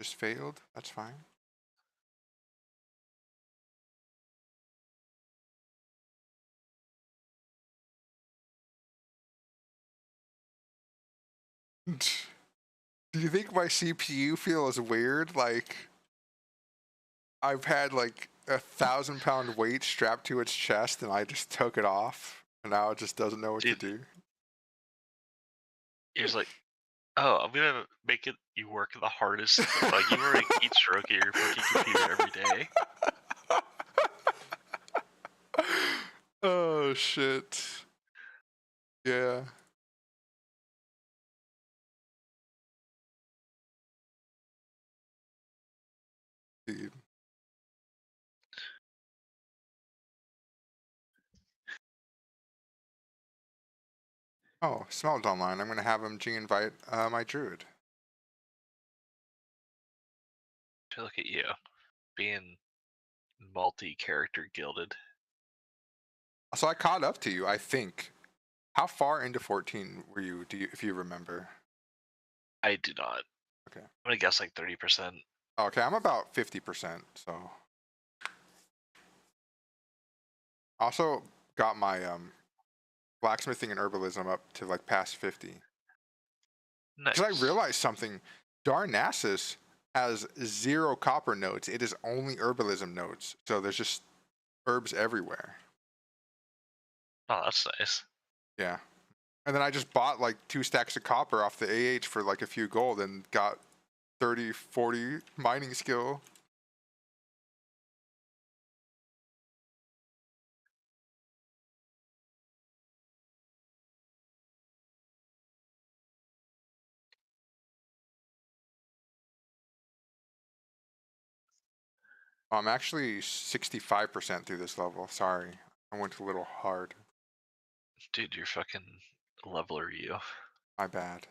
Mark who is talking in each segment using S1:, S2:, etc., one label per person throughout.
S1: Just failed. That's fine. Do you think my CPU feels weird? Like I've had like 1,000 pound weight strapped to its chest and I just took it off and now it just doesn't know what to
S2: Dude,
S1: do.
S2: you're just like, oh, I'm gonna make it you work the hardest. Like you work heat stroke at your fucking computer every day.
S1: Oh shit. Yeah. Dude. Oh, Smell's online. I'm gonna have him G-invite my druid.
S2: To look at you being multi-character gilded.
S1: So I caught up to you, I think. How far into 14 were you, if you remember?
S2: I do not.
S1: Okay.
S2: I'm gonna guess like 30%.
S1: Okay, I'm about 50%, so. Also got my blacksmithing and herbalism up to like past 50. Because I
S2: Nice.
S1: realized something. Darnassus has 0 copper nodes. It is only herbalism nodes. So there's just herbs everywhere.
S2: Oh, that's nice.
S1: Yeah. And then I just bought like 2 stacks of copper off the AH for like a few gold and got 30, 40 mining skill. I'm actually 65% through this level. Sorry. I went a little hard.
S2: Dude, you're fucking leveler you.
S1: My bad.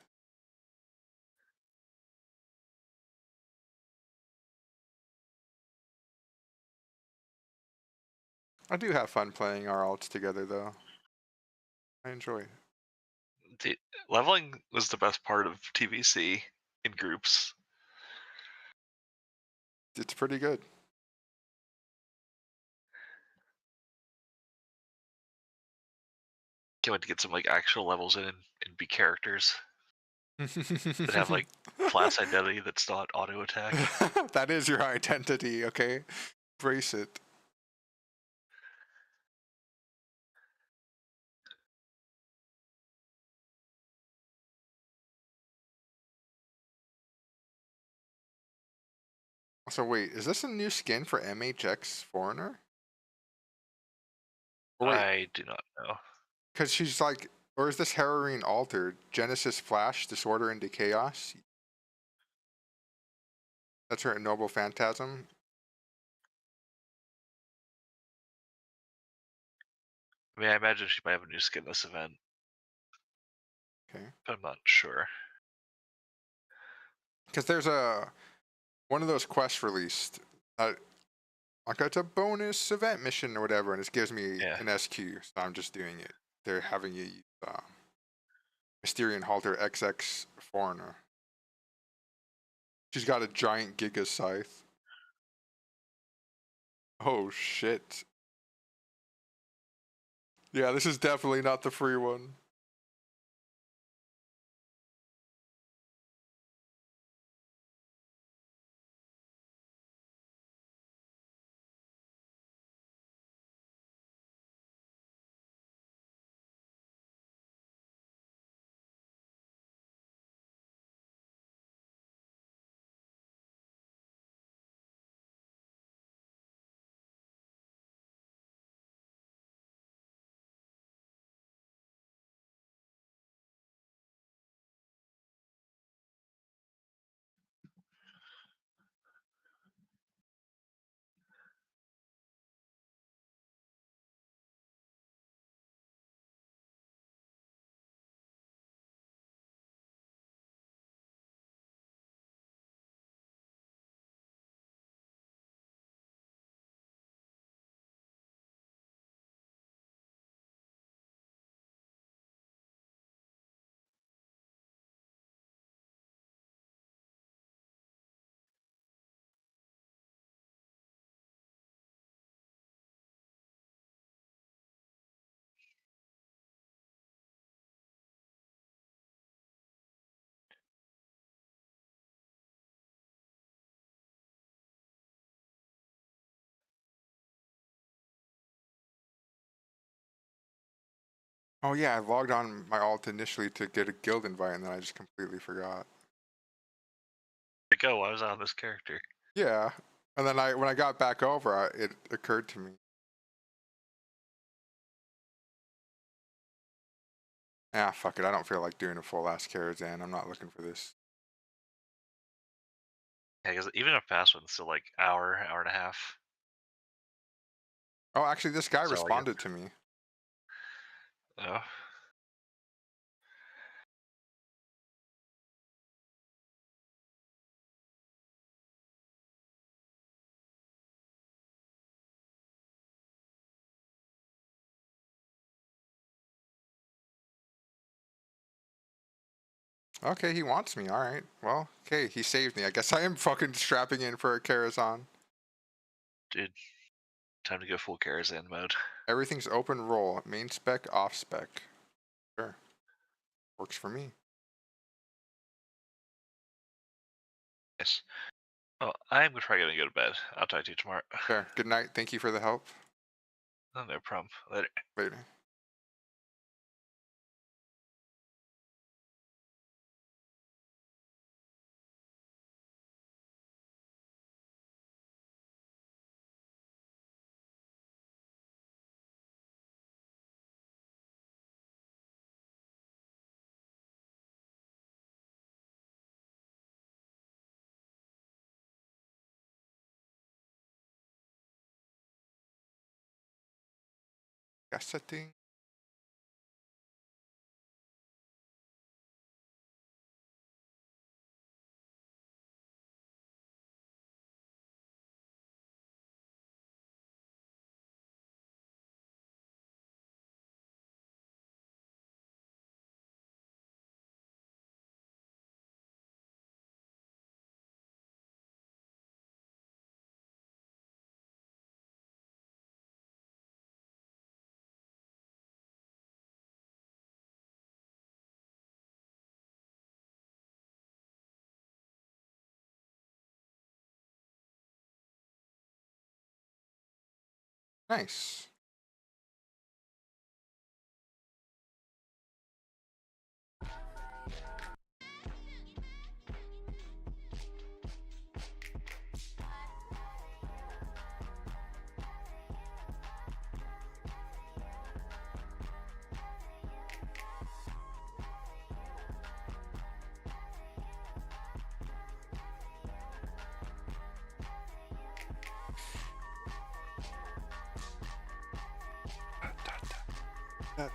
S1: I do have fun playing our alts together though. I enjoy it.
S2: Dude, leveling was the best part of TVC in groups.
S1: It's pretty good.
S2: Can't wait to get some like actual levels in and be characters that have like class identity that's not auto attack.
S1: That is your identity, okay? Brace it. So wait, is this a new skin for MHX Foreigner? Or wait,
S2: I do not know.
S1: because she's like, or is this Heroine altered? Genesis Flash, Disorder into Chaos? That's her Noble Phantasm?
S2: I mean, I imagine she might have a new skin this event,
S1: Okay.
S2: but I'm not sure.
S1: Because there's one of those quests released. Like it's a bonus event mission or whatever, and it gives me
S2: Yeah.
S1: an SQ, so I'm just doing it. They're having you use Mysterian Halter XX Foreigner. She's got a giant Giga Scythe. Oh shit. Yeah, this is definitely not the free one. Oh yeah, I logged on my alt initially to get a guild invite, and then I just completely forgot.
S2: Like, oh, I was on this character.
S1: Yeah, and then when I got back over, it occurred to me. Ah, fuck it. I don't feel like doing a full ass Karazhan. I'm not looking for this.
S2: Yeah, because even a fast one's still like hour and a half.
S1: Oh, actually, this guy
S2: So I guess.
S1: responded to me.
S2: Oh.
S1: Okay, he wants me. All right. Well, okay, he saved me. I guess I am fucking strapping in for a Karazhan.
S2: Dude, time to go full Karazhan mode.
S1: Everything's open roll. Main spec, off spec. Sure. Works for me.
S2: Yes. Well, I'm probably gonna go to bed. I'll talk to you tomorrow.
S1: Sure. Good night. Thank you for the help.
S2: Oh, no problem. Later.
S1: Later. Gas setting. Nice.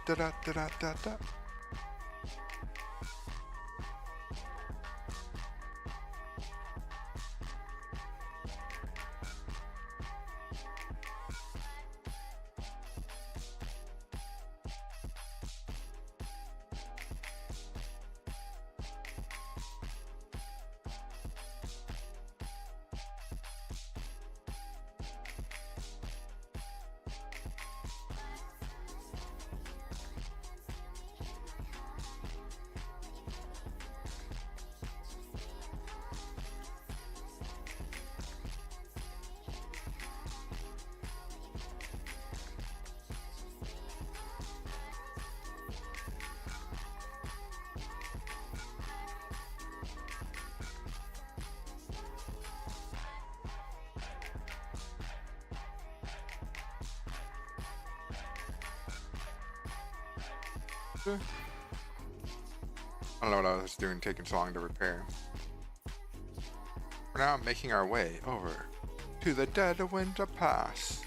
S1: Da, da, da, da, da, da, da. I don't know what I was doing, taking so long to repair. We're now making our way over to the Dead of Winter Pass.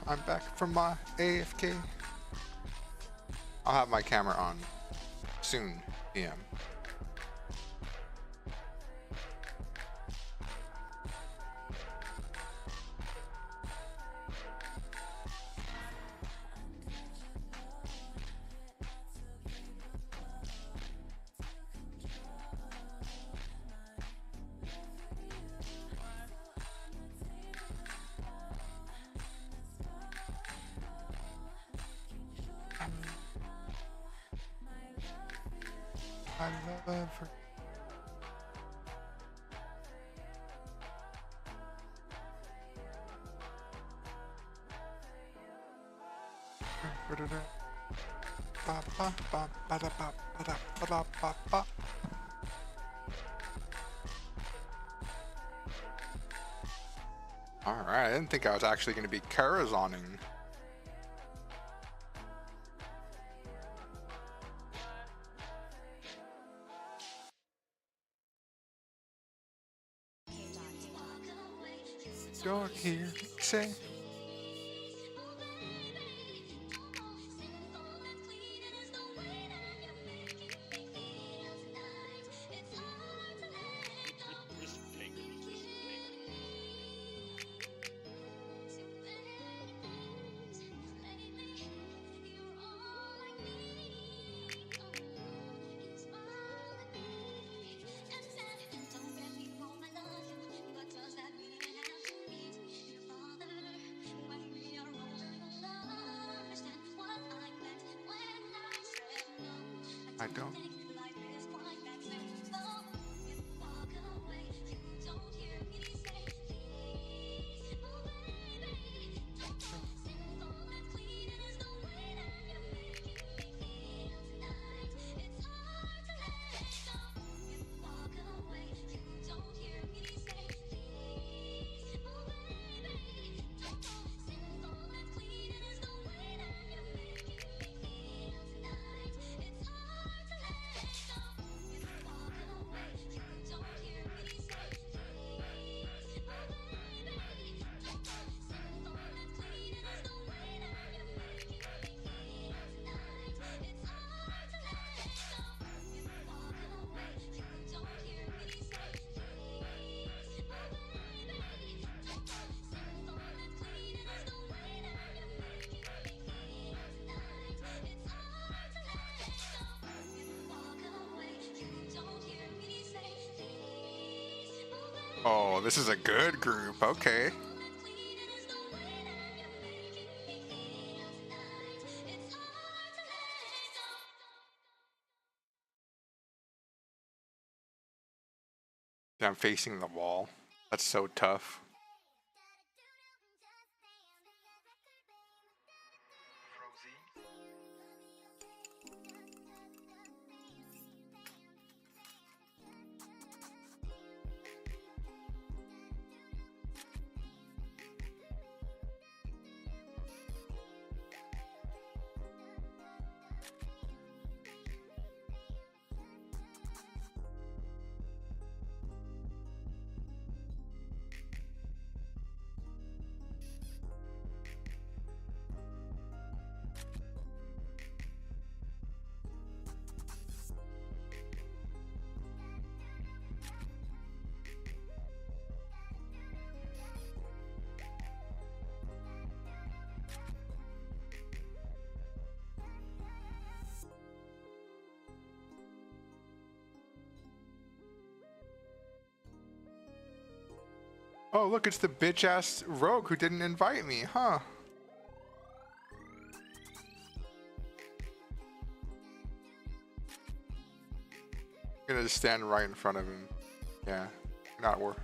S1: I'm back from my AFK. I'll have my camera on soon, PM. I love her. Alright, I didn't think I was actually going to be Karazoning. Don't hear me say. I don't. Oh, this is a good group. Okay. I'm facing the wall. That's so tough. Oh, look, it's the bitch-ass rogue who didn't invite me, huh? I'm gonna just stand right in front of him. Yeah, not work.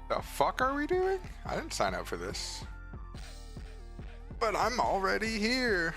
S1: The fuck are we doing? I didn't sign up for this. But I'm already here.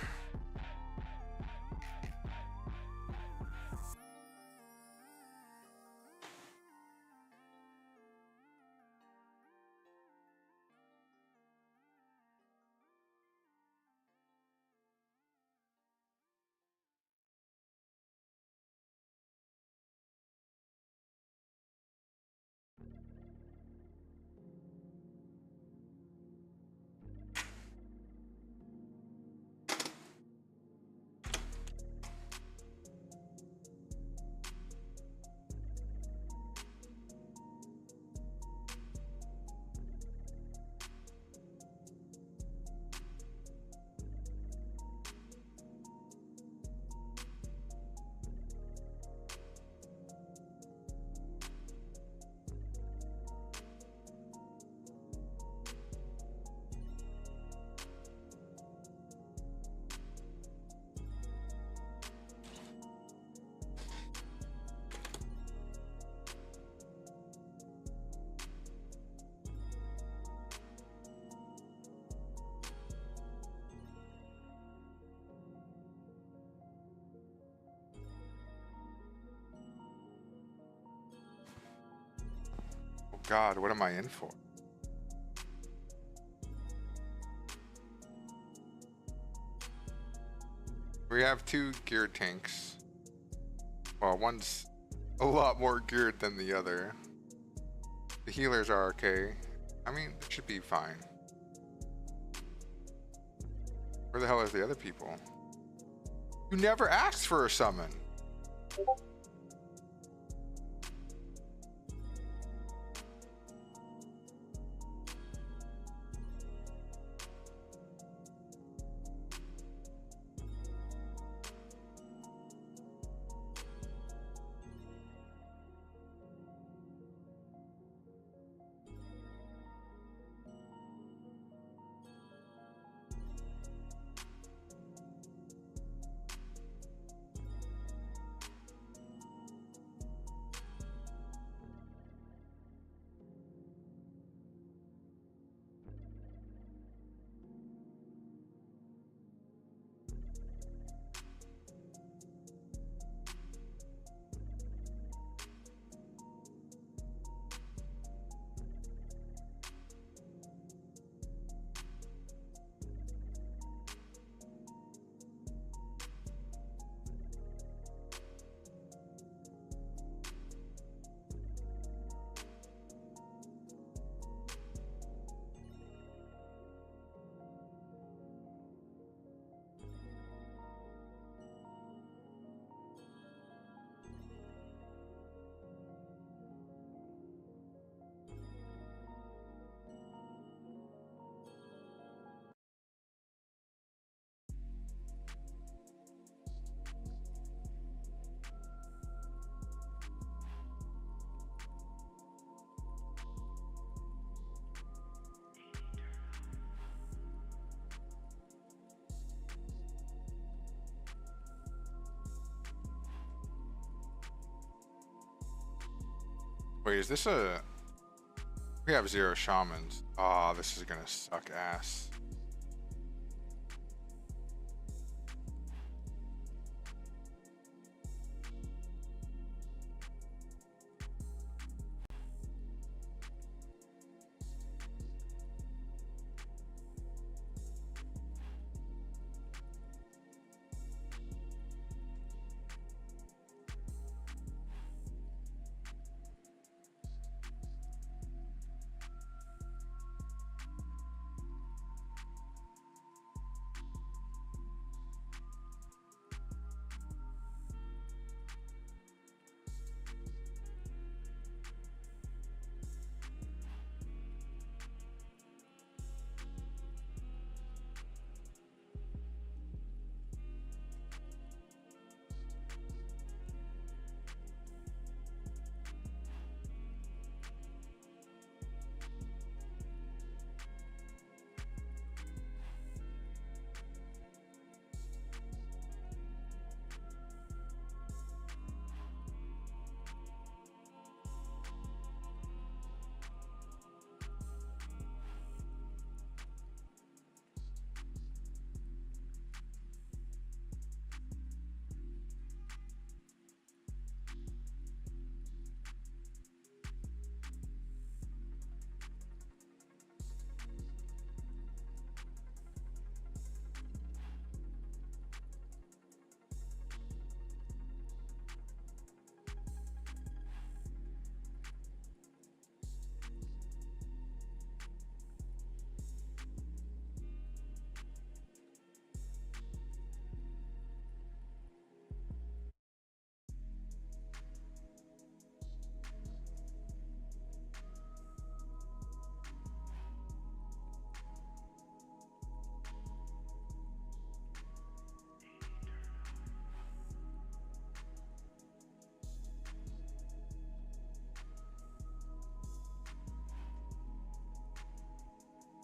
S1: Oh God, what am I in for? We have 2 gear tanks. Well, one's a lot more geared than the other. The healers are okay. I mean, it should be fine. Where the hell are the other people? You never asked for a summon. Wait, is this a... We have 0 shamans. Oh, this is gonna suck ass.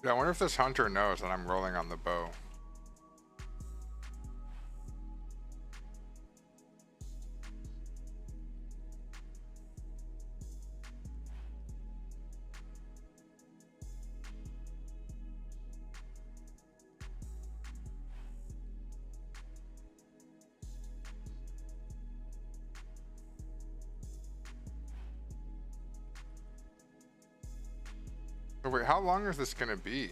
S1: Yeah, I wonder if this hunter knows that I'm rolling on the bow. Oh, wait, how long is this gonna be?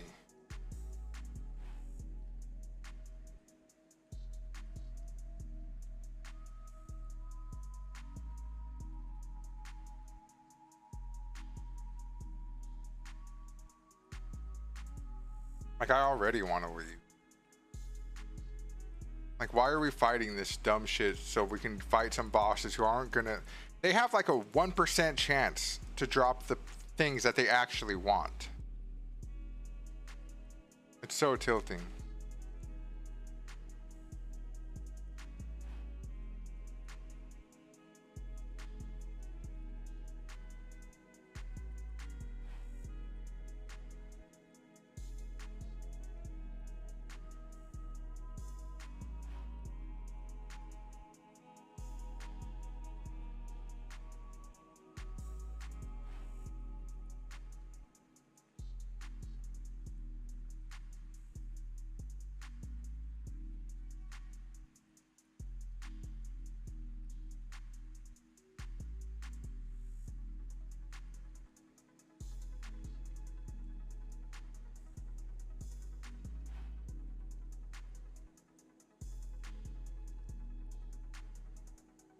S1: Like, I already want to leave. Like, why are we fighting this dumb shit so we can fight some bosses who aren't gonna... They have like a 1% chance to drop the things that they actually want. It's so tilting.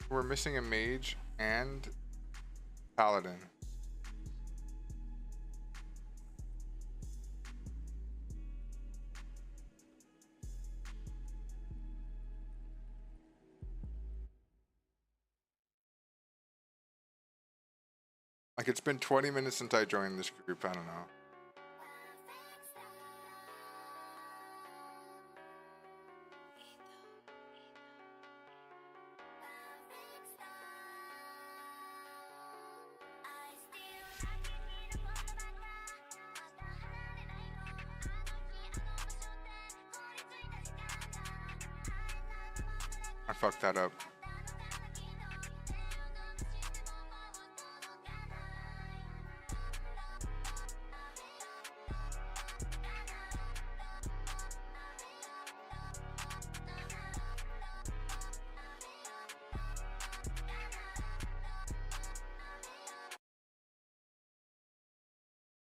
S1: We're missing a mage and paladin. Like, it's been 20 minutes since I joined this group. I don't know. I fucked that up.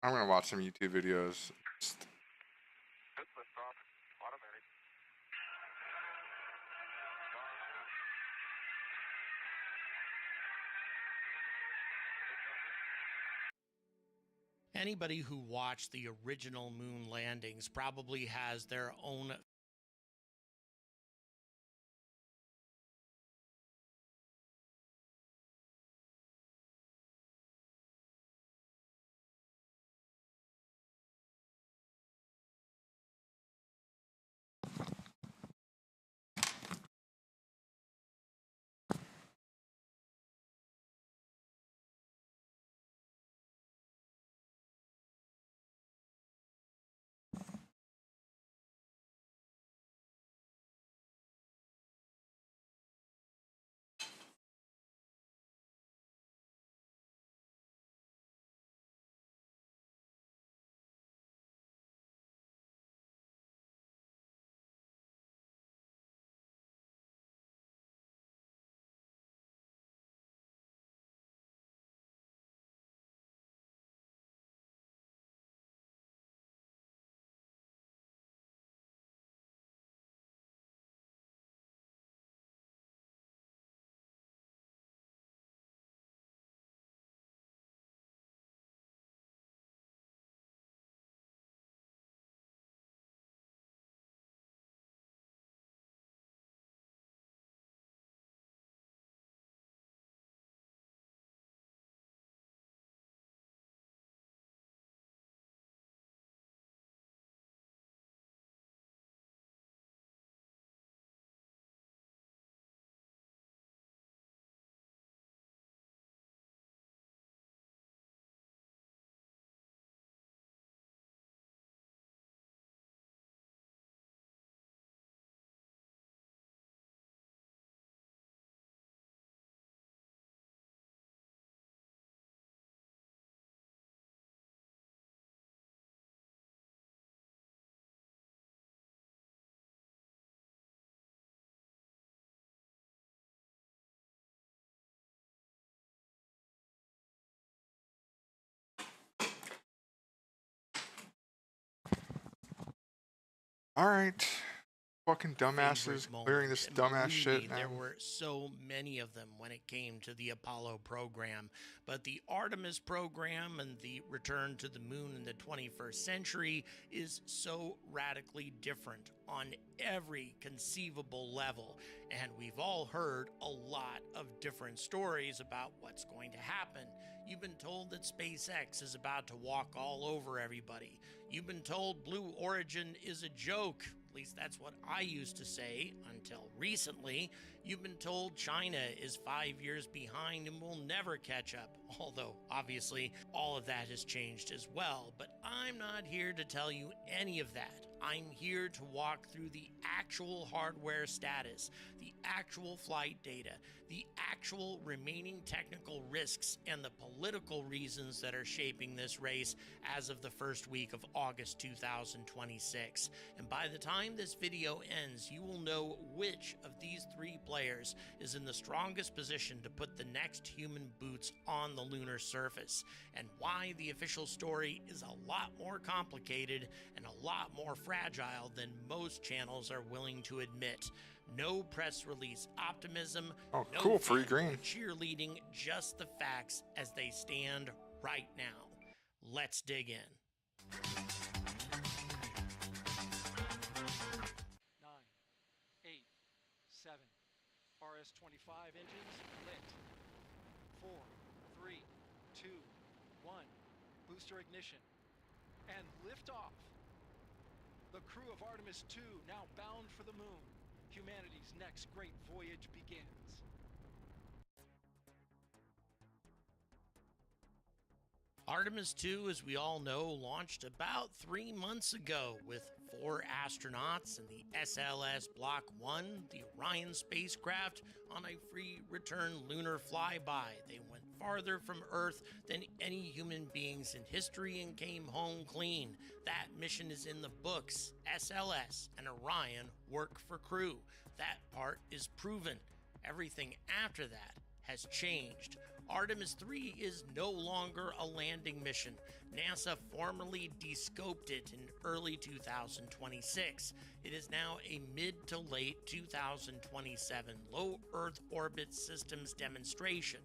S1: I'm gonna watch some YouTube videos.
S3: Anybody who watched the original moon landings probably has their own
S1: All right. Fucking dumbasses
S3: favorite
S1: clearing this
S3: moments.
S1: dumbass
S3: Believe
S1: shit
S3: me,
S1: now.
S3: there were so many of them when it came to the Apollo program, but the Artemis program and the return to the moon in the 21st century is so radically different on every conceivable level, and we've all heard a lot of different stories about what's going to happen. You've been told that SpaceX is about to walk all over everybody. You've been told Blue Origin is a joke. At least that's what I used to say until recently. You've been told China is 5 years behind and will never catch up, although obviously all of that has changed as well. But I'm not here to tell you any of that. I'm here to walk through the actual hardware status, the actual flight data, the actual remaining technical risks, and the political reasons that are shaping this race as of the first week of August 2026. And by the time this video ends, you will know which of these three players is in the strongest position to put the next human boots on the lunar surface, and why the official story is a lot more complicated and a lot more fragile than most channels are willing to admit. No press release optimism,
S1: Oh,
S3: no
S1: cool, free
S3: fan
S1: green.
S3: cheerleading, just the facts as they stand right now. Let's dig in.
S4: 9, 8, 7, RS-25 engines lit. 4, 3, 2, 1, booster ignition, and liftoff. The crew of Artemis II now bound for the moon. Humanity's next great voyage begins.
S3: Artemis II, as we all know, launched about 3 months ago with 4 astronauts in the SLS Block 1, the Orion spacecraft, on a free return lunar flyby. They went farther from Earth than any human beings in history and came home clean. That mission is in the books. SLS and Orion work for crew. That part is proven. Everything after that has changed. Artemis 3 is no longer a landing mission. NASA formally descoped it in early 2026. It is now a mid to late 2027 low Earth orbit systems demonstration.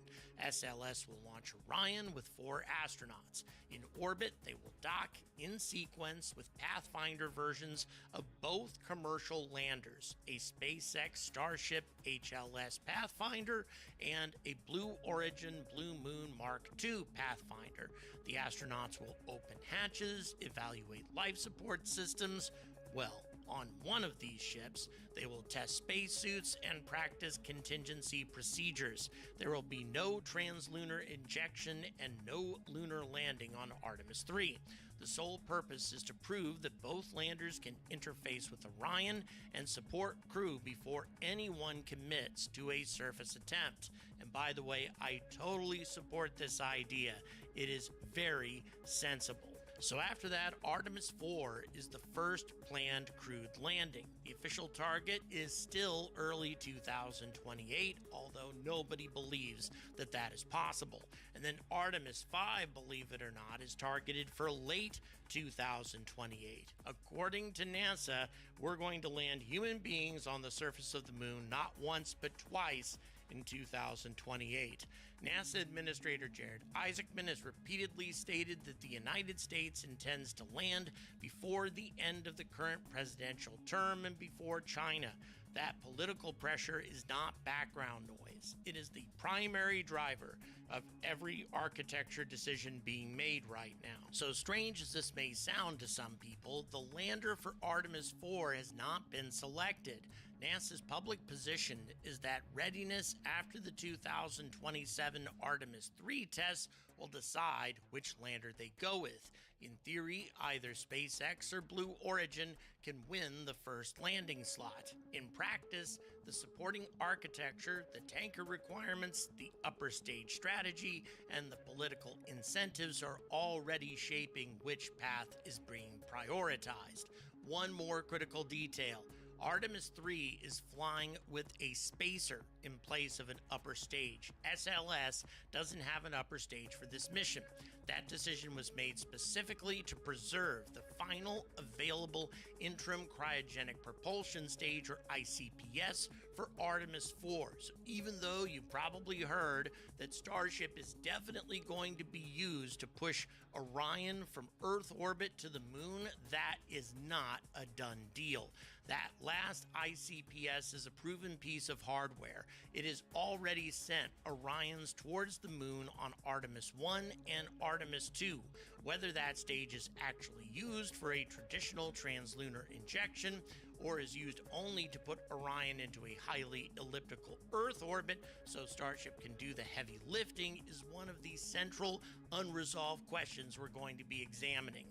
S3: SLS will launch Orion with 4 astronauts. In orbit, they will dock in sequence with Pathfinder versions of both commercial landers, a SpaceX Starship HLS Pathfinder and a Blue Origin Blue Moon Mark II Pathfinder. The astronauts will open hatches, evaluate life support systems. Well, on one of these ships, they will test spacesuits and practice contingency procedures. There will be no translunar injection and no lunar landing on Artemis 3. The sole purpose is to prove that both landers can interface with Orion and support crew before anyone commits to a surface attempt. And by the way, I totally support this idea. It is very sensible. So after that, Artemis 4 is the first planned crewed landing. The official target is still early 2028, although nobody believes that that is possible. And then Artemis 5, believe it or not, is targeted for late 2028. According to NASA, we're going to land human beings on the surface of the moon not once but twice in 2028. NASA Administrator Jared Isaacman has repeatedly stated that the United States intends to land before the end of the current presidential term and before China. That political pressure is not background noise. It is the primary driver of every architecture decision being made right now. So strange as this may sound to some people, the lander for Artemis 4 has not been selected. NASA's public position is that readiness after the 2027 Artemis 3 tests will decide which lander they go with. In theory, either SpaceX or Blue Origin can win the first landing slot. In practice, the supporting architecture, the tanker requirements, the upper stage strategy, and the political incentives are already shaping which path is being prioritized. One more critical detail. Artemis 3 is flying with a spacer in place of an upper stage. SLS doesn't have an upper stage for this mission. That decision was made specifically to preserve the final available interim cryogenic propulsion stage, or ICPS, for Artemis 4. So even though you probably heard that Starship is definitely going to be used to push Orion from Earth orbit to the moon, that is not a done deal. That last ICPS is a proven piece of hardware. It has already sent Orions towards the moon on Artemis 1 and Artemis 2. Whether that stage is actually used for a traditional translunar injection or is used only to put Orion into a highly elliptical Earth orbit so Starship can do the heavy lifting is one of the central unresolved questions we're going to be examining.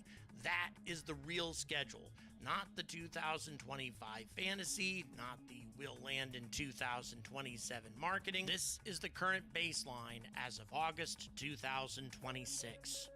S3: That is the real schedule, not the 2025 fantasy, not the will land in 2027 marketing. This is the current baseline as of August 2026.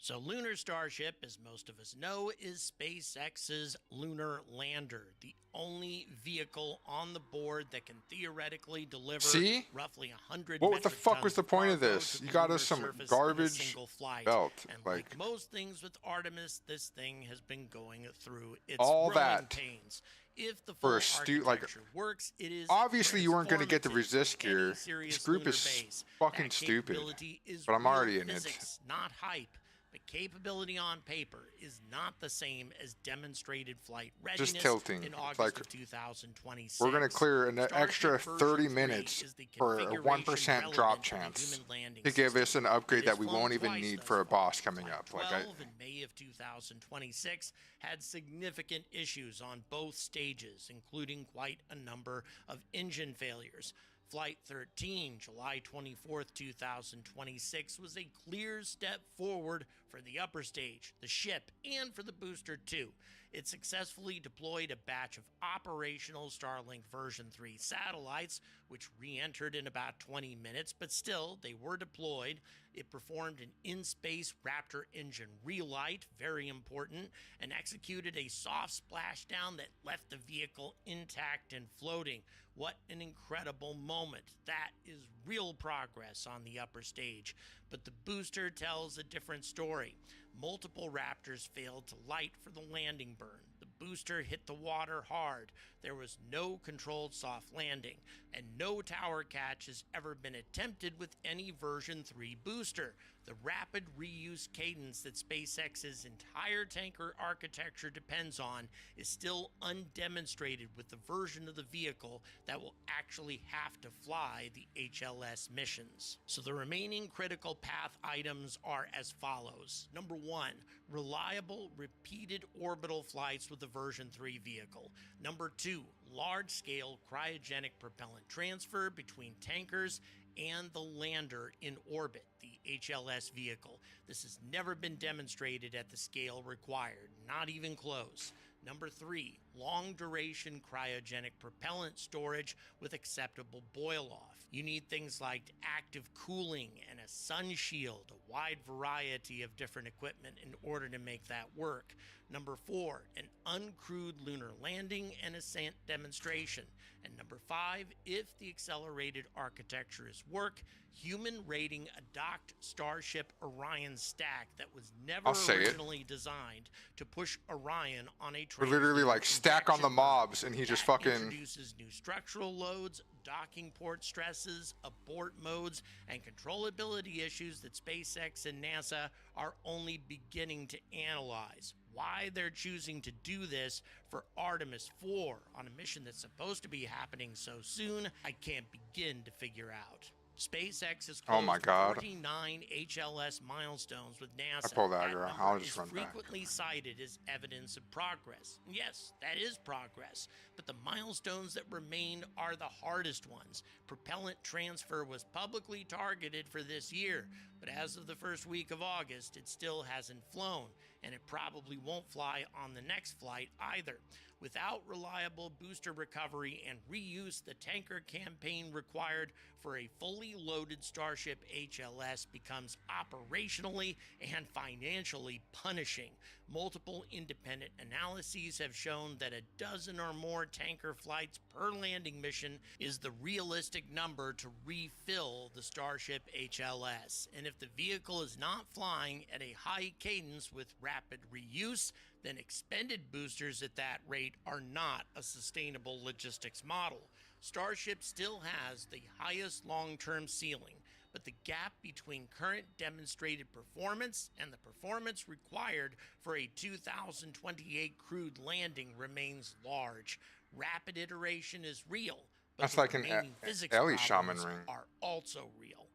S3: So Lunar Starship, as most of us know, is SpaceX's lunar lander, the only vehicle on the board that can theoretically deliver roughly 100
S1: What the
S3: metric
S1: fuck
S3: tons
S1: was the
S3: of
S1: point of
S3: cargo
S1: this?
S3: to
S1: You
S3: the
S1: got
S3: lunar
S1: us some
S3: surface in a
S1: garbage
S3: single flight.
S1: belt.
S3: And
S1: Like
S3: like most things with Artemis, this thing has been going through its
S1: all
S3: growing
S1: that
S3: pains. If the
S1: for
S3: full
S1: a
S3: architecture works, it is
S1: obviously you weren't going to get the
S3: transformative
S1: resist
S3: to any
S1: gear.
S3: serious
S1: This group
S3: lunar
S1: is
S3: base.
S1: fucking
S3: That
S1: stupid.
S3: capability is
S1: But I'm
S3: real
S1: already in it.
S3: physics, not hype. But capability on paper is not the same as demonstrated flight readiness
S1: tilting.
S3: in
S1: It's
S3: August
S1: like,
S3: of 2026.
S1: We're going to clear an
S3: Starship
S1: extra
S3: version
S1: 30
S3: 3
S1: minutes
S3: is the
S1: for a
S3: configuration
S1: 1% drop
S3: relevant to the
S1: chance
S3: human landing
S1: to give us
S3: system.
S1: an upgrade
S3: It
S1: that
S3: has
S1: we
S3: flown
S1: won't even
S3: twice
S1: need
S3: thus
S1: for a
S3: far.
S1: boss coming
S3: Flight
S1: up.
S3: 12 in May of 2026 had significant issues on both stages, including quite a number of engine failures. Flight 13, July 24th, 2026, was a clear step forward for the upper stage, the ship, and for the booster too. It successfully deployed a batch of operational Starlink version 3 satellites, which re-entered in about 20 minutes, but still, they were deployed. It performed an in-space Raptor engine relight, very important, and executed a soft splashdown that left the vehicle intact and floating. What an incredible moment. That is real progress on the upper stage. But the booster tells a different story. Multiple Raptors failed to light for the landing burn. The booster hit the water hard. There was no controlled soft landing, and no tower catch has ever been attempted with any version 3 booster. The rapid reuse cadence that SpaceX's entire tanker architecture depends on is still undemonstrated with the version of the vehicle that will actually have to fly the HLS missions. So the remaining critical path items are as follows. Number 1, reliable, repeated orbital flights with the version 3 vehicle. Number 2, large-scale cryogenic propellant transfer between tankers and the lander in orbit, the HLS vehicle. This has never been demonstrated at the scale required, not even close. Number 3, long-duration cryogenic propellant storage with acceptable boil-off. You need things like active cooling and a sun shield, a wide variety of different equipment in order to make that work. Number 4, an uncrewed lunar landing and ascent demonstration. And number 5, if the accelerated architecture is work, human rating a docked Starship Orion stack that was never originally designed to push Orion on a
S1: we're literally like stack on the mobs, and he just fucking
S3: introduces new structural loads, docking port stresses, abort modes, and controllability issues that SpaceX and NASA are only beginning to analyze. Why they're choosing to do this for Artemis 4 on a mission that's supposed to be happening so soon, I can't begin to figure out. SpaceX has closed 49 HLS milestones with NASA.
S1: I pulled that, girl. I'll
S3: Is
S1: just run back.
S3: frequently cited as evidence of progress. Yes, that is progress, but the milestones that remain are the hardest ones. Propellant transfer was publicly targeted for this year, but as of the first week of August, it still hasn't flown. and it probably won't fly on the next flight either. Without reliable booster recovery and reuse, the tanker campaign required for a fully loaded Starship HLS becomes operationally and financially punishing. Multiple independent analyses have shown that a dozen or more tanker flights per landing mission is the realistic number to refill the Starship HLS. And if the vehicle is not flying at a high cadence with rapid reuse, then expended boosters at that rate are not a sustainable logistics model. Starship still has the highest long-term ceiling, but the gap between current demonstrated performance and the performance required for a 2028 crewed landing remains large. Rapid iteration is real, but
S1: That's
S3: the
S1: like an
S3: remaining physics
S1: Ellie Shaman
S3: problems
S1: ring.
S3: are also real.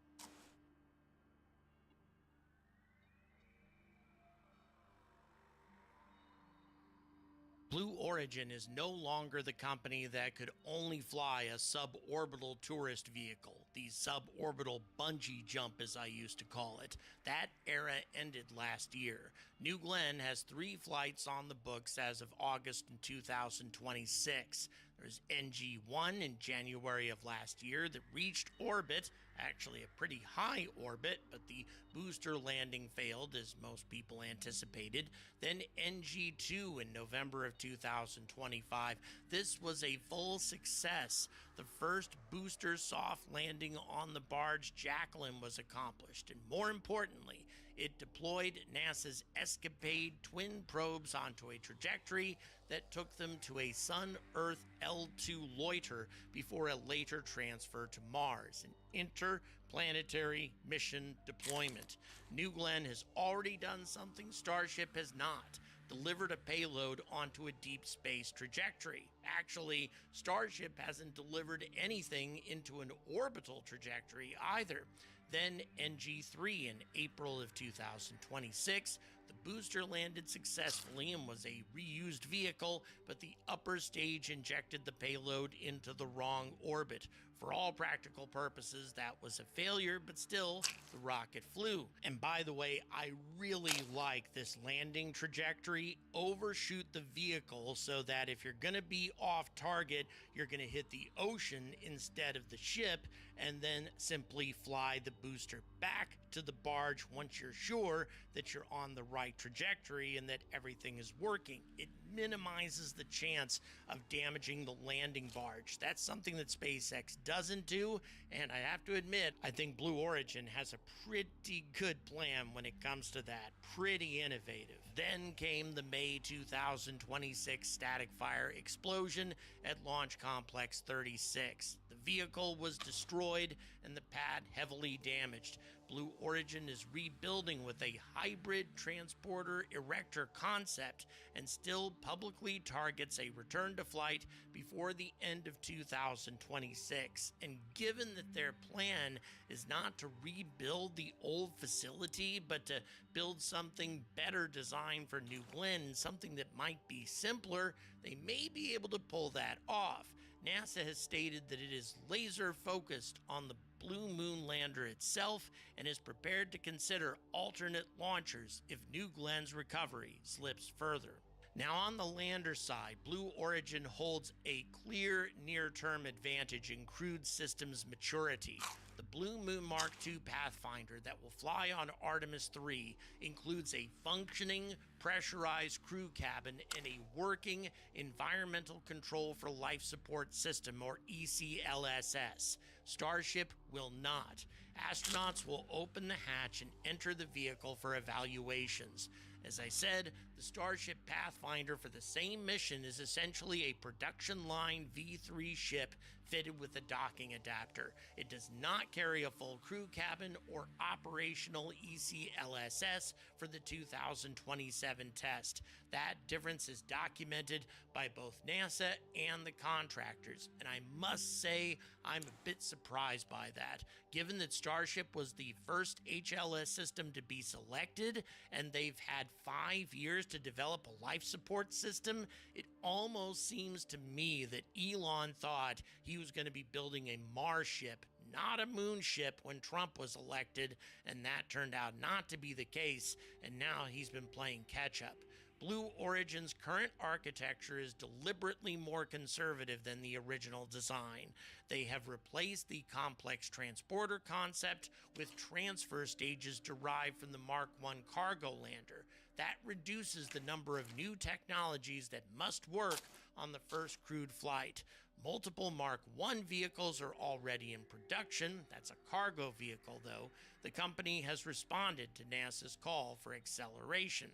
S3: Blue Origin is no longer the company that could only fly a suborbital tourist vehicle, the suborbital bungee jump as I used to call it. That era ended last year. New Glenn has 3 flights on the books as of August in 2026. There's NG-1 in January of last year that reached orbit, actually a pretty high orbit, but the booster landing failed as most people anticipated. Then NG-2 in November of 2025. This was a full success. The first booster soft landing on the barge Jacqueline was accomplished, and more importantly, it deployed NASA's Escapade twin probes onto a trajectory that took them to a Sun-Earth L2 loiter before a later transfer to Mars, an interplanetary mission deployment. New Glenn has already done something Starship has not. Delivered a payload onto a deep space trajectory. Actually, Starship hasn't delivered anything into an orbital trajectory either. Then NG-3 in April of 2026, the booster landed successfully and was a reused vehicle, but the upper stage injected the payload into the wrong orbit. For all practical purposes, that was a failure, but still, the rocket flew. And by the way, I really like this landing trajectory. Overshoot the vehicle so that if you're going to be off target, you're going to hit the ocean instead of the ship, and then simply fly the booster back to the barge once you're sure that you're on the right trajectory and that everything is working. It minimizes the chance of damaging the landing barge. That's something that SpaceX doesn't do, and I have to admit, I think Blue Origin has a pretty good plan when it comes to that. Pretty innovative. Then came the May 2026 static fire explosion at Launch Complex 36. The vehicle was destroyed and the pad heavily damaged. Blue Origin is rebuilding with a hybrid transporter erector concept and still publicly targets a return to flight before the end of 2026. And given that their plan is not to rebuild the old facility, but to build something better designed for New Glenn, something that might be simpler, they may be able to pull that off. NASA has stated that it is laser focused on the Blue Moon lander itself and is prepared to consider alternate launchers if New Glenn's recovery slips further. Now on the lander side, Blue Origin holds a clear near-term advantage in crewed systems maturity. The Blue Moon Mark II Pathfinder that will fly on Artemis III includes a functioning, pressurized crew cabin and a working environmental control for life support system, or ECLSS. Starship will not. Astronauts will open the hatch and enter the vehicle for evaluations. As I said, the Starship Pathfinder for the same mission is essentially a production line V3 ship fitted with a docking adapter. It does not carry a full crew cabin or operational ECLSS for the 2027 test. That difference is documented by both NASA and the contractors, and I must say I'm a bit surprised by that, given that Starship was the first HLS system to be selected and they've had 5 years to develop a life support system. It almost seems to me that Elon thought he was going to be building a Mars ship, not a moon ship when Trump was elected, and that turned out not to be the case, and now he's been playing catch up. Blue Origin's current architecture is deliberately more conservative than the original design. They have replaced the complex transporter concept with transfer stages derived from the Mark I cargo lander. That reduces the number of new technologies that must work on the first crewed flight. Multiple Mark I vehicles are already in production. That's a cargo vehicle, though. The company has responded to NASA's call for acceleration.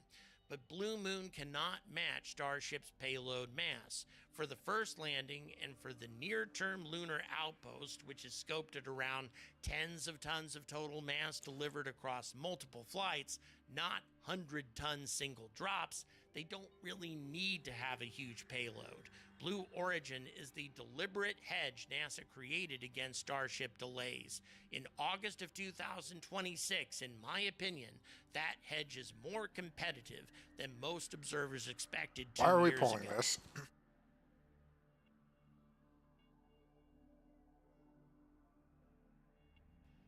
S3: But Blue Moon cannot match Starship's payload mass. For the first landing and for the near-term lunar outpost, which is scoped at around tens of tons of total mass delivered across multiple flights, not 100-ton single drops, they don't really need to have a huge payload. Blue Origin is the deliberate hedge NASA created against Starship delays. In August of 2026, in my opinion, that hedge is more competitive than most observers expected 2 years ago.
S1: Why are we pulling this?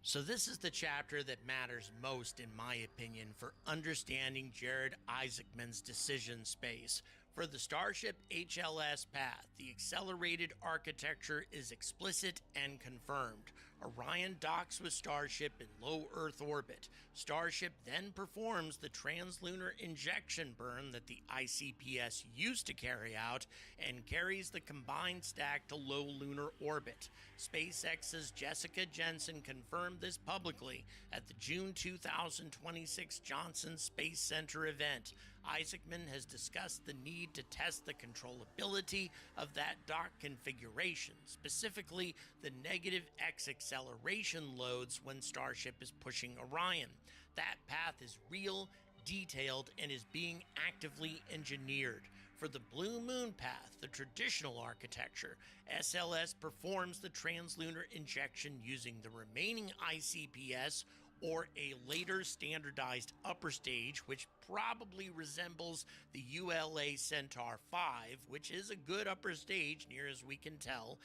S3: So this is the chapter that matters most, in my opinion, for understanding Jared Isaacman's decision space. For the Starship HLS path, the accelerated architecture is explicit and confirmed. Orion docks with Starship in low Earth orbit. Starship then performs the translunar injection burn that the ICPS used to carry out and carries the combined stack to low lunar orbit. SpaceX's Jessica Jensen confirmed this publicly at the June 2026 Johnson Space Center event. Isaacman has discussed the need to test the controllability of that dock configuration, specifically the negative X acceleration loads when Starship is pushing Orion. That path is real, detailed, and is being actively engineered. For the Blue Moon path, the traditional architecture, SLS performs the translunar injection using the remaining ICPS or a later standardized upper stage, which probably resembles the ULA Centaur 5, which is a good upper stage near as we can tell,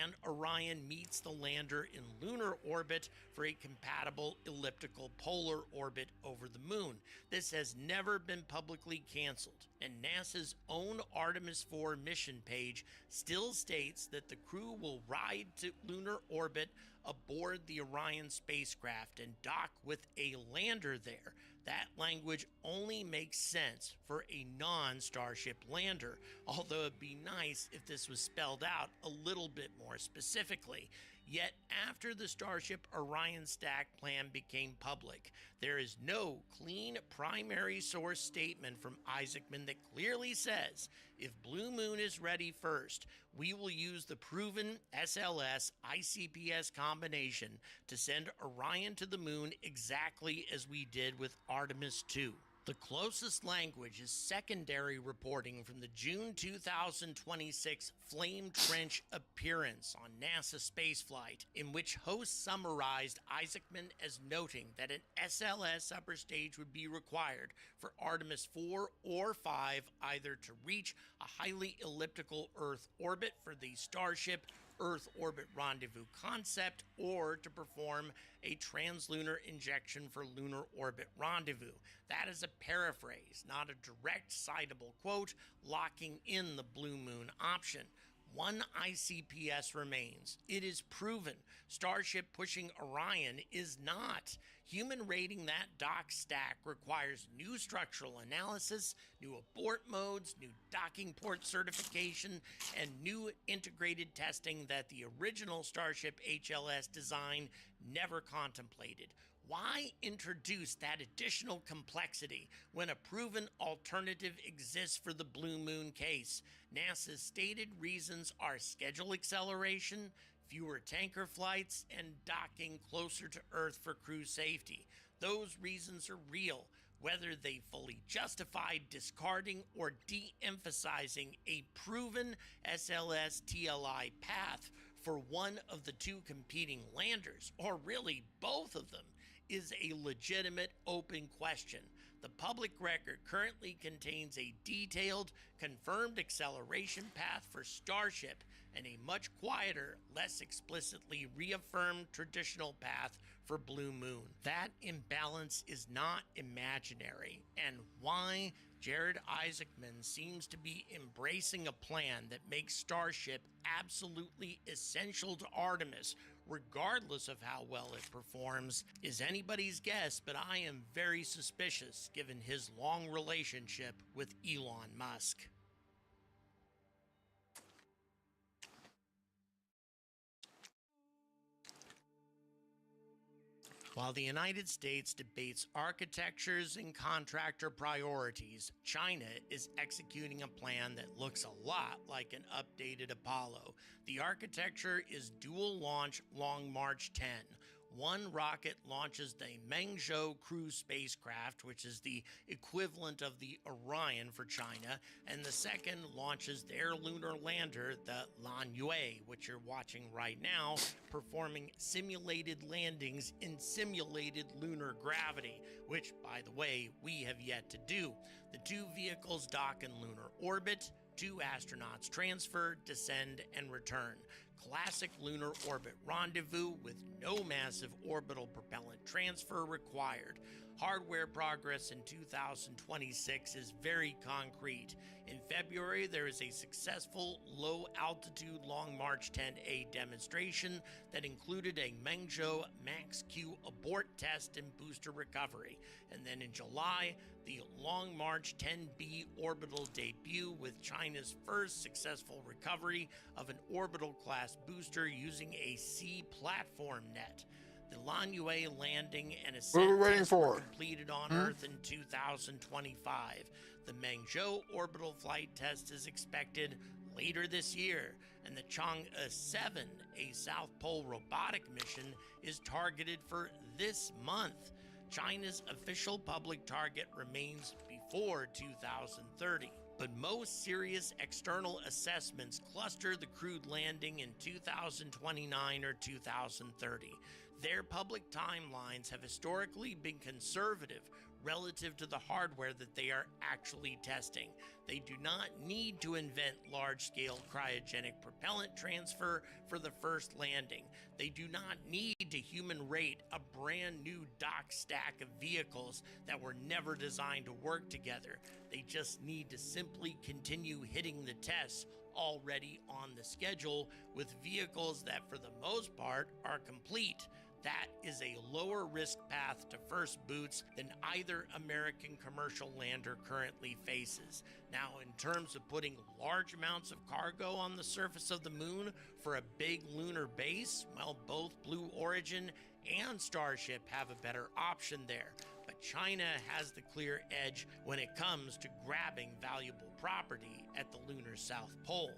S3: and Orion meets the lander in lunar orbit for a compatible elliptical polar orbit over the moon. This has never been publicly canceled, and NASA's own Artemis 4 mission page still states that the crew will ride to lunar orbit aboard the Orion spacecraft and dock with a lander there. That language only makes sense for a non-Starship lander, although it'd be nice if this was spelled out a little bit more specifically. Yet after the Starship Orion stack plan became public, there is no clean primary source statement from Isaacman that clearly says, if Blue Moon is ready first, we will use the proven SLS ICPS combination to send Orion to the moon exactly as we did with Artemis II. The closest language is secondary reporting from the June 2026 Flame Trench appearance on NASA spaceflight, in which hosts summarized Isaacman as noting that an SLS upper stage would be required for Artemis 4 or 5 either to reach a highly elliptical Earth orbit for the Starship Earth orbit rendezvous concept or to perform a translunar injection for lunar orbit rendezvous. That is a paraphrase, not a direct citable quote, locking in the Blue Moon option. One ICPS remains. It is proven Starship pushing Orion is not. Human rating that dock stack requires new structural analysis, new abort modes, new docking port certification, and new integrated testing that the original Starship HLS design never contemplated. Why introduce that additional complexity when a proven alternative exists for the Blue Moon case? NASA's stated reasons are schedule acceleration, fewer tanker flights, and docking closer to Earth for crew safety. Those reasons are real, whether they fully justify discarding or de-emphasizing a proven SLS TLI path for one of the two competing landers, or really both of them, is a legitimate open question. The public record currently contains a detailed, confirmed acceleration path for Starship, and a much quieter, less explicitly reaffirmed traditional path for Blue Moon. That imbalance is not imaginary, and why Jared Isaacman seems to be embracing a plan that makes Starship absolutely essential to Artemis, regardless of how well it performs, is anybody's guess, but I am very suspicious given his long relationship with Elon Musk. While the United States debates architectures and contractor priorities, China is executing a plan that looks a lot like an updated Apollo. The architecture is dual launch Long March 10. One rocket launches the Mengzhou crew spacecraft, which is the equivalent of the Orion for China, and the second launches their lunar lander, the Lanyue, which you're watching right now, performing simulated landings in simulated lunar gravity, which, by the way, we have yet to do. The two vehicles dock in lunar orbit. 2 astronauts transfer, descend, and return. Classic lunar orbit rendezvous with no massive orbital propellant transfer required. Hardware progress in 2026 is very concrete. In February, there is a successful low-altitude Long March 10A demonstration that included a Mengzhou Max-Q abort test and booster recovery. And then in July, the Long March 10B orbital debut with China's first successful recovery of an orbital-class booster using a C platform net. The Lanyue landing and ascent tests were completed on Earth in 2025. The Mengzhou orbital flight test is expected later this year, and the Chang'e 7, a South Pole robotic mission, is targeted for this month. China's official public target remains before 2030. But most serious external assessments cluster the crewed landing in 2029 or 2030. Their public timelines have historically been conservative relative to the hardware that they are actually testing. They do not need to invent large-scale cryogenic propellant transfer for the first landing. They do not need to human rate a brand new dock stack of vehicles that were never designed to work together. They just need to simply continue hitting the tests already on the schedule with vehicles that for the most part are complete. That is a lower risk path to first boots than either American commercial lander currently faces. Now, in terms of putting large amounts of cargo on the surface of the moon for a big lunar base, well, both Blue Origin and Starship have a better option there. But China has the clear edge when it comes to grabbing valuable property at the lunar South Pole.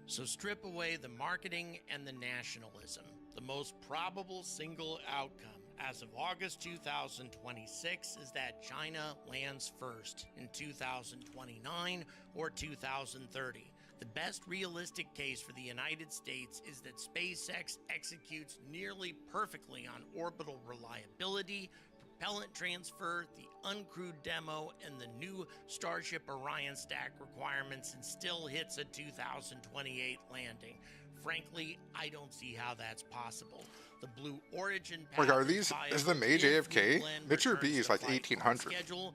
S3: So strip away the marketing and the nationalism. The most probable single outcome as of August 2026 is that China lands first in 2029 or 2030. The best realistic case for the United States is that SpaceX executes nearly perfectly on orbital reliability, propellant transfer, the uncrewed demo, and the new Starship Orion stack requirements and still hits a 2028 landing. Frankly, I don't see how that's possible. The Blue Origin
S1: like, are these, is the Mage AFK? Mitcher B is like 1800.
S3: Schedule,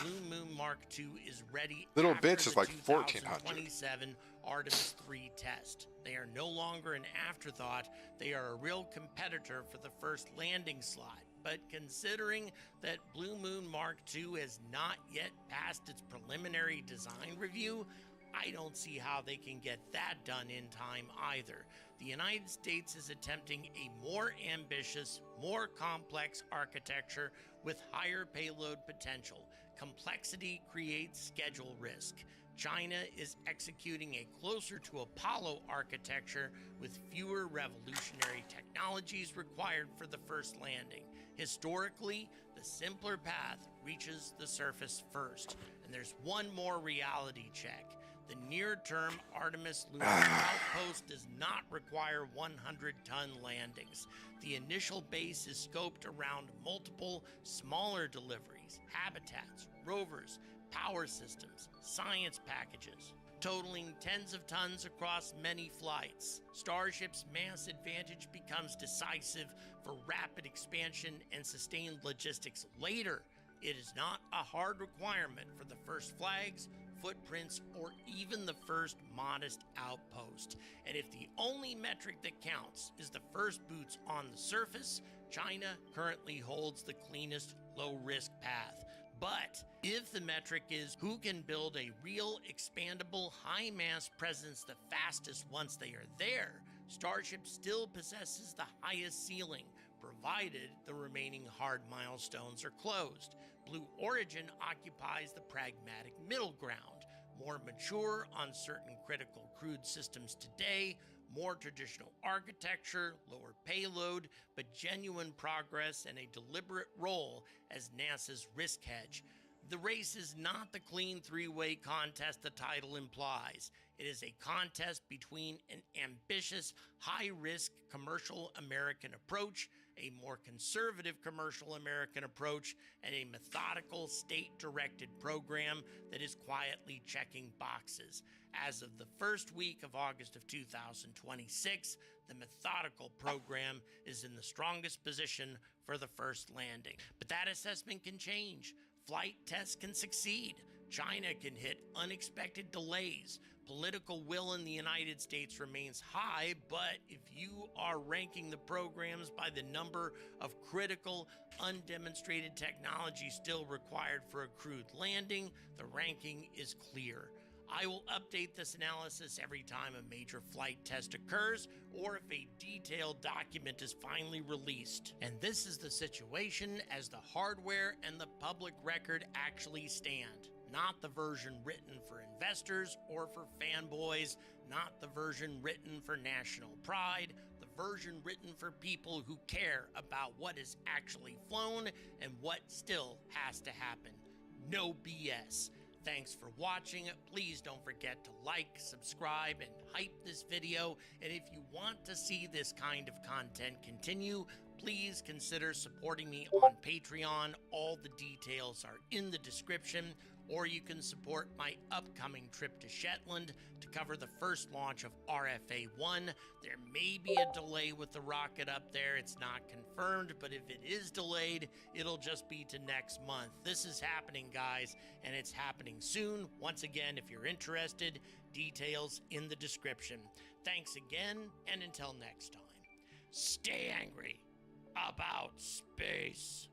S3: Blue Moon Mark II is ready.
S1: Little Bitch is like 1400.
S3: 2027 Artemis 3 test. They are no longer an afterthought. They are a real competitor for the first landing slot. But considering that Blue Moon Mark II has not yet passed its preliminary design review, I don't see how they can get that done in time either. The United States is attempting a more ambitious, more complex architecture with higher payload potential. Complexity creates schedule risk. China is executing a closer to Apollo architecture with fewer revolutionary technologies required for the first landing. Historically, the simpler path reaches the surface first. And there's one more reality check. The near-term Artemis lunar outpost does not require 100-ton landings. The initial base is scoped around multiple smaller deliveries, habitats, rovers, power systems, science packages, totaling tens of tons across many flights. Starship's mass advantage becomes decisive for rapid expansion and sustained logistics later. It is not a hard requirement for the first flags, footprints, or even the first modest outpost. And if the only metric that counts is the first boots on the surface, China currently holds the cleanest low-risk path. But if the metric is who can build a real, expandable, high-mass presence the fastest once they are there, Starship still possesses the highest ceiling, provided the remaining hard milestones are closed. Blue Origin occupies the pragmatic middle ground, more mature on certain critical crewed systems today, more traditional architecture, lower payload, but genuine progress and a deliberate role as NASA's risk hedge. The race is not the clean three-way contest the title implies. It is a contest between an ambitious, high-risk commercial American approach, a more conservative commercial American approach, and a methodical state-directed program that is quietly checking boxes. As of the first week of August of 2026, the methodical program is in the strongest position for the first landing. But that assessment can change. Flight tests can succeed. China can hit unexpected delays. Political will in the United States remains high, but if you are ranking the programs by the number of critical, undemonstrated technology still required for a crewed landing, the ranking is clear. I will update this analysis every time a major flight test occurs or if a detailed document is finally released. And this is the situation as the hardware and the public record actually stand. Not the version written for investors or for fanboys, not the version written for national pride, the version written for people who care about what is actually flown and what still has to happen. No BS. Thanks for watching. Please don't forget to like, subscribe, and hype this video. And if you want to see this kind of content continue, please consider supporting me on Patreon. All the details are in the description. Or you can support my upcoming trip to Shetland to cover the first launch of RFA-1. There may be a delay with the rocket up there. It's not confirmed, but if it is delayed, it'll just be to next month. This is happening, guys, and it's happening soon. Once again, if you're interested, details in the description. Thanks again, and until next time, stay angry about space.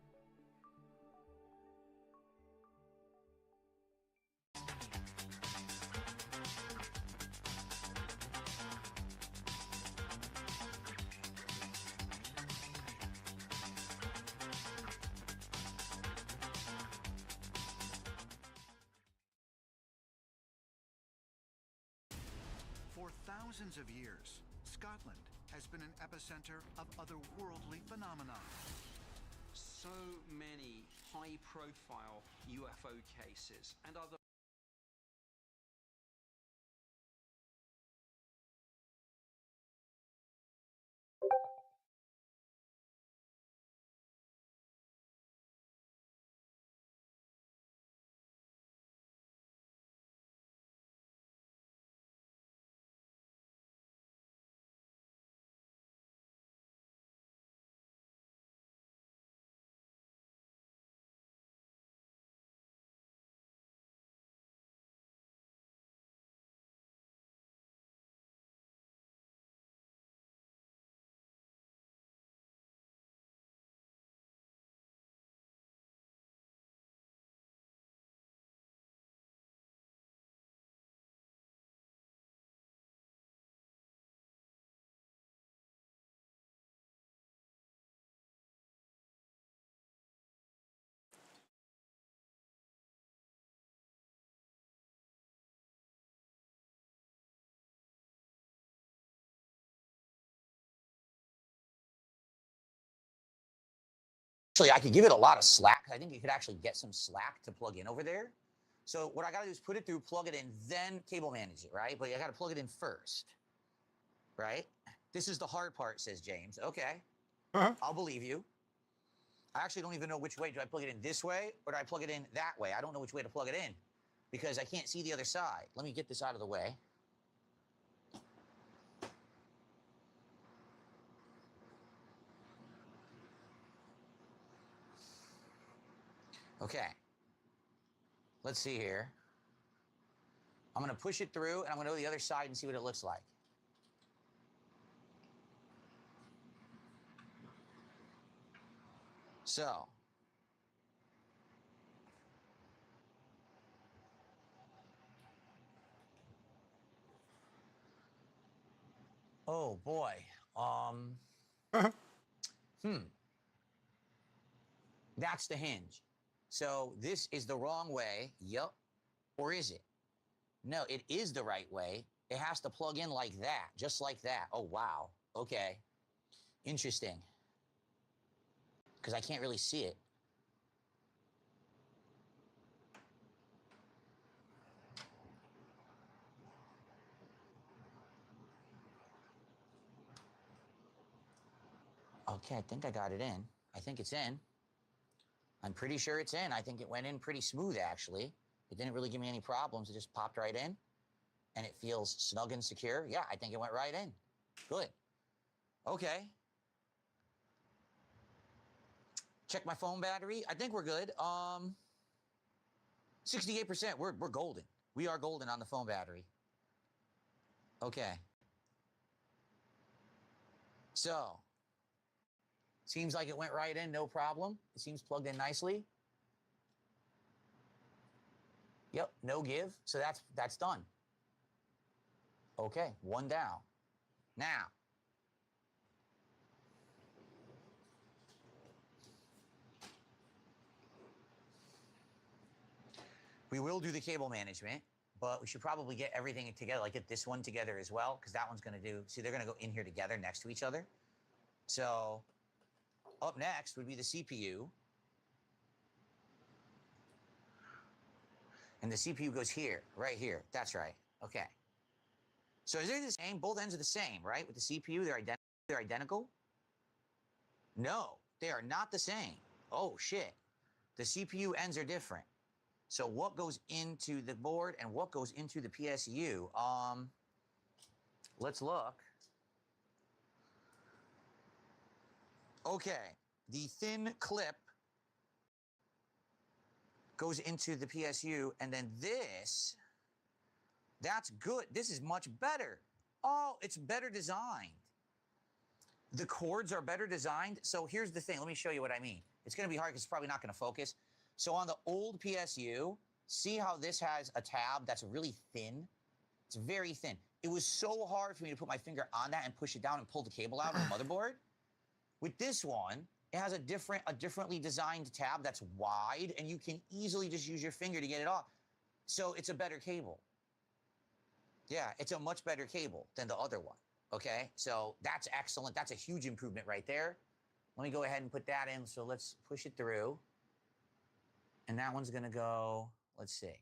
S5: For thousands of years, Scotland has been an epicenter of otherworldly phenomena.
S6: So many high-profile UFO cases and other
S7: Actually, I could give it a lot of slack. I think you could actually get some slack to plug in over there. So what I got to do is put it through, plug it in, then cable manage it, right? But I got to plug it in first, right? This is the hard part, says James. Okay, I'll believe you. I actually don't even know which way. Do I plug it in this way or do I plug it in that way? I don't know which way to plug it in because I can't see the other side. Let me get this out of the way. Okay. Let's see here. I'm going to push it through, and I'm going to go to the other side and see what it looks like. So. Oh, boy. That's the hinge. So this is the wrong way. Yup. Or is it? No, it is the right way. It has to plug in like that, just like that. Oh, wow. Okay. Interesting. Because I can't really see it. Okay, I think I got it in. I think it's in. I'm pretty sure it's in. I think it went in pretty smooth, actually. It didn't really give me any problems. It just popped right in. And it feels snug and secure. Yeah, I think it went right in. Good. Okay. Check my phone battery. I think we're good. 68%. We're golden. We are golden on the phone battery. Okay. So, seems like it went right in, no problem. It seems plugged in nicely. Yep, no give. So that's done. Okay, one down. Now, we will do the cable management, but we should probably get everything together, like get this one together as well, because that one's going to do, see, they're going to go in here together next to each other. So up next would be the CPU. And the CPU goes here, right here. That's right. Okay. So is it the same? Both ends are the same, right? With the CPU, they're identical? No, they are not the same. Oh, shit. The CPU ends are different. So what goes into the board and what goes into the PSU? Let's look. Okay, the thin clip goes into the PSU, and then this, that's good. This is much better. Oh, it's better designed. The cords are better designed. So here's the thing. Let me show you what I mean. It's going to be hard because it's probably not going to focus. So on the old PSU, see how this has a tab that's really thin? It's very thin. It was so hard for me to put my finger on that and push it down and pull the cable out of the motherboard. With this one, it has a differently designed tab that's wide, and you can easily just use your finger to get it off. So it's a better cable. Yeah, it's a much better cable than the other one. Okay, so that's excellent. That's a huge improvement right there. Let me go ahead and put that in. So let's push it through. And that one's going to go, let's see.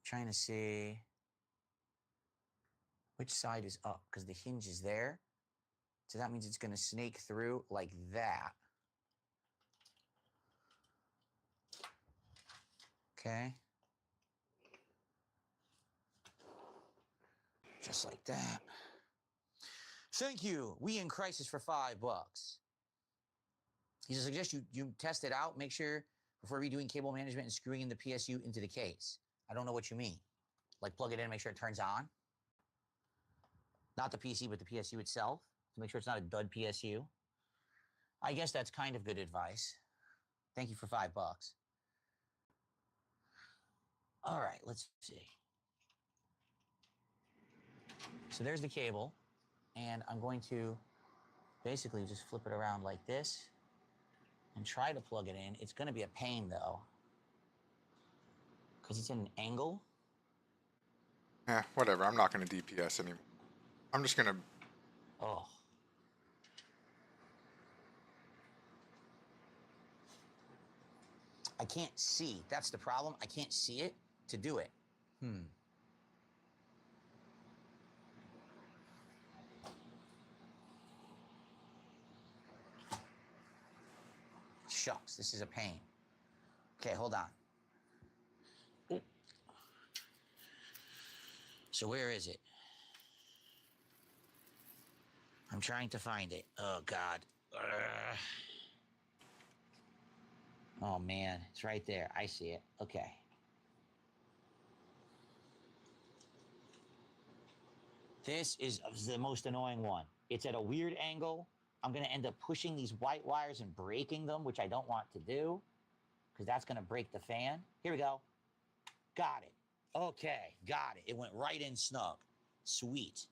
S7: Trying to see which side is up because the hinge is there. So that means it's going to snake through like that. Okay. Just like that. Thank you. We in Crisis for $5. He suggests you test it out. Make sure before redoing cable management and screwing in the PSU into the case. I don't know what you mean. Like plug it in and make sure it turns on. Not the PC, but the PSU itself. To make sure it's not a dud PSU. I guess that's kind of good advice. Thank you for $5. All right, let's see. So there's the cable. And I'm going to basically just flip it around like this and try to plug it in. It's going to be a pain, though, because it's in an angle.
S1: Whatever. I'm not going to DPS anymore. I'm just going to...
S7: Oh. I I can't see. That's the problem. I can't see it to do it. Shucks, this is a pain. Okay, hold on. Ooh. So where is it? I'm trying to find it. Oh, God. Oh, man. It's right there. I see it. Okay. This is the most annoying one. It's at a weird angle. I'm going to end up pushing these white wires and breaking them, which I don't want to do, because that's going to break the fan. Here we go. Got it. Okay, got it. It went right in snug. Sweet.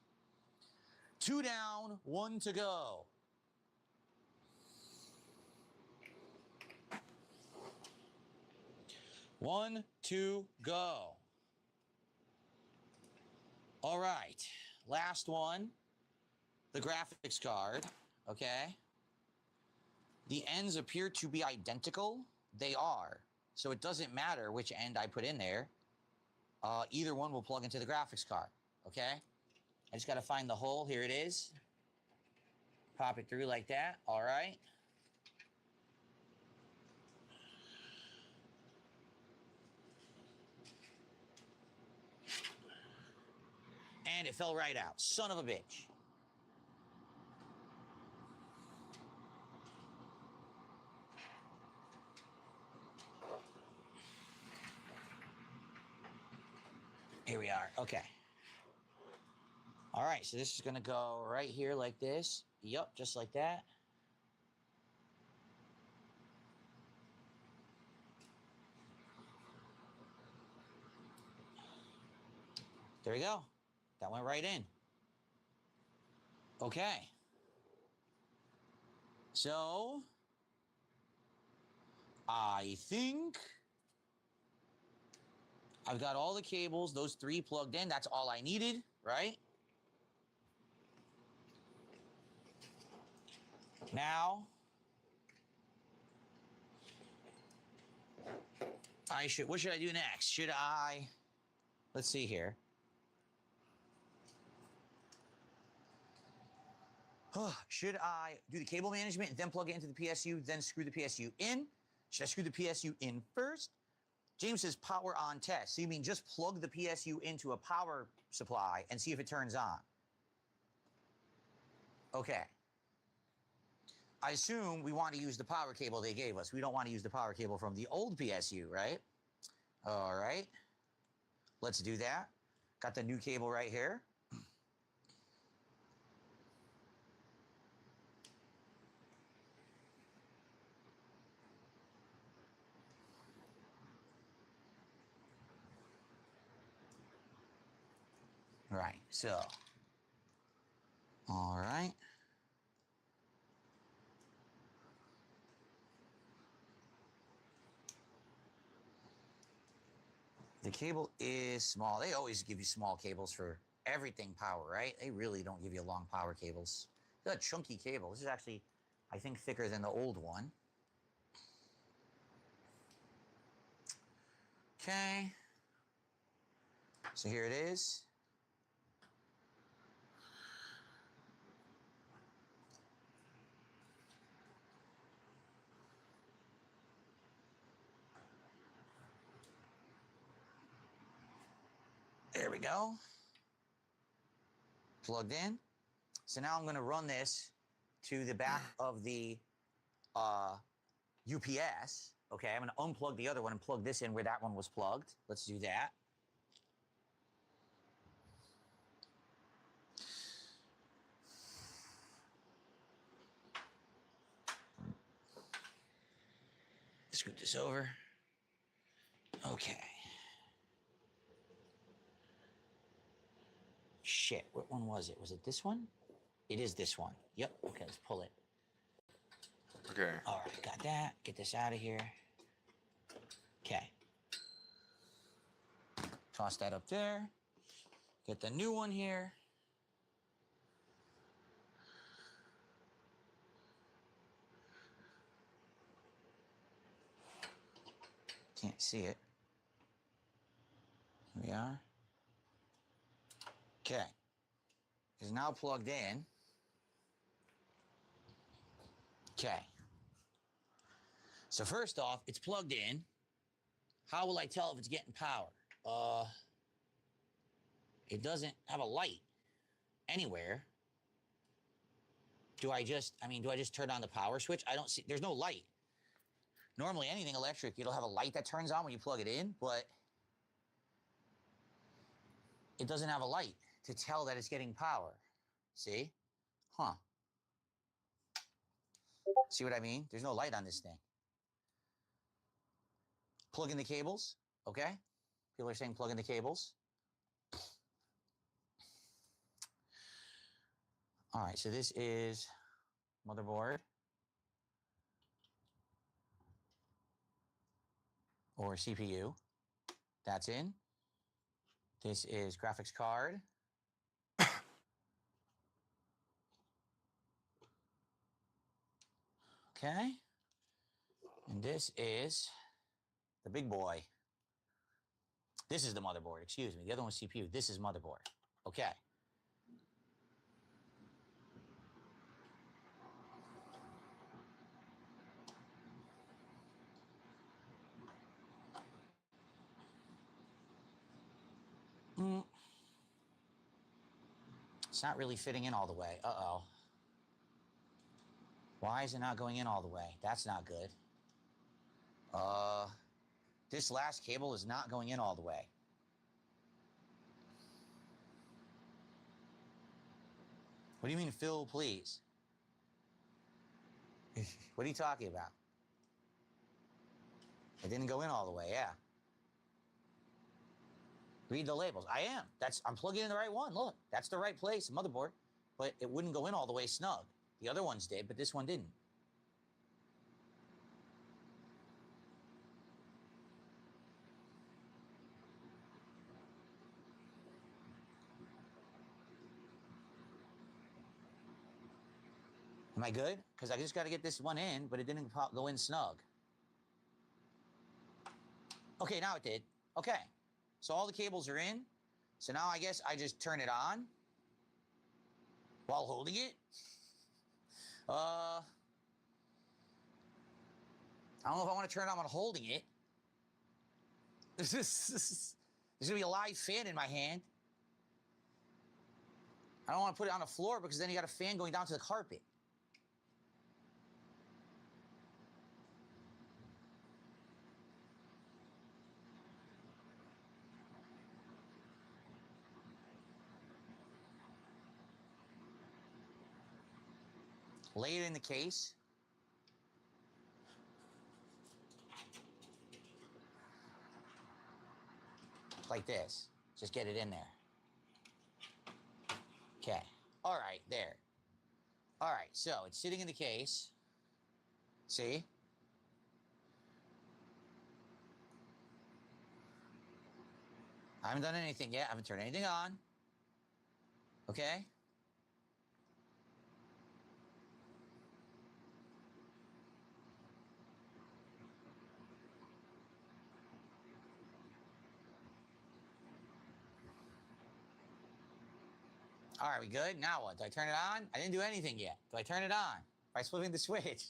S7: 2 down, 1 to go. One, two, go. All right, last one. The graphics card, okay? The ends appear to be identical. They are. So it doesn't matter which end I put in there. Either one will plug into the graphics card, okay? I just got to find the hole. Here it is. Pop it through like that. All right. And it fell right out. Son of a bitch. Here we are. Okay. All right, so this is going to go right here like this. Yup, just like that. There we go. That went right in. Okay. So, I think I've got all the cables, those 3 plugged in. That's all I needed, right? Now, what should I do next? Let's see here. Should I do the cable management and then plug it into the PSU, then screw the PSU in? Should I screw the PSU in first? James says power on test. So you mean just plug the PSU into a power supply and see if it turns on? Okay. I assume we want to use the power cable they gave us. We don't want to use the power cable from the old PSU, right? All right. Let's do that. Got the new cable right here. Right, so, all right. The cable is small. They always give you small cables for everything power, right? They really don't give you long power cables. It's a chunky cable. This is actually, I think, thicker than the old one. Okay. So here it is. There we go. Plugged in. So now I'm going to run this to the back of the UPS. Okay, I'm going to unplug the other one and plug this in where that one was plugged. Let's do that. Scoot this over. Okay. Shit, what one was it? Was it this one? It is this one. Yep, okay, let's pull it.
S1: Okay.
S7: All right, got that. Get this out of here. Okay. Toss that up there. Get the new one here. Can't see it. Here we are. Okay. It's now plugged in. Okay. So first off, it's plugged in. How will I tell if it's getting power? It doesn't have a light anywhere. Do I just turn on the power switch? I don't see, there's no light. Normally anything electric, it'll have a light that turns on when you plug it in, but it doesn't have a light to tell that it's getting power. See? Huh. See what I mean? There's no light on this thing. Plug in the cables, okay? People are saying plug in the cables. All right, so this is motherboard or CPU. That's in. This is graphics card. Okay. And this is the big boy. This is the motherboard, excuse me. The other one's CPU. This is motherboard. Okay. It's not really fitting in all the way. Uh-oh. Why is it not going in all the way? That's not good. This last cable is not going in all the way. What do you mean, Phil, please? What are you talking about? It didn't go in all the way, yeah. Read the labels. I am. I'm plugging in the right one. Look, that's the right place, motherboard. But it wouldn't go in all the way snug. The other ones did, but this one didn't. Am I good? Because I just got to get this one in, but it didn't go in snug. Okay, now it did. Okay. So all the cables are in. So now I guess I just turn it on while holding it. I don't know if I want to turn it on while holding it. There's going to be a live fan in my hand. I don't want to put it on the floor because then you got a fan going down to the carpet. Lay it in the case. Like this. Just get it in there. Okay. All right, there. All right, so it's sitting in the case. See? I haven't done anything yet. I haven't turned anything on. Okay? All right, we good? Now what? Do I turn it on? I didn't do anything yet. Do I turn it on by flipping the switch?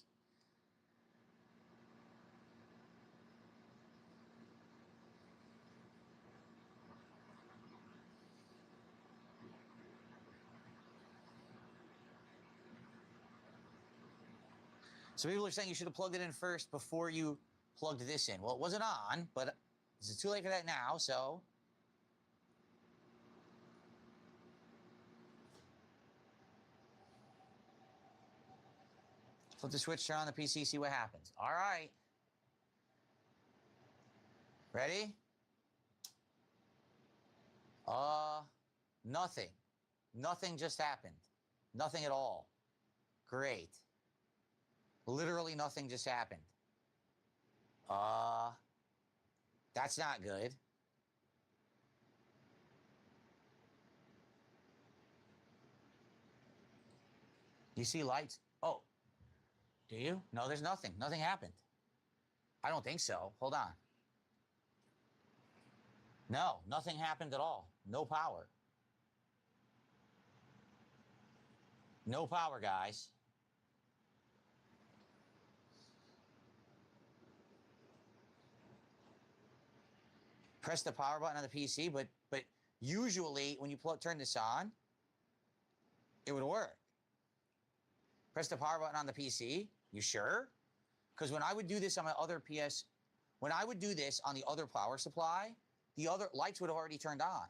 S7: So people are saying you should have plugged it in first before you plugged this in. Well, it wasn't on, but it's too late for that now, so. Flip the switch, turn on the PC, see what happens. All right. Ready? Nothing. Nothing just happened. Nothing at all. Great. Literally nothing just happened. That's not good. You see lights? Oh. Do you? No, there's nothing. Nothing happened. I don't think so. Hold on. No, nothing happened at all. No power. No power, guys. Press the power button on the PC, but usually when you turn this on, it would work. Press the power button on the PC. You sure? Because when I would do this on my other when I would do this on the other power supply, the other lights would have already turned on.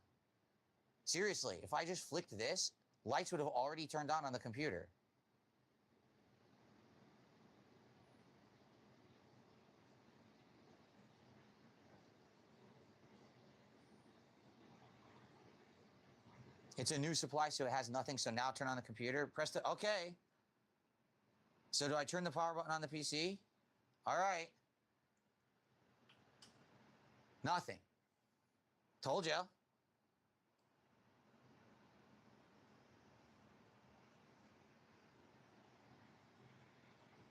S7: Seriously, if I just flicked this, lights would have already turned on the computer. It's a new supply, so it has nothing. So now turn on the computer. Press the, okay. So do I turn the power button on the PC? All right. Nothing. Told you.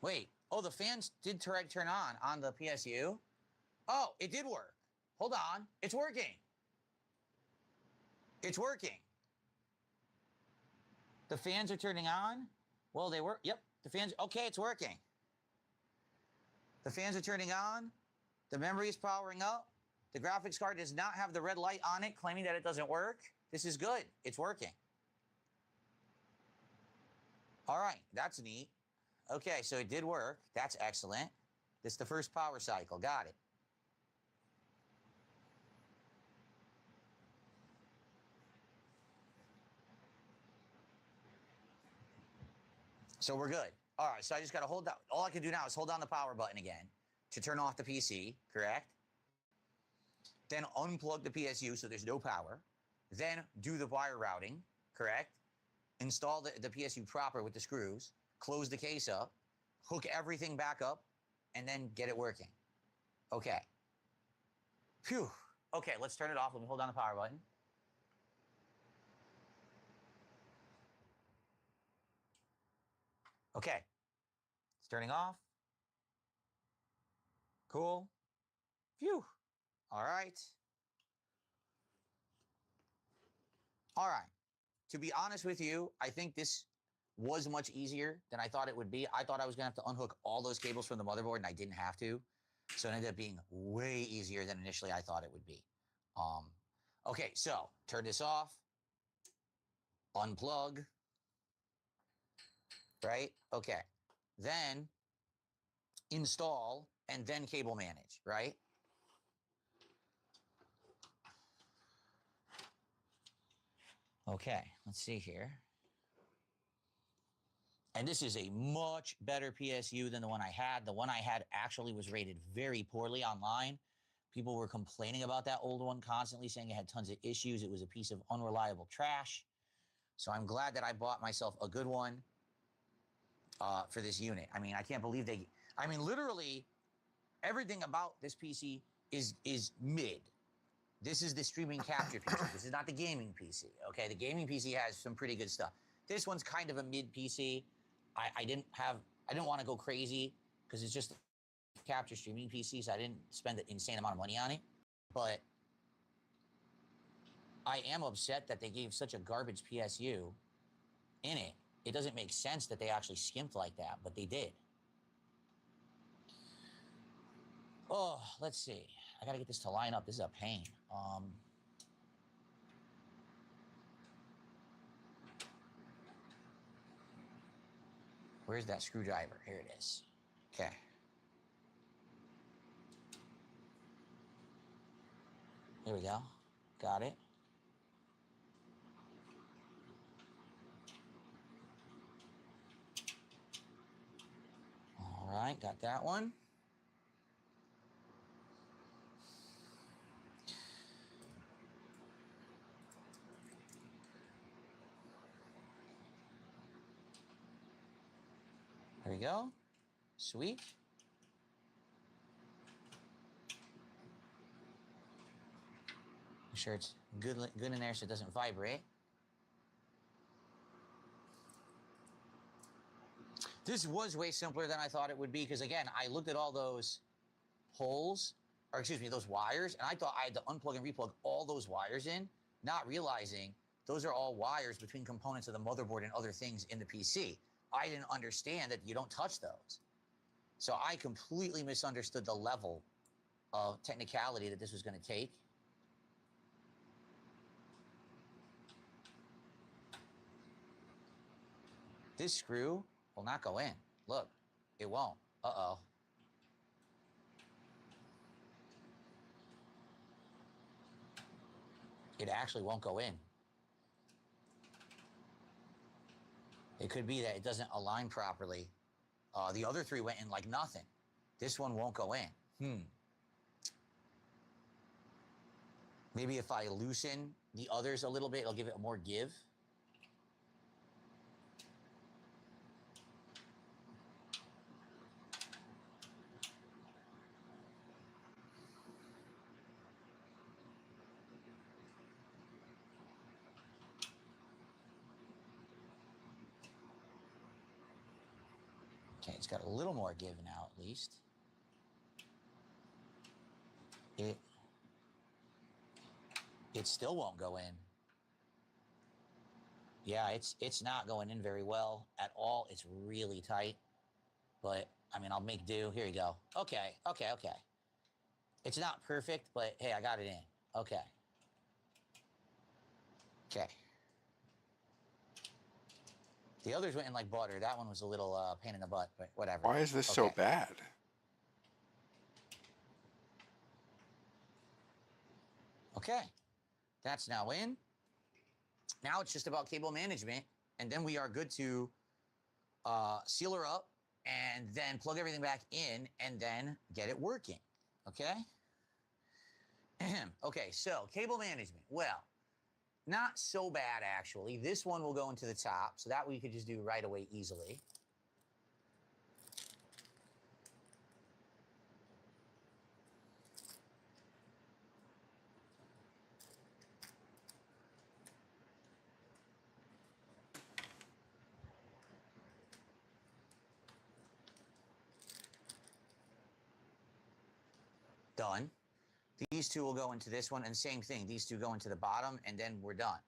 S7: Wait. Oh, the fans did turn on the PSU. Oh, it did work. Hold on. It's working. It's working. The fans are turning on. Well, they were. Yep. The fans. Okay, it's working. The fans are turning on. The memory is powering up. The graphics card does not have the red light on it, claiming that it doesn't work. This is good. It's working. All right. That's neat. Okay, so it did work. That's excellent. This is the first power cycle. Got it. So we're good. All right, so I just got to hold down. All I can do now is hold down the power button again to turn off the PC, correct? Then unplug the PSU so there's no power. Then do the wire routing, correct? Install the PSU proper with the screws, close the case up, hook everything back up, and then get it working. Okay. Phew. Okay, let's turn it off. Let me hold down the power button. Okay. It's turning off. Cool. Phew. All right. All right. To be honest with you, I think this was much easier than I thought it would be. I thought I was going to have to unhook all those cables from the motherboard, and I didn't have to. So it ended up being way easier than initially I thought it would be. Okay, so turn this off. Unplug. Right? Okay. Then install and then cable manage, right? Okay, let's see here. And this is a much better PSU than the one I had. The one I had actually was rated very poorly online. People were complaining about that old one constantly, saying it had tons of issues. It was a piece of unreliable trash. So I'm glad that I bought myself a good one for this unit. I mean, I can't believe literally everything about this PC is mid. This is the streaming capture PC. This is not the gaming PC, okay? The gaming PC has some pretty good stuff. This one's kind of a mid PC. I didn't want to go crazy because it's just a capture streaming PC, so I didn't spend an insane amount of money on it. But I am upset that they gave such a garbage PSU in it. It doesn't make sense that they actually skimped like that, but they did. Oh, let's see. I got to get this to line up. This is a pain. Where's that screwdriver? Here it is. Okay. Here we go. Got it. All right, got that one. There we go. Sweet. Make sure it's good in there so it doesn't vibrate. This was way simpler than I thought it would be because, again, I looked at all those holes or excuse me, those wires, and I thought I had to unplug and replug all those wires in, not realizing those are all wires between components of the motherboard and other things in the PC. I didn't understand that you don't touch those. So I completely misunderstood the level of technicality that this was going to take. This screw will not go in. Look, it won't. Uh-oh. It actually won't go in. It could be that it doesn't align properly. The other three went in like nothing. This one won't go in. Maybe if I loosen the others a little bit, it'll give it more give. Okay, it's got a little more give now at least. It still won't go in. Yeah, it's not going in very well at all. It's really tight. But, I mean, I'll make do. Here you go. Okay. It's not perfect, but hey, I got it in. Okay. The others went in like butter. That one was a little pain in the butt, but whatever.
S1: Why is this so bad?
S7: Okay. That's now in. Now it's just about cable management, and then we are good to seal her up and then plug everything back in and then get it working. Okay? Okay, so cable management. Well, not so bad actually. This one will go into the top, so that we could just do right away easily. Done. These two will go into this one, and same thing. These two go into the bottom, and then we're done.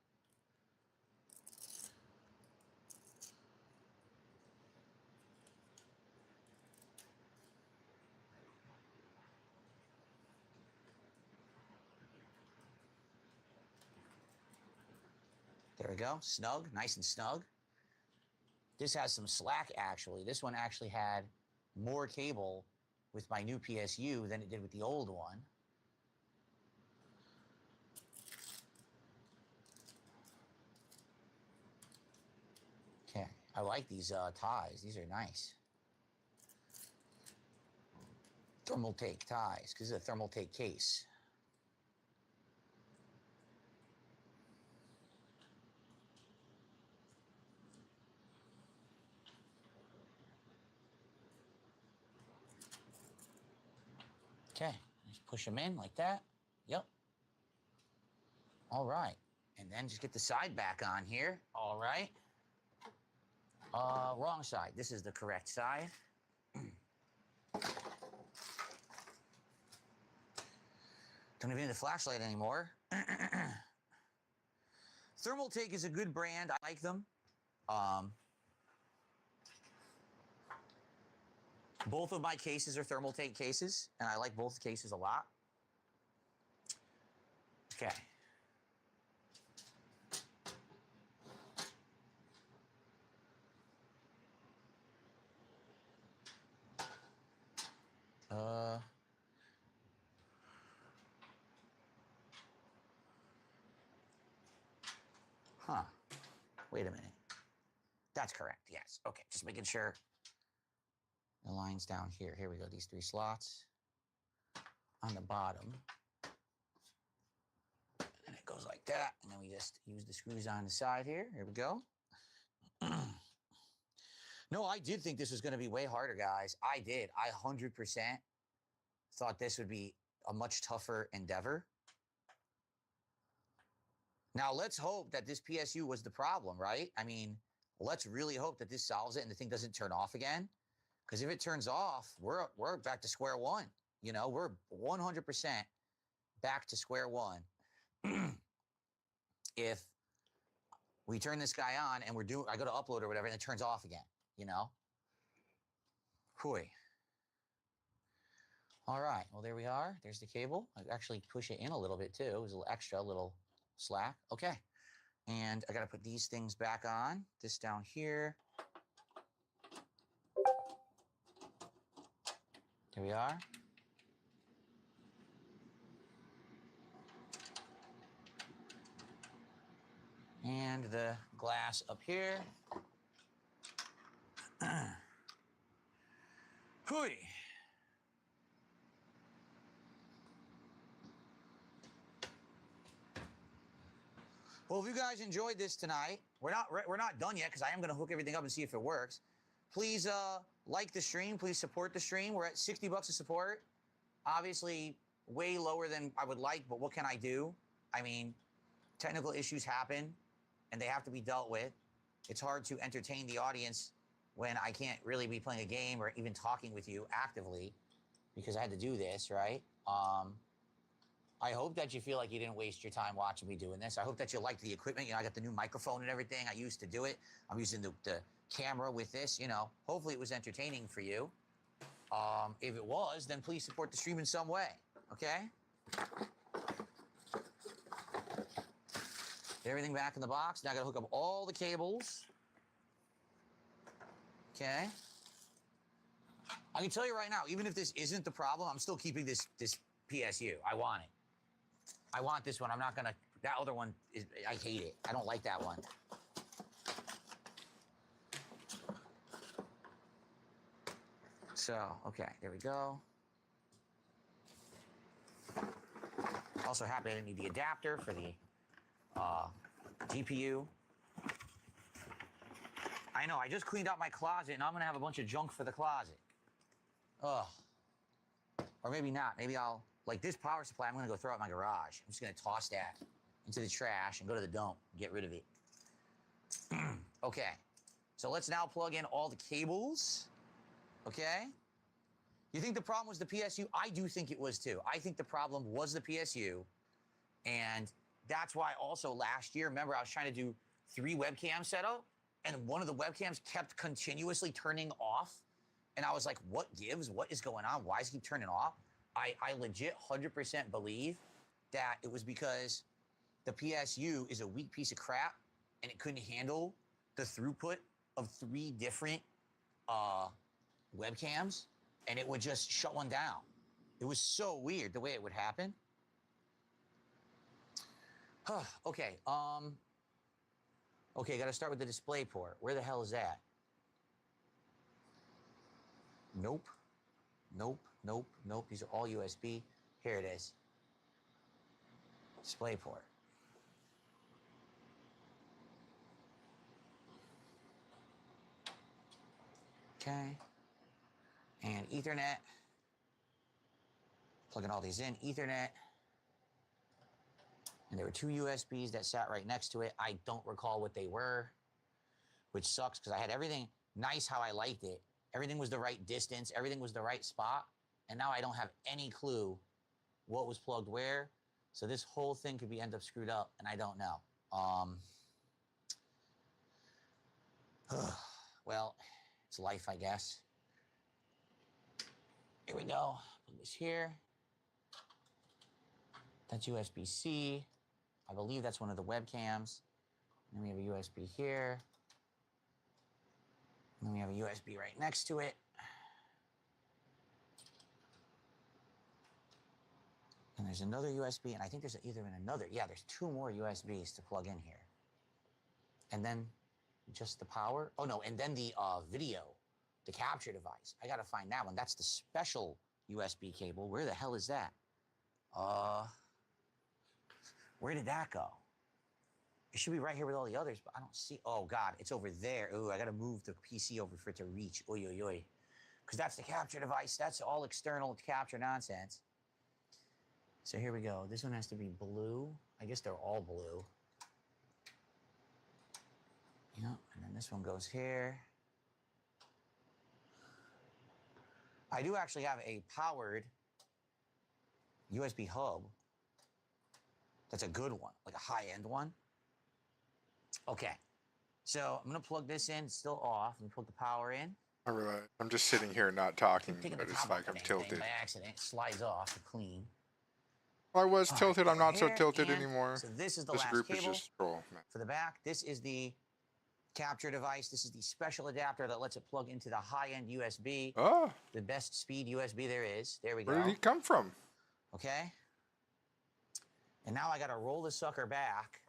S7: There we go. Snug, nice and snug. This has some slack, actually. This one actually had more cable with my new PSU than it did with the old one. Okay, I like these ties. These are nice. Thermaltake ties, because it's a Thermaltake case. Okay, just push them in like that. Yep. All right, and then just get the side back on here. All right. Wrong side. This is the correct side. Don't even need a flashlight anymore. Thermaltake is a good brand. I like them. Both of my cases are Thermaltake cases, and I like both cases a lot. Okay. Wait a minute. That's correct, yes. Okay, just making sure. The line's down here. Here we go, these three slots on the bottom. And it goes like that, and then we just use the screws on the side here. Here we go. No, I did think this was going to be way harder, guys. I did. I 100% thought this would be a much tougher endeavor. Now, let's hope that this PSU was the problem, right? I mean, let's really hope that this solves it and the thing doesn't turn off again. Because if it turns off, we're back to square one. You know, we're 100% back to square one. If we turn this guy on and I go to upload or whatever, and it turns off again, you know? Hooey. All right, well, there we are. There's the cable. I actually push it in a little bit too. It was a little extra, a little slack. Okay. And I got to put these things back on. This down here. There we are. And the glass up here. Hooey. Well, if you guys enjoyed this tonight, we're not done yet because I am going to hook everything up and see if it works. Please like the stream. Please support the stream. We're at $60 a support. Obviously, way lower than I would like, but what can I do? I mean, technical issues happen, and they have to be dealt with. It's hard to entertain the audience when I can't really be playing a game or even talking with you actively because I had to do this, right? I hope that you feel like you didn't waste your time watching me doing this. I hope that you liked the equipment. You know, I got the new microphone and everything I used to do it. I'm using the camera with this, you know. Hopefully it was entertaining for you. If it was, then please support the stream in some way, okay? Everything back in the box. Now I gotta hook up all the cables. Okay. I can tell you right now, even if this isn't the problem, I'm still keeping this PSU. I want it. I want this one. I'm not gonna, that other one, I hate it. I don't like that one. So, okay, there we go. Also happy I didn't need the adapter for the GPU. I know, I just cleaned out my closet and I'm gonna have a bunch of junk for the closet. Ugh. Or maybe not. Maybe I'll, like this power supply, I'm gonna go throw it in my garage. I'm just gonna toss that into the trash and go to the dump and get rid of it. Okay, so let's now plug in all the cables. Okay? You think the problem was the PSU? I do think it was too. I think the problem was the PSU. And that's why also last year, remember I was trying to do 3 webcam setup and one of the webcams kept continuously turning off. And I was like, what gives? What is going on? Why does it keep turning off? I legit 100% believe that it was because the PSU is a weak piece of crap and it couldn't handle the throughput of 3 different webcams and it would just shut one down. It was so weird the way it would happen. Okay, okay, gotta start with the display port. Where the hell is that? Nope. Nope, nope, nope. These are all USB. Here it is. Display port. Okay. And Ethernet. Plugging all these in. Ethernet. And there were 2 USBs that sat right next to it. I don't recall what they were, which sucks because I had everything nice how I liked it. Everything was the right distance. Everything was the right spot. And now I don't have any clue what was plugged where. So this whole thing could end up screwed up, and I don't know. Well, it's life, I guess. Here we go. Put this here. That's USB-C. I believe that's one of the webcams. And then we have a USB here. And then we have a USB right next to it. And there's another USB, and I think there's either another. Yeah, there's 2 more USBs to plug in here. And then just the power. Oh, no, and then the video, the capture device. I got to find that one. That's the special USB cable. Where the hell is that? Where did that go? It should be right here with all the others, but I don't see. Oh, God, it's over there. Ooh, I got to move the PC over for it to reach. Oy, oy, oy. Because that's the capture device. That's all external capture nonsense. So here we go. This one has to be blue. I guess they're all blue. Yep, and then this one goes here. I do actually have a powered USB hub. That's a good one, like a high-end one. Okay, so I'm gonna plug this in. It's still off. Let me plug the power in.
S1: I realize I'm just sitting here not talking,
S7: Taking
S1: but
S7: the
S1: it's
S7: top
S1: like
S7: off the
S1: I'm
S7: dang
S1: tilted.
S7: thing by accident. It slides off to clean.
S1: Well, I was
S7: All
S1: tilted.
S7: right,
S1: I'm not so
S7: here,
S1: tilted
S7: and
S1: anymore.
S7: So this is the
S1: This
S7: last
S1: group
S7: cable
S1: is just troll, man.
S7: for the back. This is the capture device. This is the special adapter that lets it plug into the high-end USB,
S1: Oh,
S7: the best speed USB there is. There we
S1: where
S7: go.
S1: did he come from?
S7: Okay. And now I got to roll the sucker back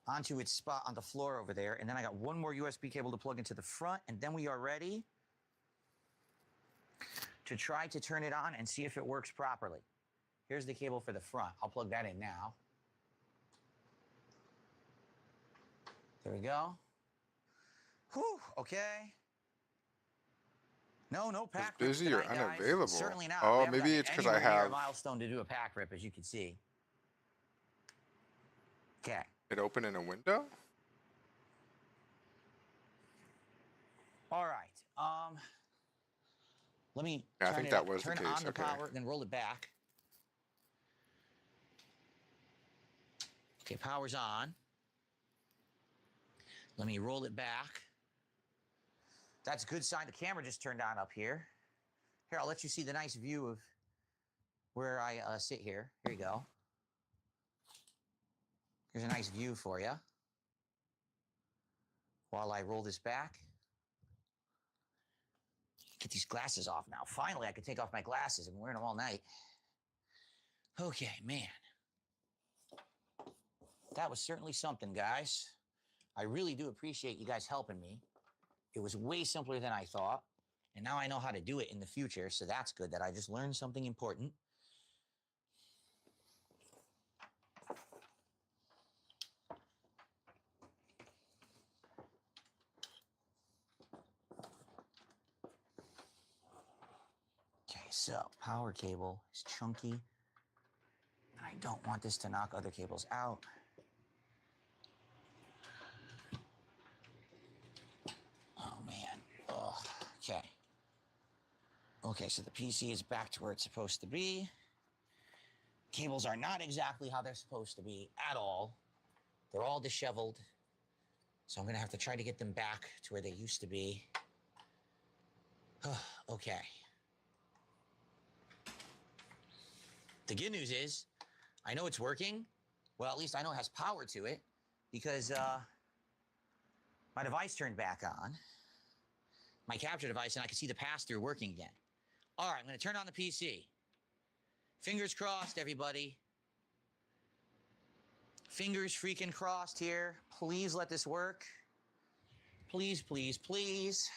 S7: onto its spot on the floor over there. And then I got one more USB cable to plug into the front. And then we are ready to try to turn it on and see if it works properly. Here's the cable for the front. I'll plug that in now. There we go. Whew, okay. No pack rips
S1: busy or
S7: tonight, guys.
S1: unavailable?
S7: Certainly not.
S1: Oh,
S7: We haven't
S1: maybe
S7: gotten
S1: it's 'cause I
S7: anywhere near a
S1: have-
S7: milestone to do a pack rip, as you can see. Okay.
S1: It open in a window?
S7: All right. Let me
S1: Yeah, I
S7: turn
S1: think
S7: it
S1: that
S7: up,
S1: was the
S7: turn
S1: case,
S7: on the
S1: okay.
S7: power, then roll it back. Okay, power's on. Let me roll it back. That's a good sign. The camera just turned on up here. Here, I'll let you see the nice view of where I sit here. Here you go. Here's a nice view for you. While I roll this back. Get these glasses off now. Finally, I can take off my glasses. I've been wearing them all night. Okay, man. That was certainly something, guys. I really do appreciate you guys helping me. It was way simpler than I thought. And now I know how to do it in the future, so that's good that I just learned something important. Okay, so power cable is chunky. And I don't want this to knock other cables out. Oh, man. Ugh. Okay. Okay, so the PC is back to where it's supposed to be. Cables are not exactly how they're supposed to be at all. They're all disheveled. So I'm going to have to try to get them back to where they used to be. Okay. The good news is, I know it's working. Well, at least I know it has power to it because my device turned back on. My capture device, and I can see the pass-through working again. All right, I'm going to turn on the PC. Fingers crossed, everybody. Fingers freaking crossed here. Please let this work. Please, please, please.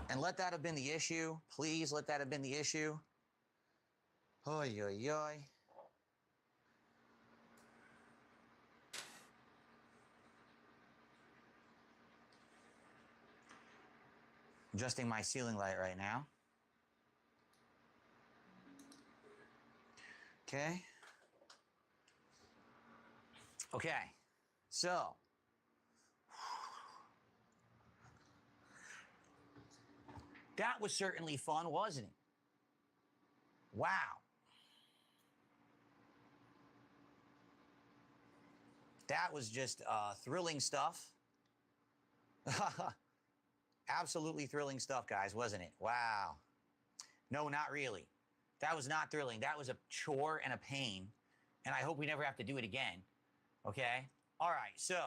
S7: And let that have been the issue. Please let that have been the issue. Oy, oy, oy. Adjusting my ceiling light right now. Okay. Okay. So. That was certainly fun, wasn't it? Wow. That was just thrilling stuff. Absolutely thrilling stuff, guys, wasn't it? Wow. No, not really. That was not thrilling. That was a chore and a pain. And I hope we never have to do it again. Okay? All right, so.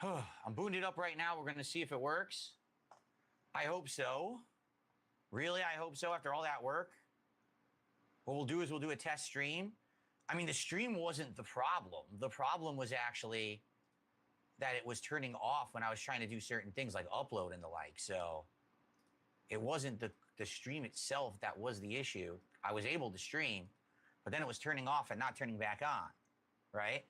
S7: I'm booting it up right now. We're going to see if it works. I hope so. Really, I hope so after all that work. What we'll do is we'll do a test stream. I mean, the stream wasn't the problem. The problem was actually that it was turning off when I was trying to do certain things like upload and the like. So it wasn't the stream itself that was the issue. I was able to stream, but then it was turning off and not turning back on, right?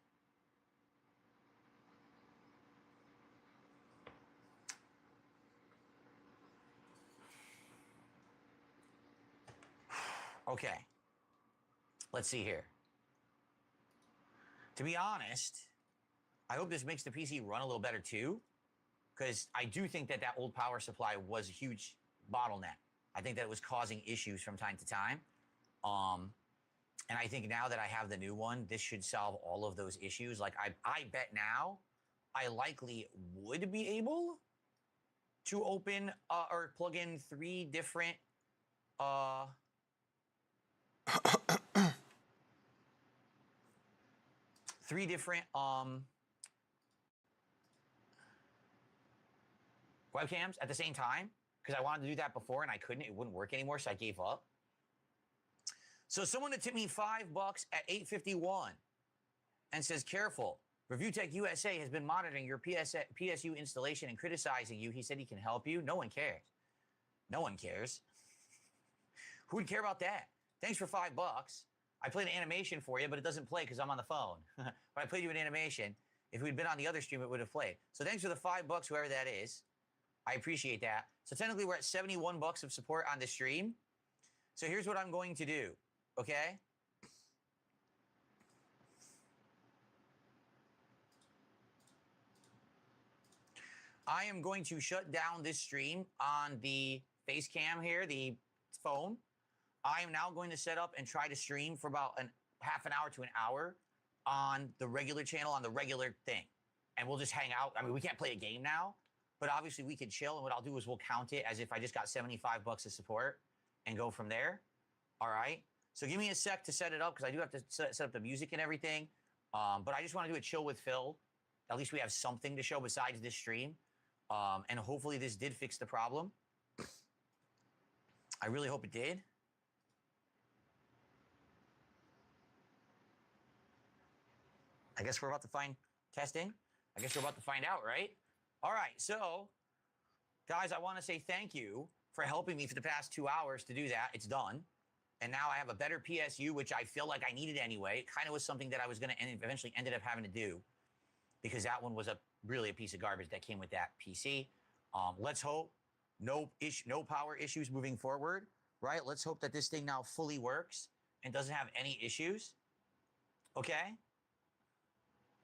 S7: Okay. Let's see here. To be honest, I hope this makes the PC run a little better too, because I do think that old power supply was a huge bottleneck. I think that it was causing issues from time to time. And I think now that I have the new one, this should solve all of those issues. Like I bet now I likely would be able to open or plug in 3 different webcams at the same time, because I wanted to do that before and I couldn't. It wouldn't work anymore, so I gave up. So someone that tipped me $5 at 8:51 and says, careful, ReviewTech USA has been monitoring your PSU installation and criticizing you. He said he can help you. No one cares. No one cares. Who would care about that? Thanks for $5. I played an animation for you, but it doesn't play because I'm on the phone. But I played you an animation. If we'd been on the other stream, it would have played. So thanks for the $5, whoever that is. I appreciate that. So technically, we're at $71 of support on the stream. So here's what I'm going to do, okay? I am going to shut down this stream on the face cam here, the phone. I am now going to set up and try to stream for about half an hour to an hour on the regular channel, on the regular thing. And we'll just hang out. I mean, we can't play a game now, but obviously we can chill. And what I'll do is we'll count it as if I just got $75 of support and go from there. All right. So give me a sec to set it up, because I do have to set up the music and everything. But I just want to do a chill with Phil. At least we have something to show besides this stream. And hopefully this did fix the problem. I really hope it did. I guess we're about to find testing. I guess we're about to find out, right? All right, so guys, I want to say thank you for helping me for the past 2 hours to do that. It's done. And now I have a better PSU, which I feel like I needed anyway. It kind of was something that I was going to eventually ended up having to do, because that one was really a piece of garbage that came with that PC. Let's hope no power issues moving forward, right? Let's hope that this thing now fully works and doesn't have any issues. Okay?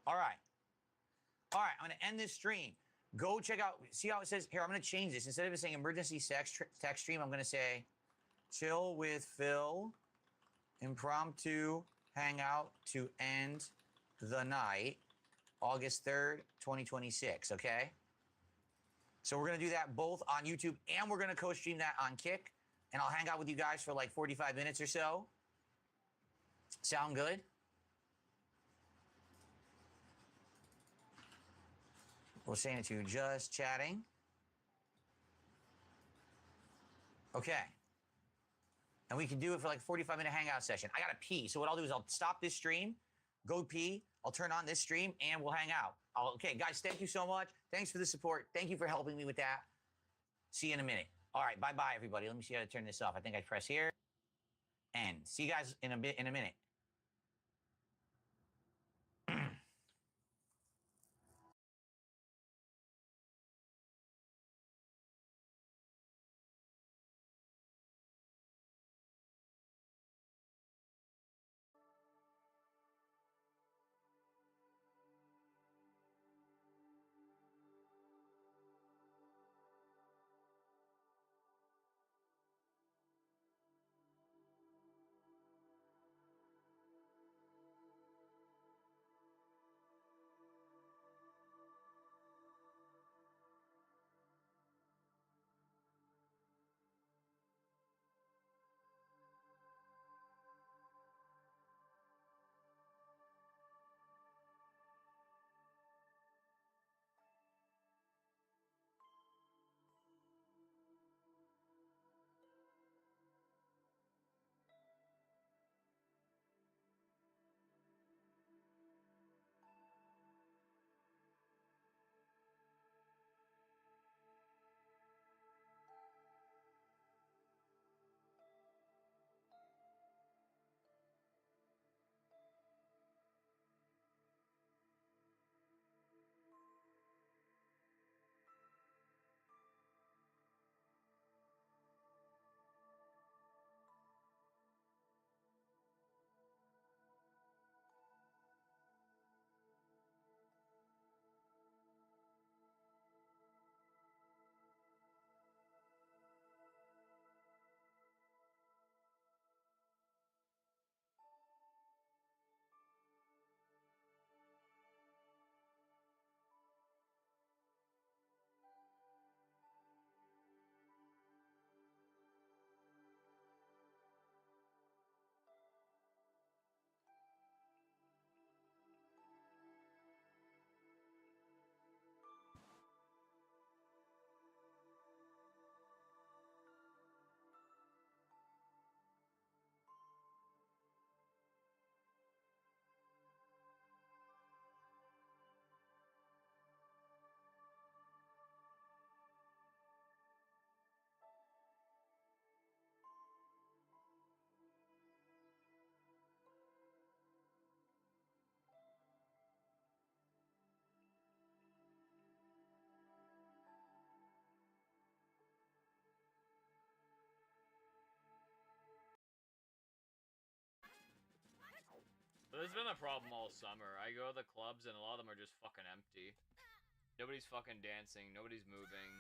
S7: All right. All right, I'm going to end this stream. Go check out, see how it says here. I'm going to change this. Instead of it saying emergency text stream, I'm going to say chill with Phil, impromptu hangout to end the night, August 3rd, 2026, okay? So we're going to do that both on YouTube, and we're going to co-stream that on Kick, and I'll hang out with you guys for like 45 minutes or so. Sound good? We're saying it to just chatting. Okay. And we can do it for like 45-minute hangout session. I got to pee. So what I'll do is I'll stop this stream, go pee, I'll turn on this stream, and we'll hang out. Okay, guys, thank you so much. Thanks for the support. Thank you for helping me with that. See you in a minute. All right, bye-bye, everybody. Let me see how to turn this off. I think I press here. And see you guys in a minute.
S8: This has been a problem all summer. I go to the clubs and a lot of them are just fucking empty. Nobody's fucking dancing. Nobody's moving.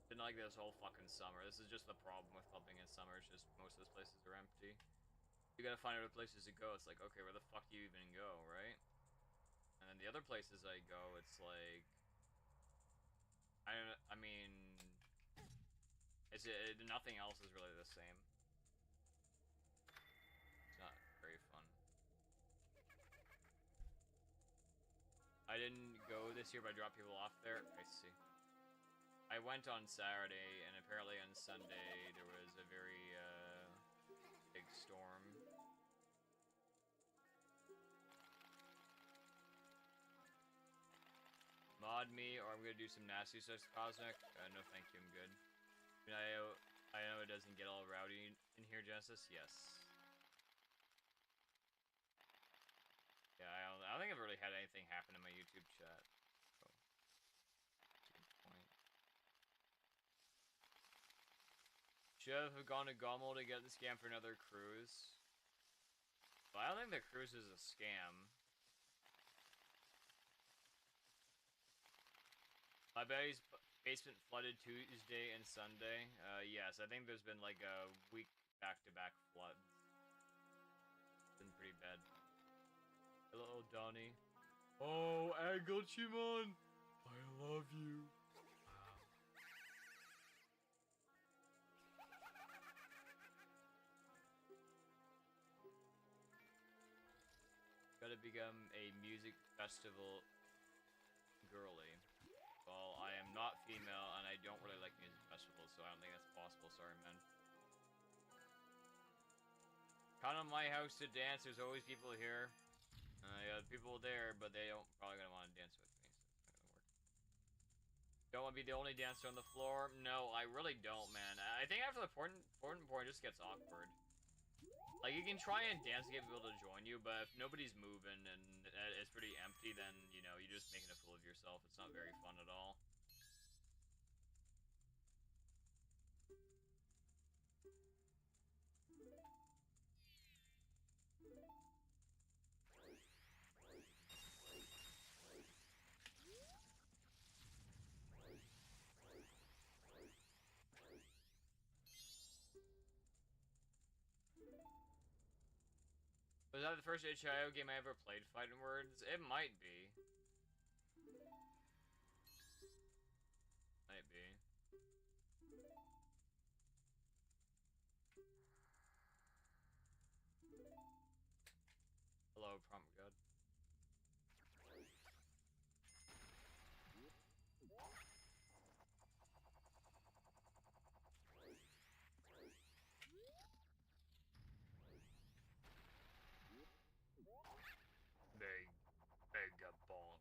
S8: Been like this whole fucking summer. This is just the problem with clubbing in summer. It's just most of those places are empty. You gotta find other places to go. It's like, okay, where the fuck do you even go, right? And then the other places I go, it's like, I mean, nothing else is really the same. It's not very fun. I didn't go this year, but I dropped people off there. I see. I went on Saturday, and apparently on Sunday there was a very big storm. Mod me, or I'm gonna do some nasty stuff Cosmic. No thank you, I'm good. I know it doesn't get all rowdy in here, Genesis. Yes. Yeah, I don't think I've really had anything happen in my YouTube chat. So, that's a good point. Should have gone to Gommel to get the scam for another cruise. But I don't think the cruise is a scam. My buddy's basement flooded Tuesday and Sunday. Yes, I think there's been like a week back-to-back floods. It's been pretty bad. Hello, Donnie. Oh, Anglechimon! I love you. Gotta become a music festival girly. Well, I am not female, and I don't really like music festivals, so I don't think that's possible. Sorry, man. Come to my house to dance. There's always people here. I got people there, but they don't probably gonna want to dance with me, so it's not gonna work. Don't want to be the only dancer on the floor? No, I really don't, man. I think after the important point, it just gets awkward. Like, you can try and dance to get people to join you, but if nobody's moving and it's pretty empty, then, you know, you're just making a fool of yourself. It's not very fun at all. Was that the first HIO game I ever played, Fighting Words? It might be. Might be. Hello, Prompt God. Mega bonk.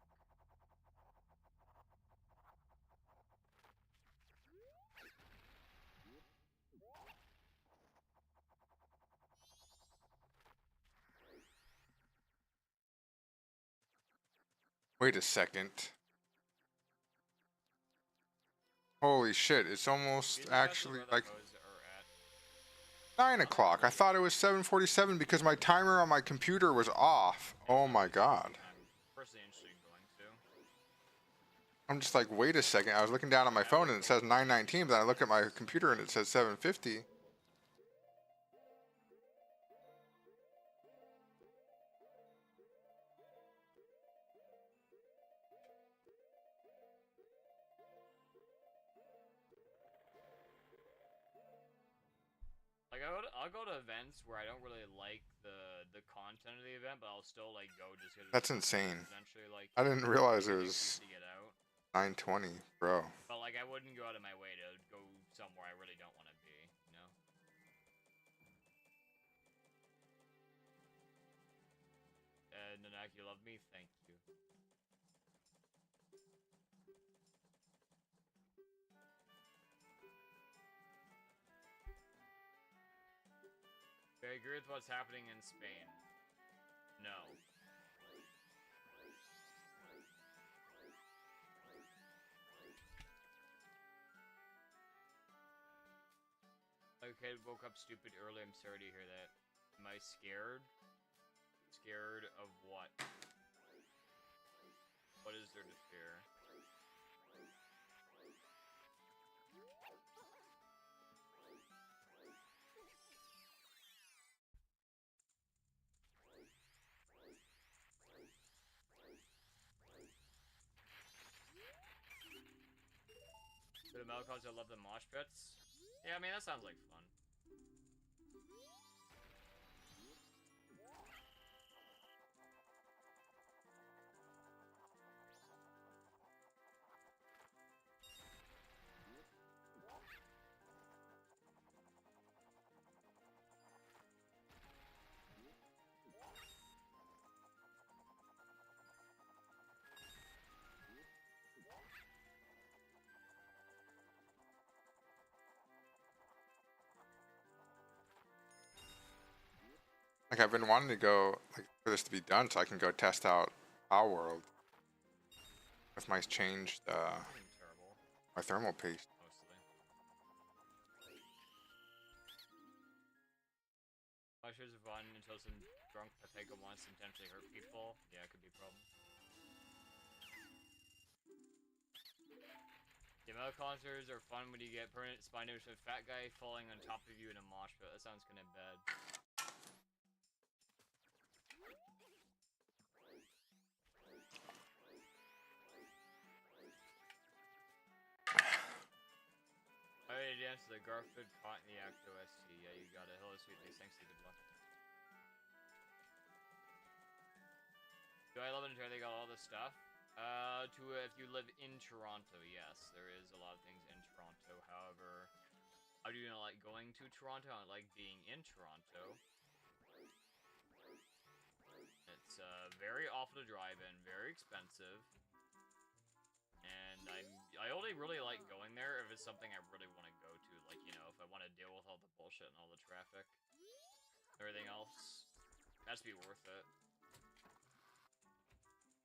S1: Wait a second. Holy shit, it's almost actually like 9 o'clock. I thought it was 7:47 because my timer on my computer was off. Oh my god.
S8: I'm personally interested in going to.
S1: I'm just like, wait a second. I was looking down on my phone and it says 9:19, but then I look at my computer and it says 7:50.
S8: Like, I'll go to events where I don't really like the content of the event, but I'll still like go just because.
S1: That's insane.
S8: Essentially, like,
S1: I didn't realize it was
S8: to get out.
S1: 9:20, bro.
S8: But like, I wouldn't go out of my way to go somewhere I really don't want to be, you know. Nanak, you love me? Thank you. I agree with what's happening in Spain. No. Okay, woke up stupid early. I'm sorry to hear that. Am I scared? scared of what? What is there to fear? Do the Melkons that love the mosh pits? Yeah, I mean, that sounds like fun.
S1: Like I've been wanting to go like for this to be done so I can go test out our world with my changed
S8: Terrible,
S1: my thermal paste.
S8: mostly. Mushers are fun until some drunk Pathega wants to intentionally hurt people. Yeah, it could be a problem. The Mel concerts are fun when you get permanent spine damage with a fat guy falling on top of you in a mosh pit. That sounds kind of bad. I already danced to the Garfield caught in the act OST. Yeah, you got it. Hello, sweetly. Thanks, to the block. Do I love it until they got all this stuff? If you live in Toronto, yes, there is a lot of things in Toronto. However, I do not like going to Toronto. I like being in Toronto. It's very awful to drive in, very expensive, and I only really like going there if it's something I really want to go to. Like, you know, if I want to deal with all the bullshit and all the traffic, everything else has to be worth it.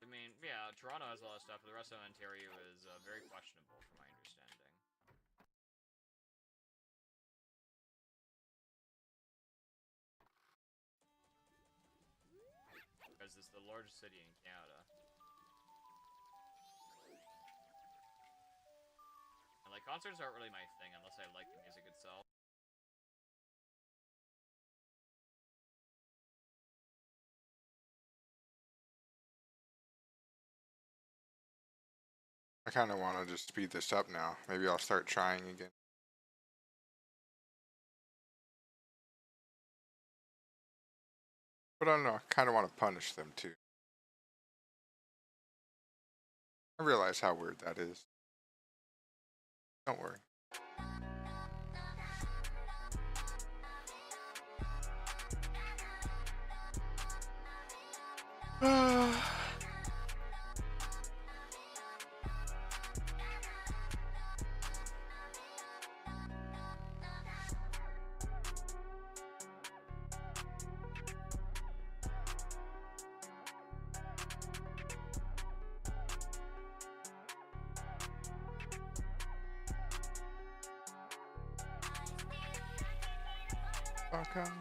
S8: I mean, yeah, Toronto has a lot of stuff, but the rest of Ontario is very questionable, from my understanding. Because it's the largest city in Canada. And, like, concerts aren't really my thing unless I like the music itself.
S1: I kind of want to just speed this up now. Maybe I'll start trying again. But I don't know, I kind of want to punish them too. I realize how weird that is. Don't worry. Welcome.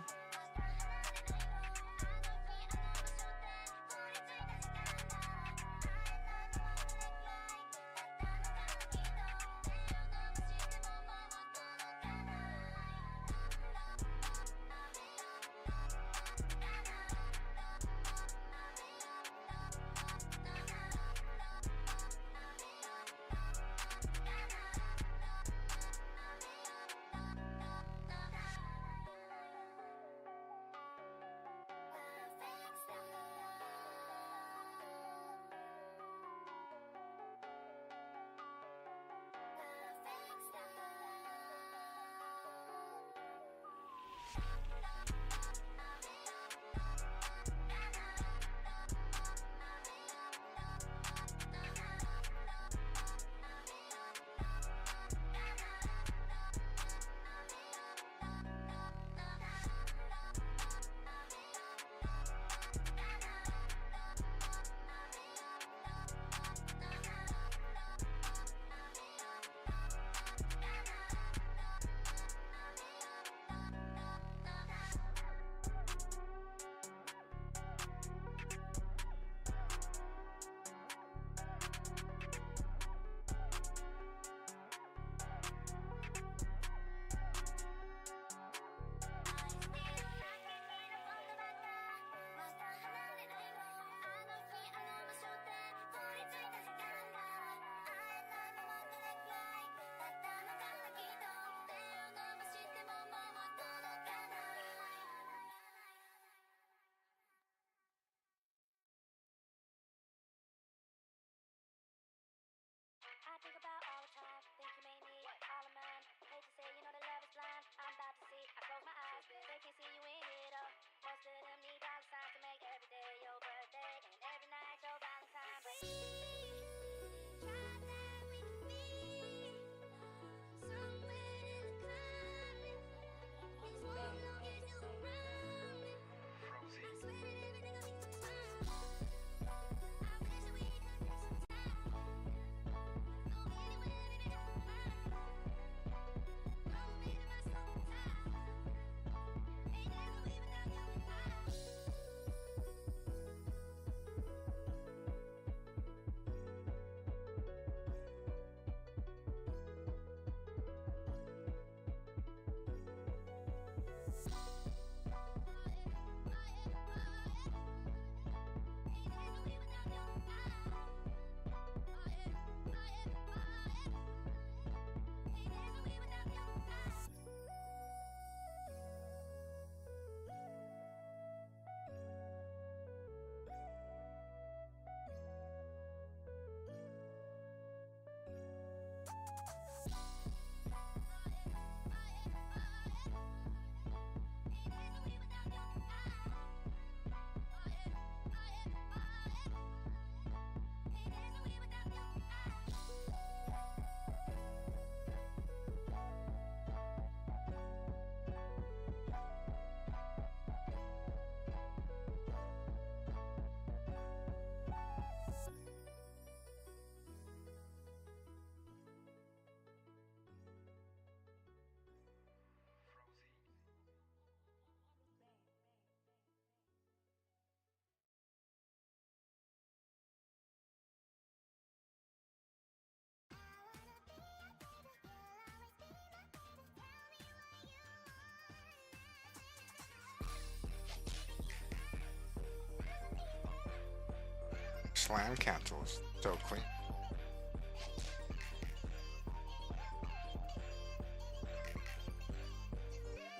S1: slam cancel is so clean.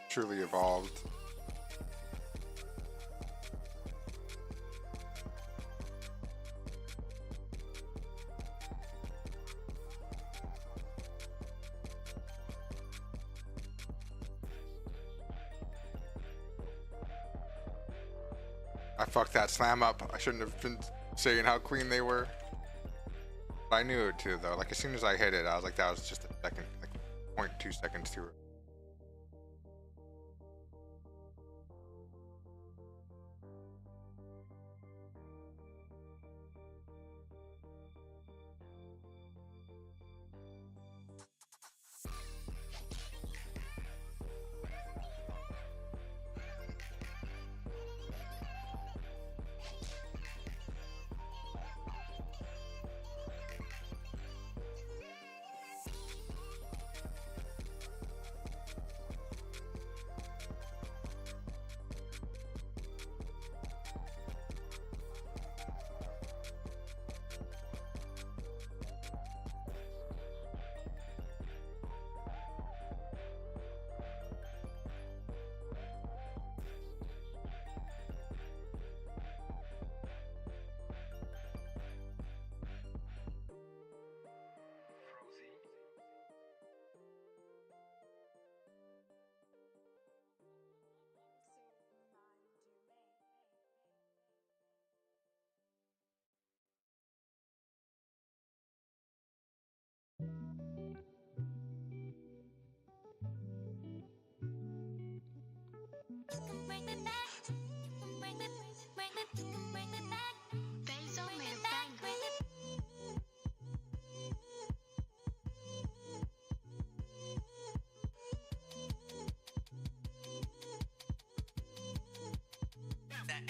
S1: Truly evolved. I fucked that slam up. I shouldn't have been saying how clean they were. But I knew it too, though. Like, as soon as I hit it, I was like, that was just a second, like 0.2 seconds too.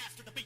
S3: After the beat.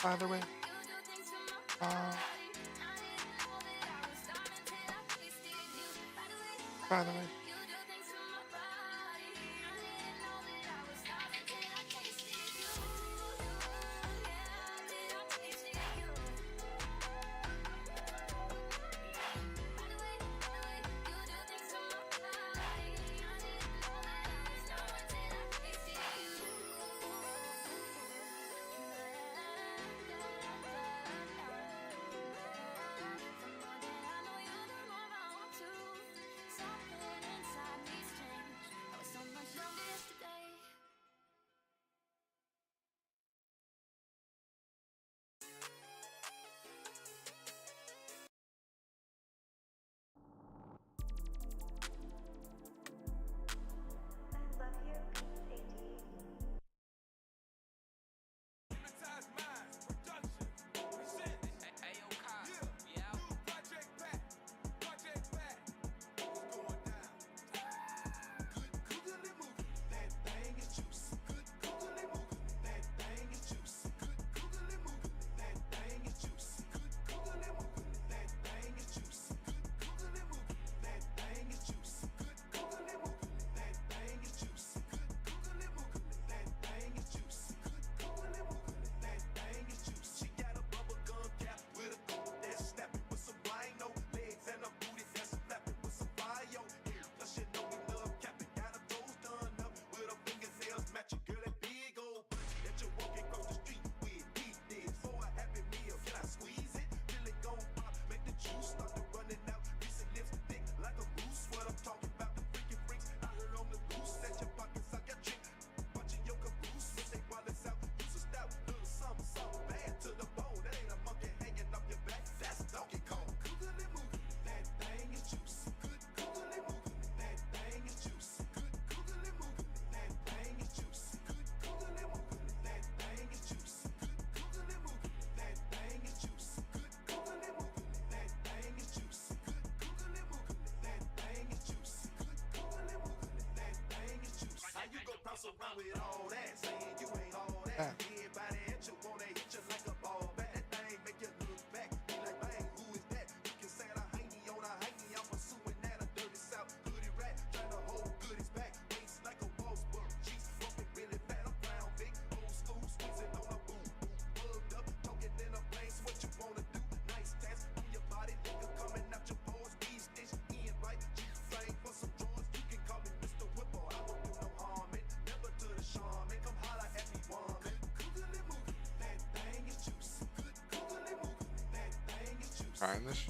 S1: By the way, by the way. that? Trying this.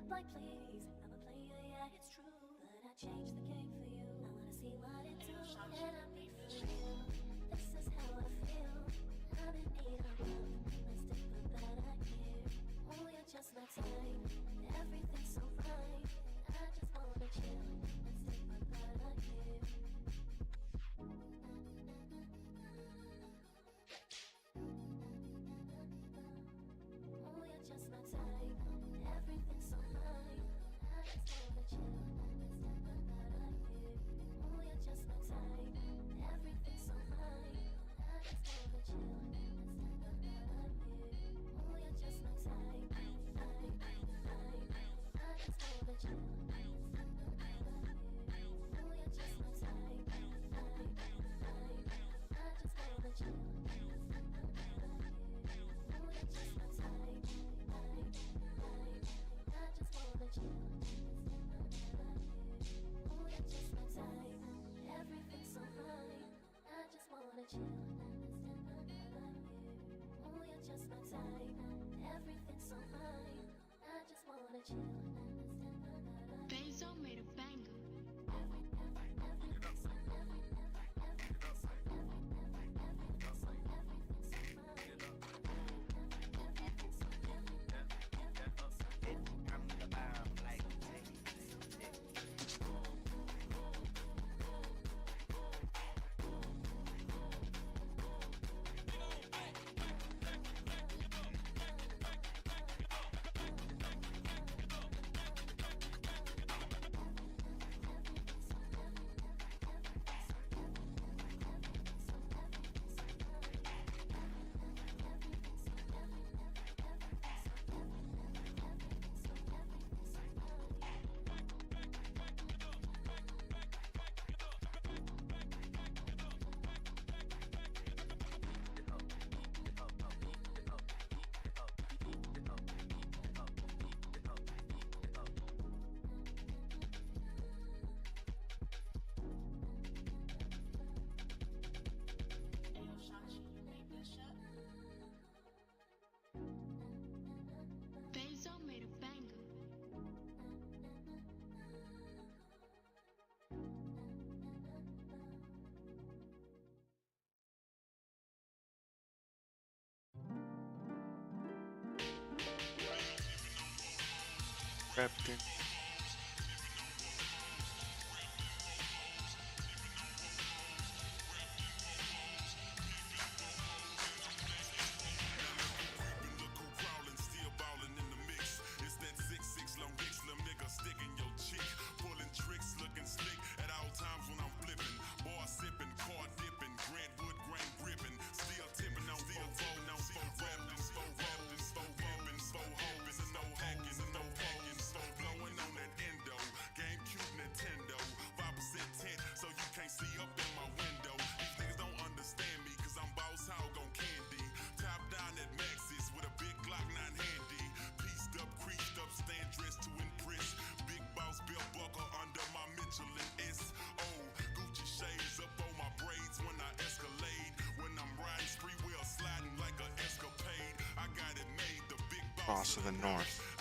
S9: Like please, I'm a player, yeah, it's true. But I changed the game for you. I wanna see what it do. Can I be for real? This is how I feel. I'm in need of love. Let's take the bad I care. Oh, you're just my type. Everything's so right. I just wanna chill. Let's take the bad I care. Oh, you're just my type. Everything's so fine. I just wanna chill. Let's take the bad I Bezo made a banger. Bezo made a banger.
S1: Repton. Boss of the North.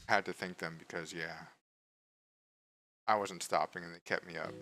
S1: Had to thank them because, yeah, I wasn't stopping and they kept me up.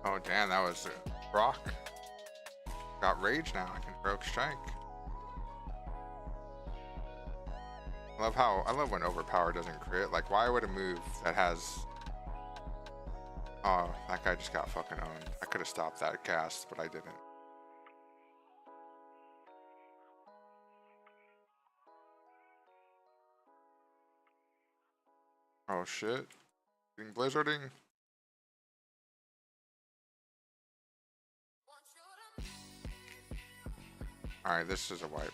S1: Oh damn, that was Brock. Got rage now. I can heroic strike. I love when overpower doesn't crit. Like, why would a move that has... Oh, that guy just got fucking owned. I could have stopped that cast, but I didn't. Oh shit. Getting blizzarding. Alright, this is a wipe.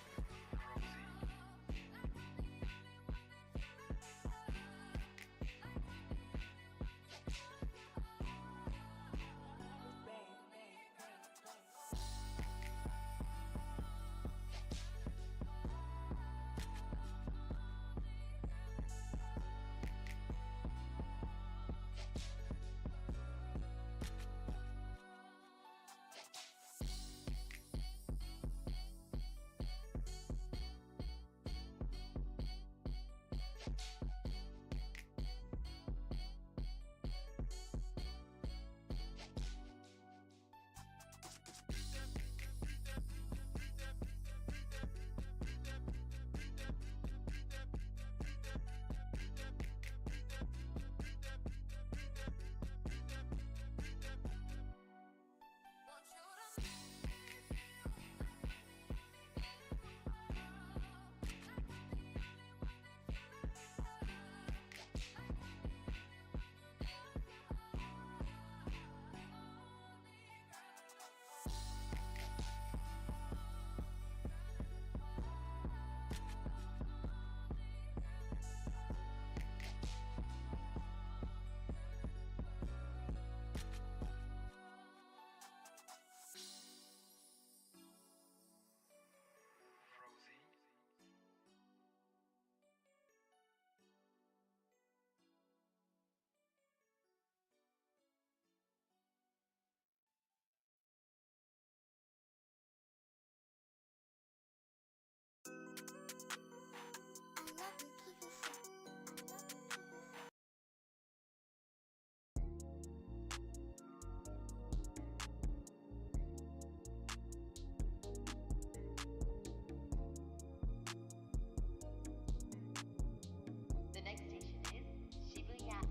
S9: The next station is Shibuya.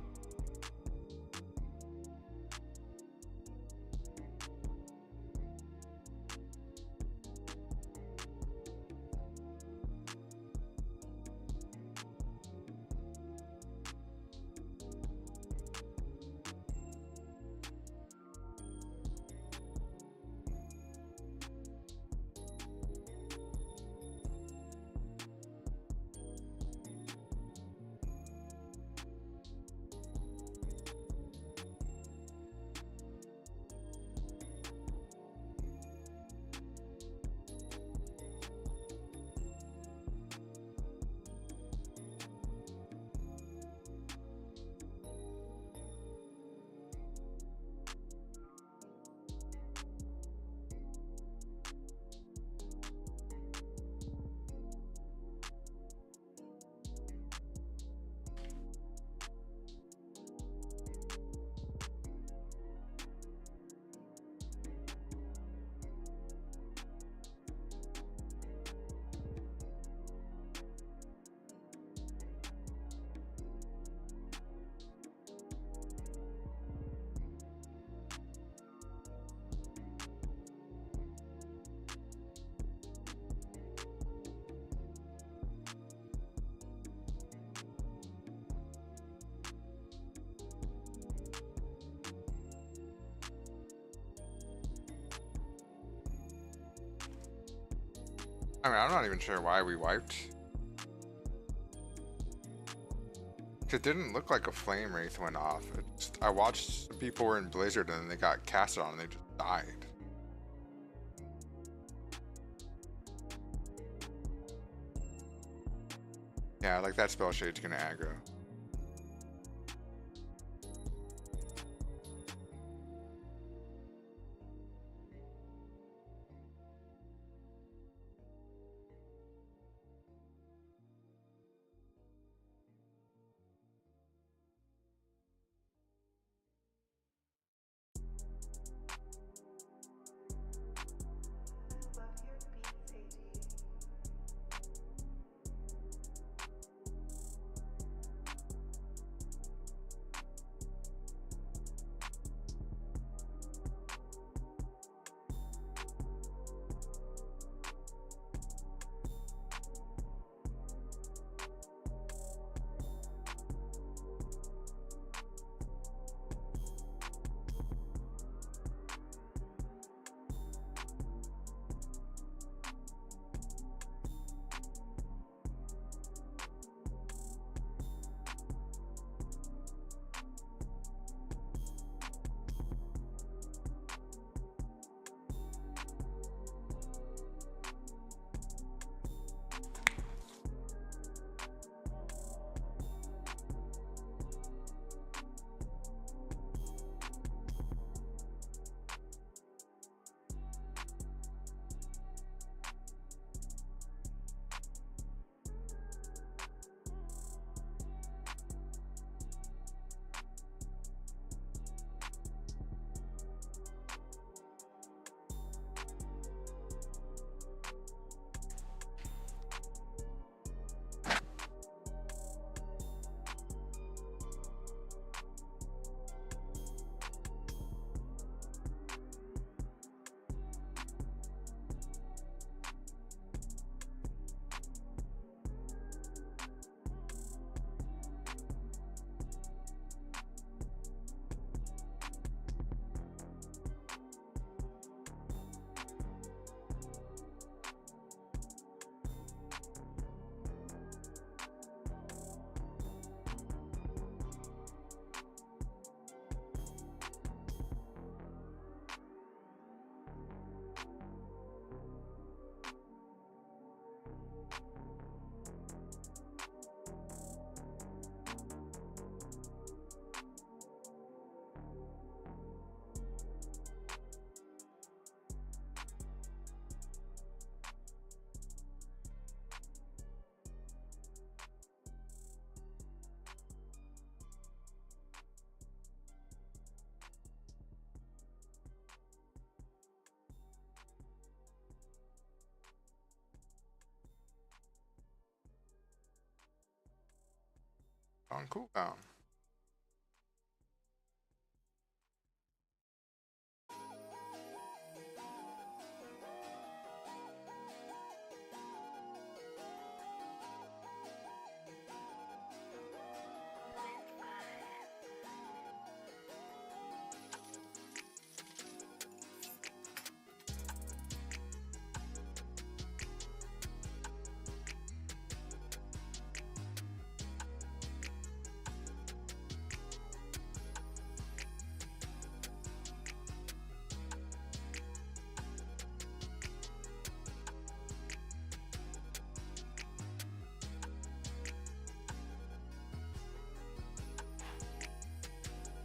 S1: I mean, I'm not even sure why we wiped. It didn't look like a flame wraith went off. I watched people were in Blizzard and they got casted on and they just died. Yeah, like that spell shade's gonna aggro. On cooldown.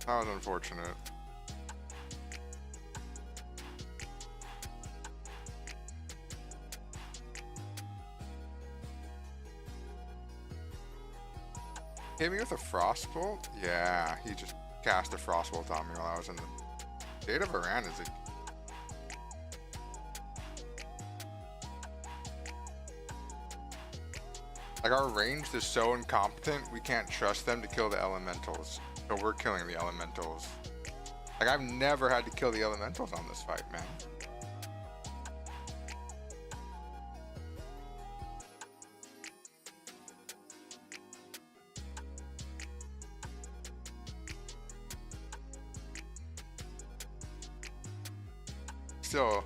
S1: That was unfortunate. Hit me with a frostbolt? Yeah, he just cast a frostbolt on me while I was in the State of Iran is a like our ranged is so incompetent we can't trust them to kill the elementals. So we're killing the elementals. Like I've never had to kill the elementals on this fight, man. Still.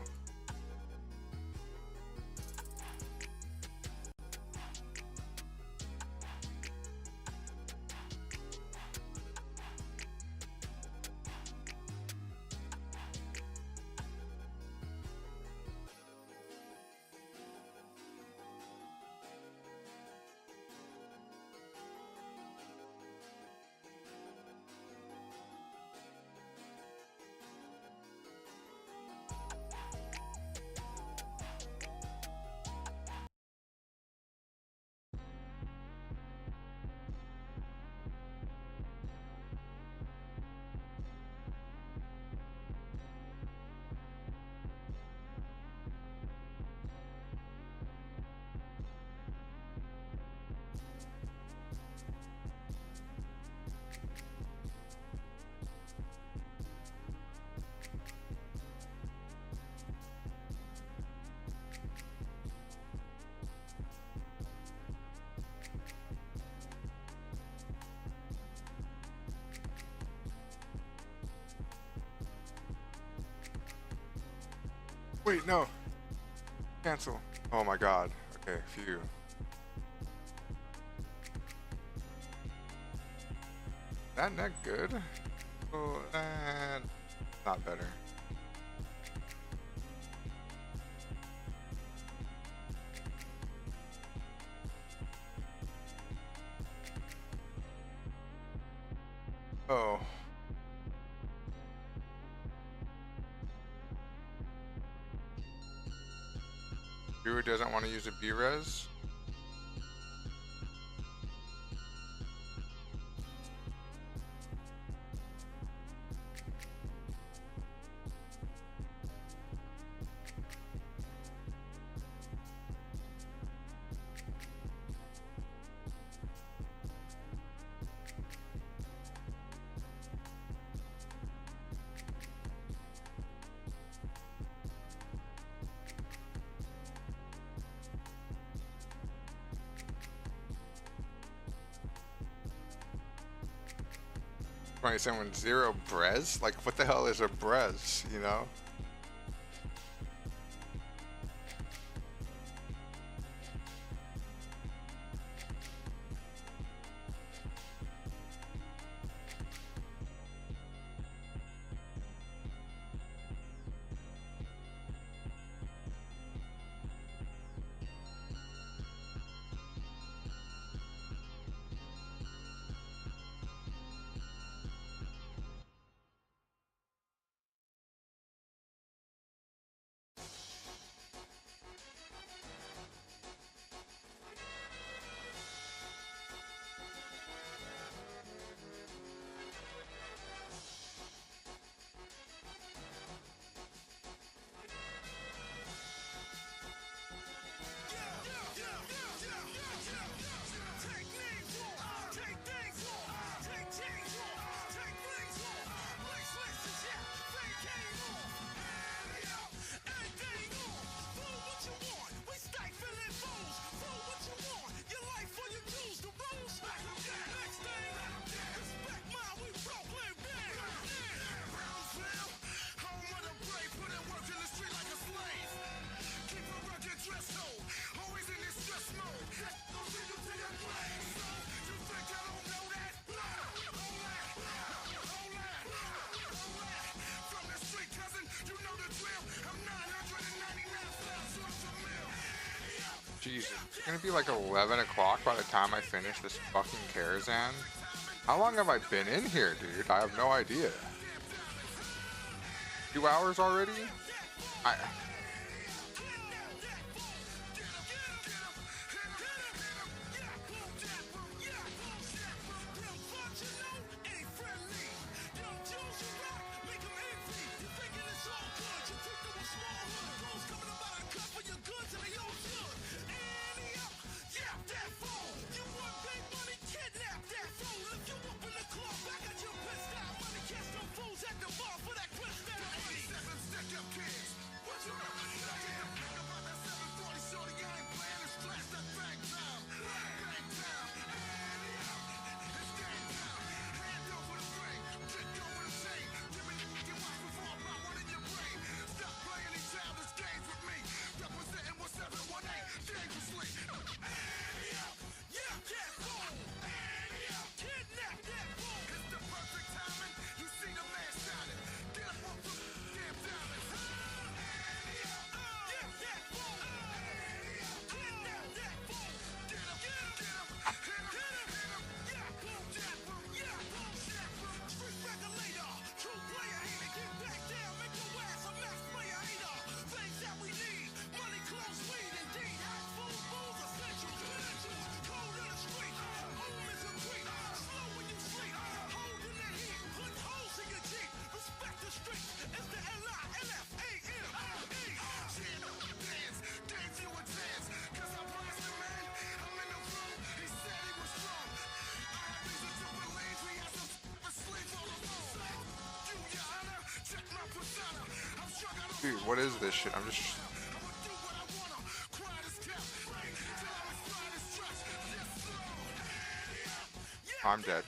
S1: Wait, no. Cancel. Oh my god. Okay, phew. That neck good? Oh, not better. Oh. Drew doesn't want to use a B-res. Someone zero brez? Like what the hell is a brez, you know? Jesus, it's gonna be like 11 o'clock by the time I finish this fucking Karazhan. How long have I been in here, dude? I have no idea. 2 hours already? Dude, what is this shit? I'm dead.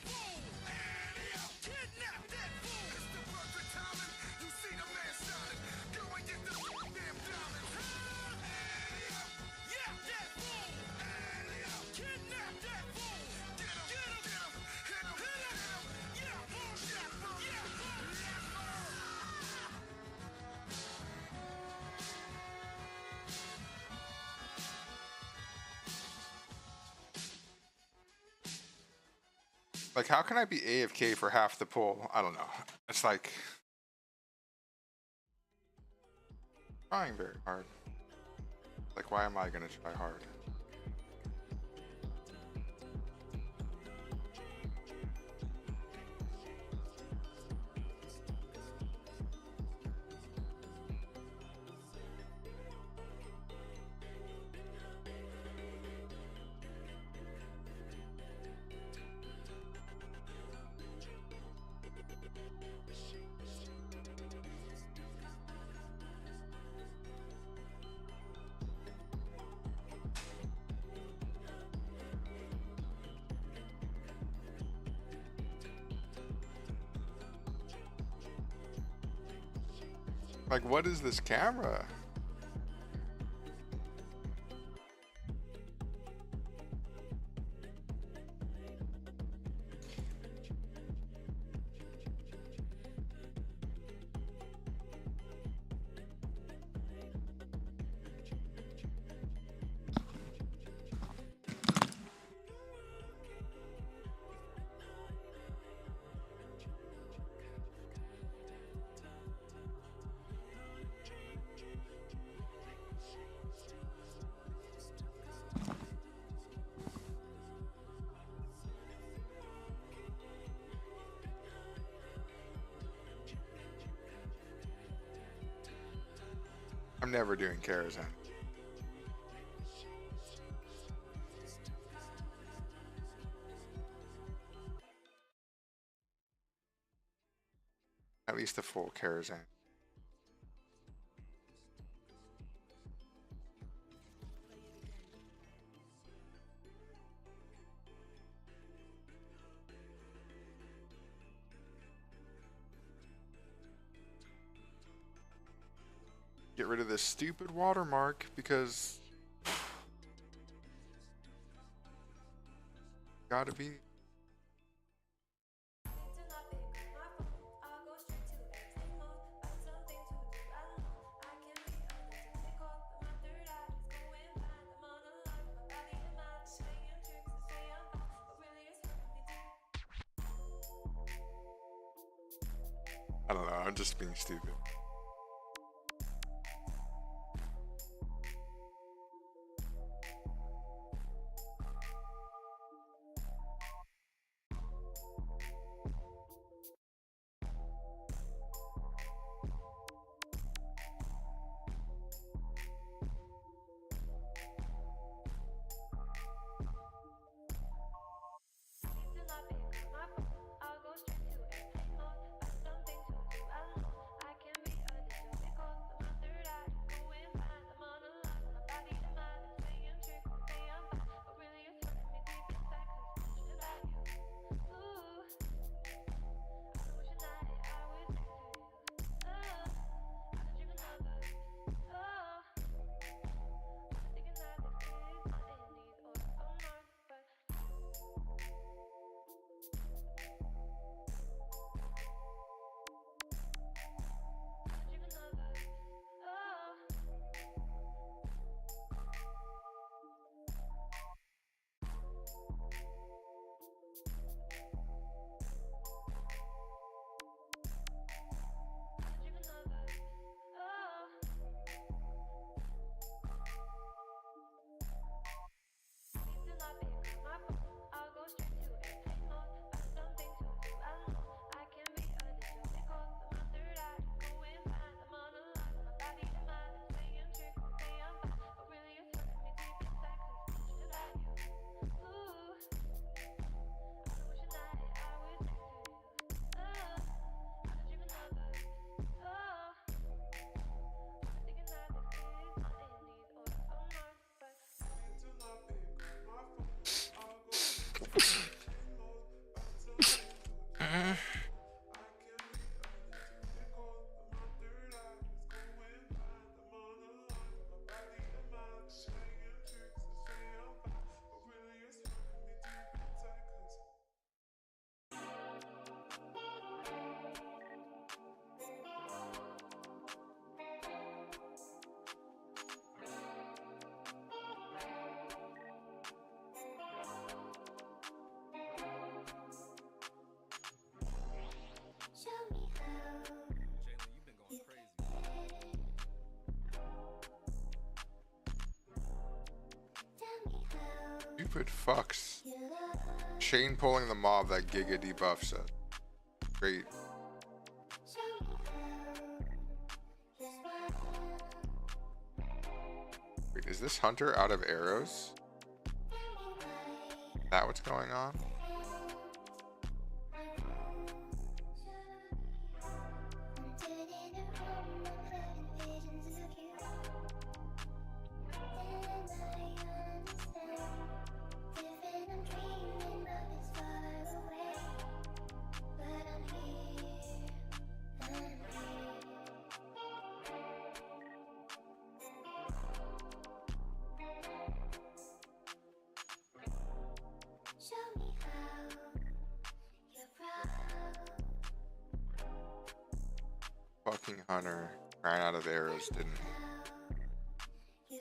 S1: Like, how can I be AFK for half the pull? I don't know. It's like trying very hard. Like, why am I gonna try hard? Like, what is this camera? I'm never doing Karazhan. At least a full Karazhan. Get rid of this stupid watermark because gotta be. I don't know. I'm just being stupid. Stupid fucks. Shane pulling the mob that Giga debuffs it. Great. Wait, is this Hunter out of arrows? Is that what's going on? Fucking Hunter ran out of arrows, didn't he?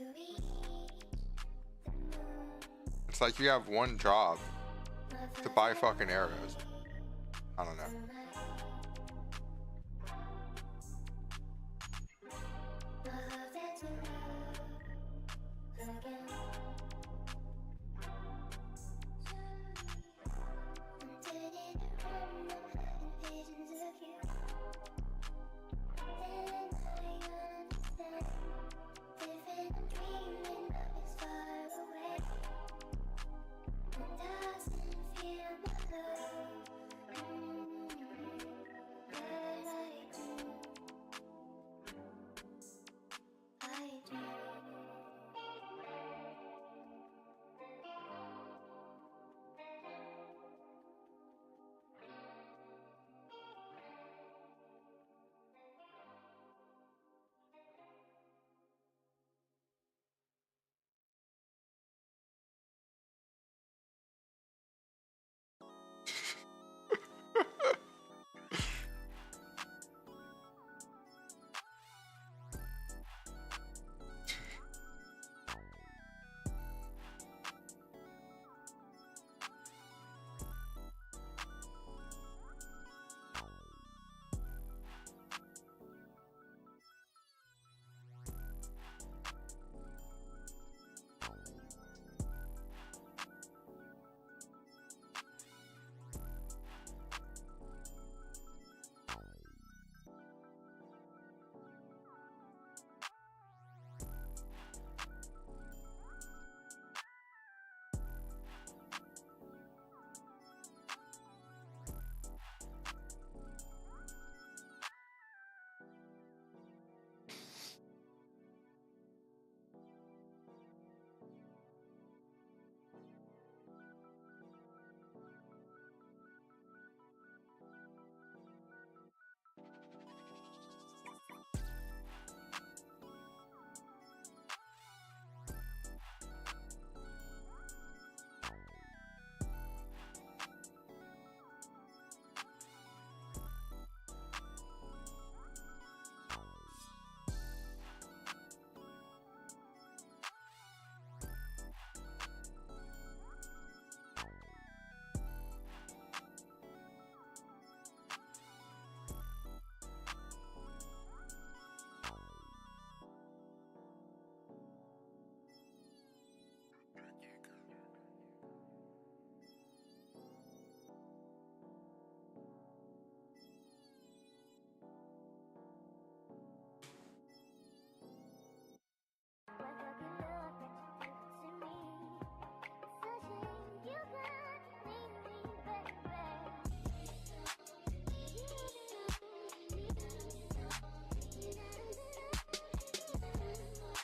S1: It's like you have one job to buy fucking arrows. I don't know.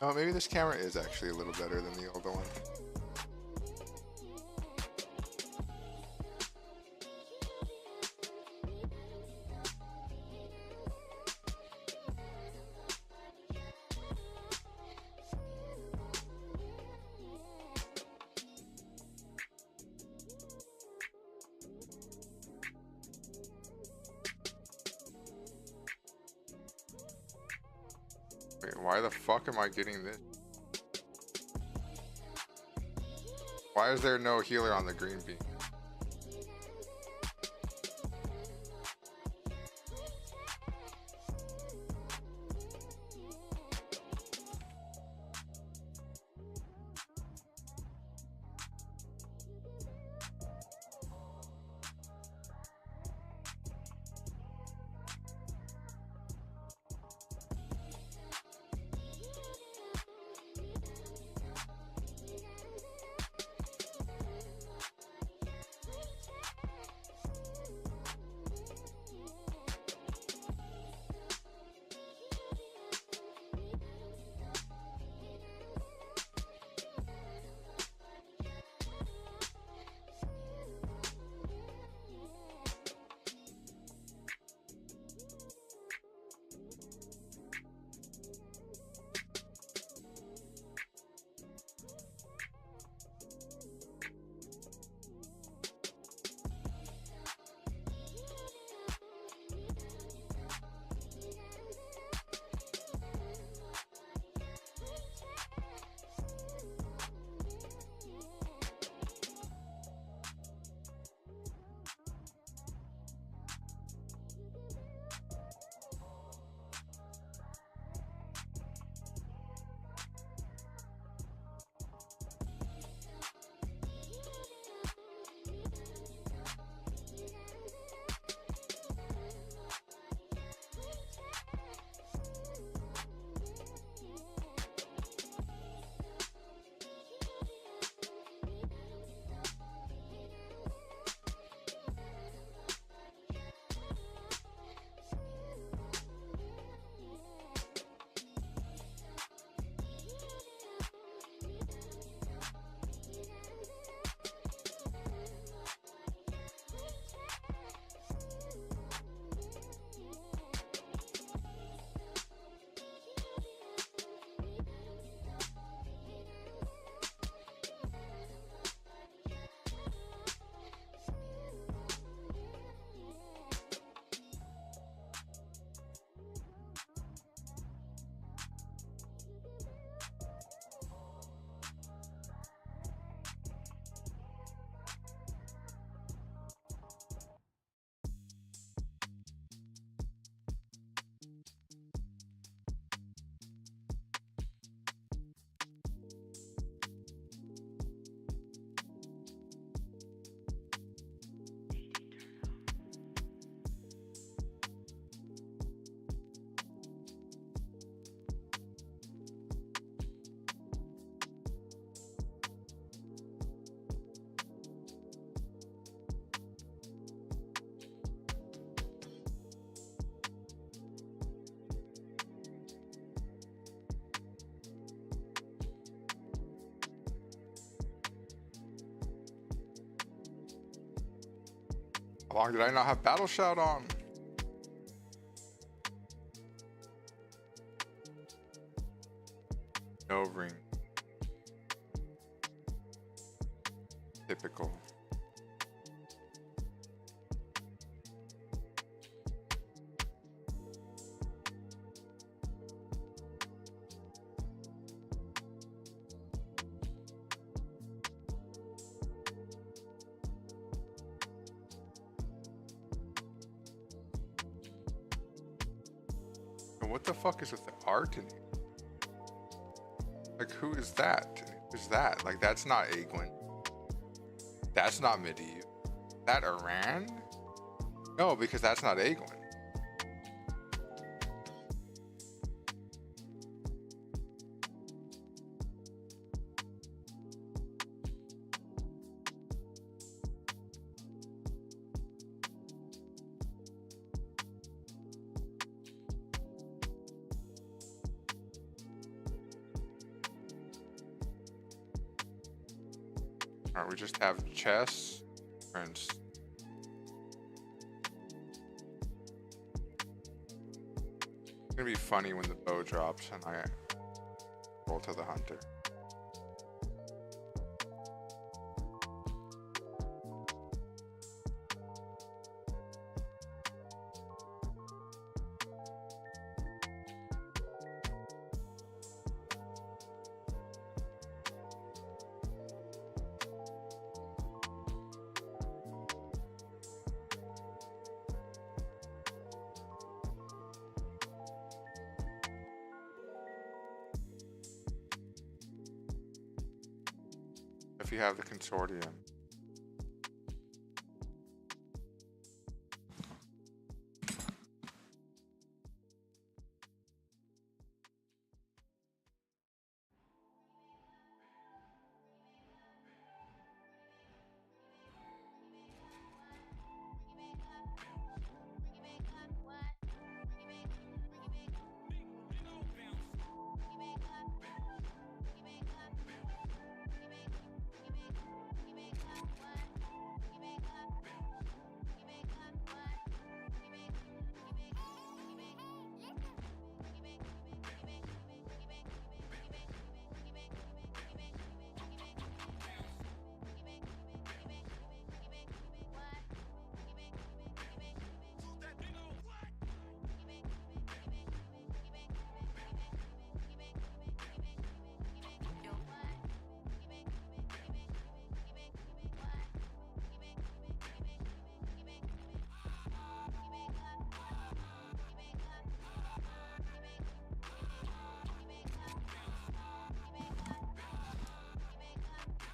S1: Oh, maybe this camera is actually a little better than the older one. Wait, why the fuck am I getting this? Why is there no healer on the green beam? How long did I not have Battle Shout on? No ring. Typical. What the fuck is with the art in here? Like, who is that? Who's that? Like, that's not Aegwin. That's not Medivh. That Iran? No, because that's not Aegwin. Alright, we just have chess, prince. It's gonna be funny when the bow drops and I roll to the hunter. If you have the consortium.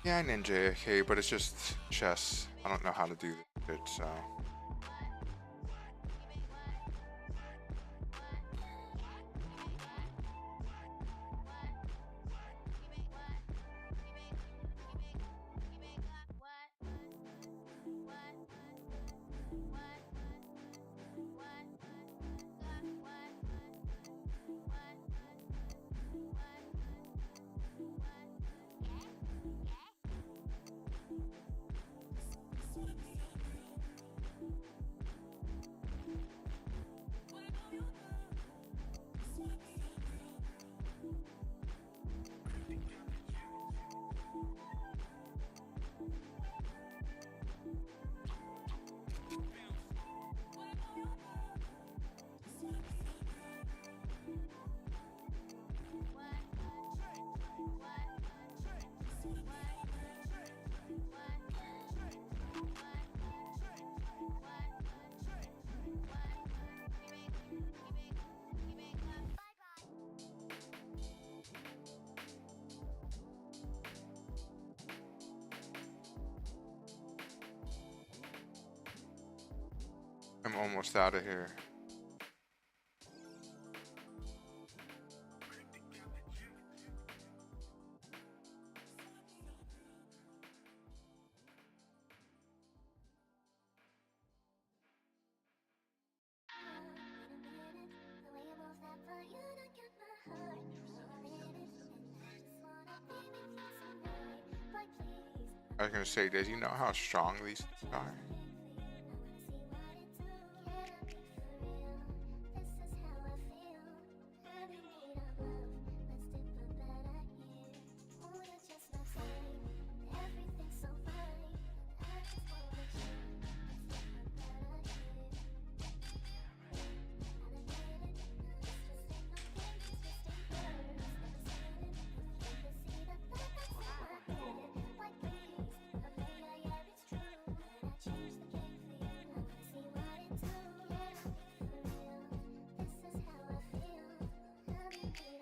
S1: Yeah, ninja, okay, but it's just chess. I don't know how to do this shit, so. I'm almost out of here. I was gonna say, does he know how strong these are?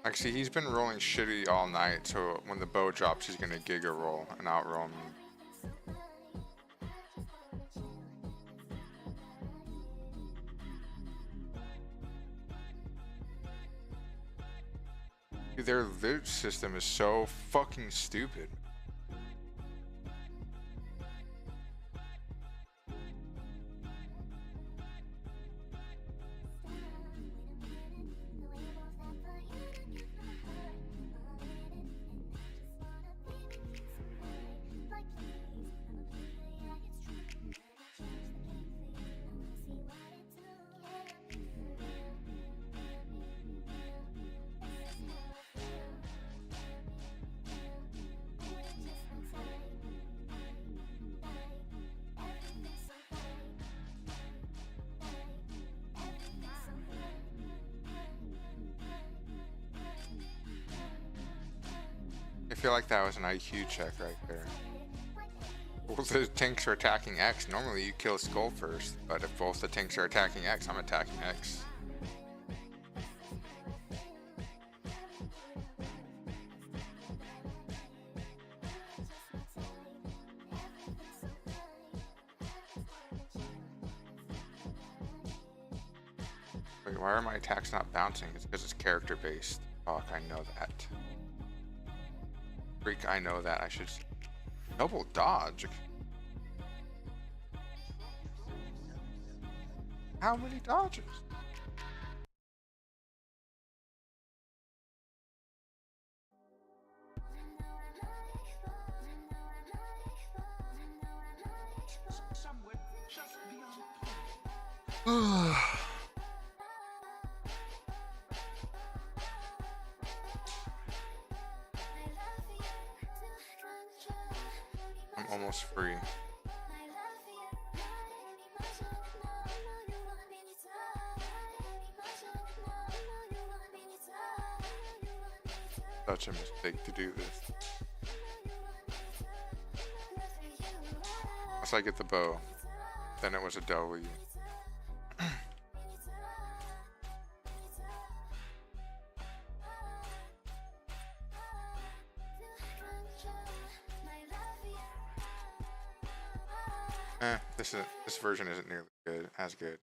S1: Actually, he's been rolling shitty all night, so when the bow drops, he's gonna giga roll and outroll me. Dude, their loot system is so fucking stupid. feel like that was an IQ check right there. Both the tanks are attacking X. Normally you kill Skull first, but if both the tanks are attacking X, I'm attacking X. Wait, why are my attacks not bouncing? It's because it's character based. Fuck, I know that. Freak, I know that. I should double dodge. How many dodges?
S5: Somewhere just beyond
S1: I'm almost free. Such a mistake to do this. Once I get the bow, then it was a W. This version isn't nearly as good.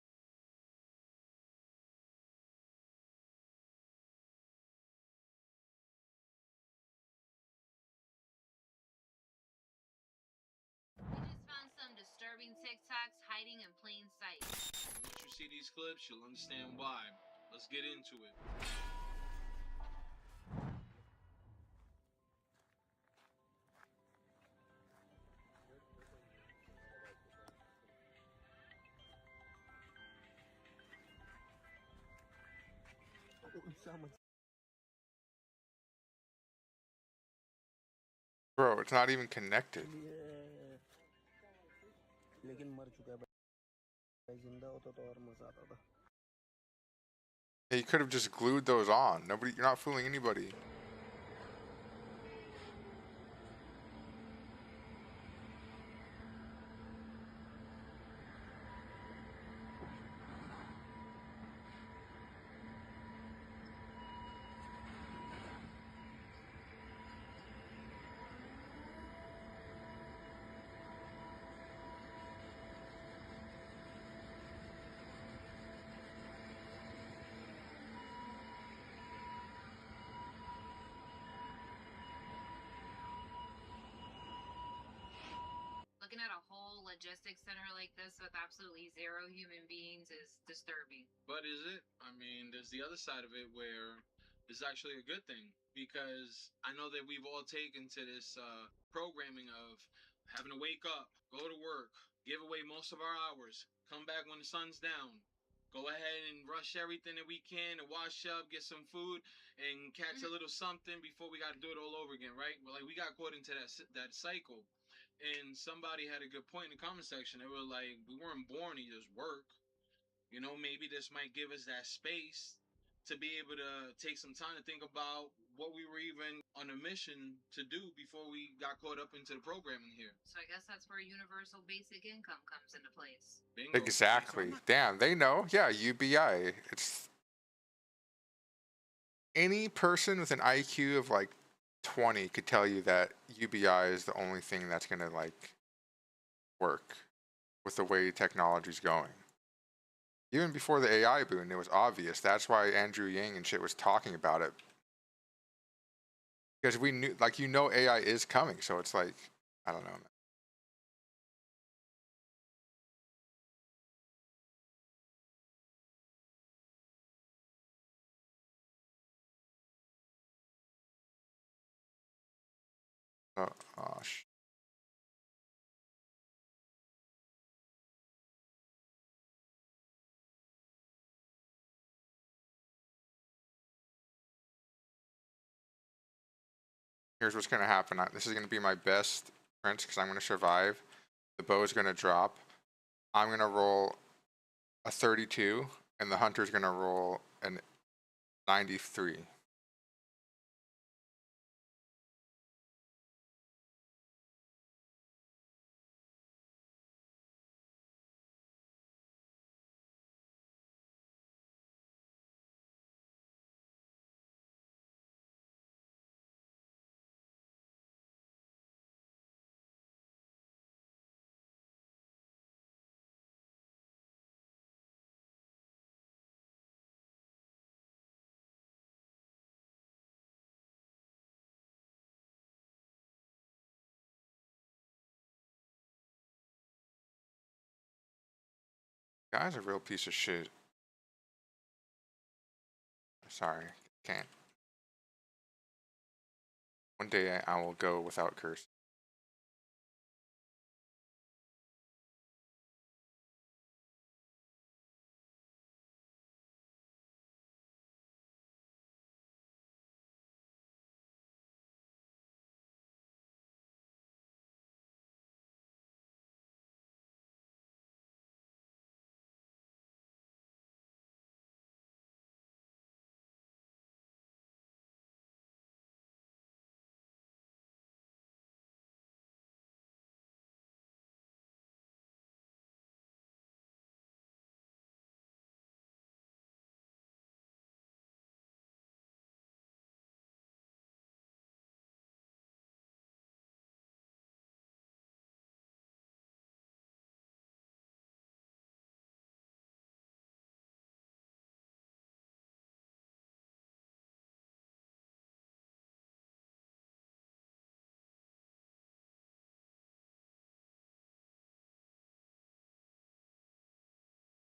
S10: Found some disturbing TikToks hiding in plain sight.
S11: Once you see these clips, you'll understand why. Let's get into it.
S1: Bro, it's not even connected. Yeah, you could have just glued those on. You're not fooling anybody.
S10: Looking at a whole logistics center like this with absolutely zero human beings is disturbing.
S11: But is it? I mean, there's the other side of it where it's actually a good thing, because I know that we've all taken to this programming of having to wake up, go to work, give away most of our hours, come back when the sun's down, go ahead and rush everything that we can and wash up, get some food, and catch a little something before we got to do it all over again, right? But like, we got caught into that cycle. And somebody had a good point in the comment section. They were like, we weren't born to just work. You know, maybe this might give us that space to be able to take some time to think about what we were even on a mission to do before we got caught up into the programming here.
S10: So I guess that's where universal basic income comes into place.
S11: Bingo.
S1: Exactly. Damn, they know. Yeah, UBI. It's any person with an IQ of like 20 could tell you that UBI is the only thing that's gonna like work with the way technology's going. Even before the AI boom, it was obvious. That's why Andrew Yang and shit was talking about it, because we knew, like, AI is coming. So it's like, I don't know, man. Oh, gosh. Here's what's going to happen. This is going to be my best prince because I'm going to survive. The bow is going to drop. I'm going to roll a 32, and the hunter's going to roll a 93. Guy's a real piece of shit. Sorry, can't. One day I will go without curse.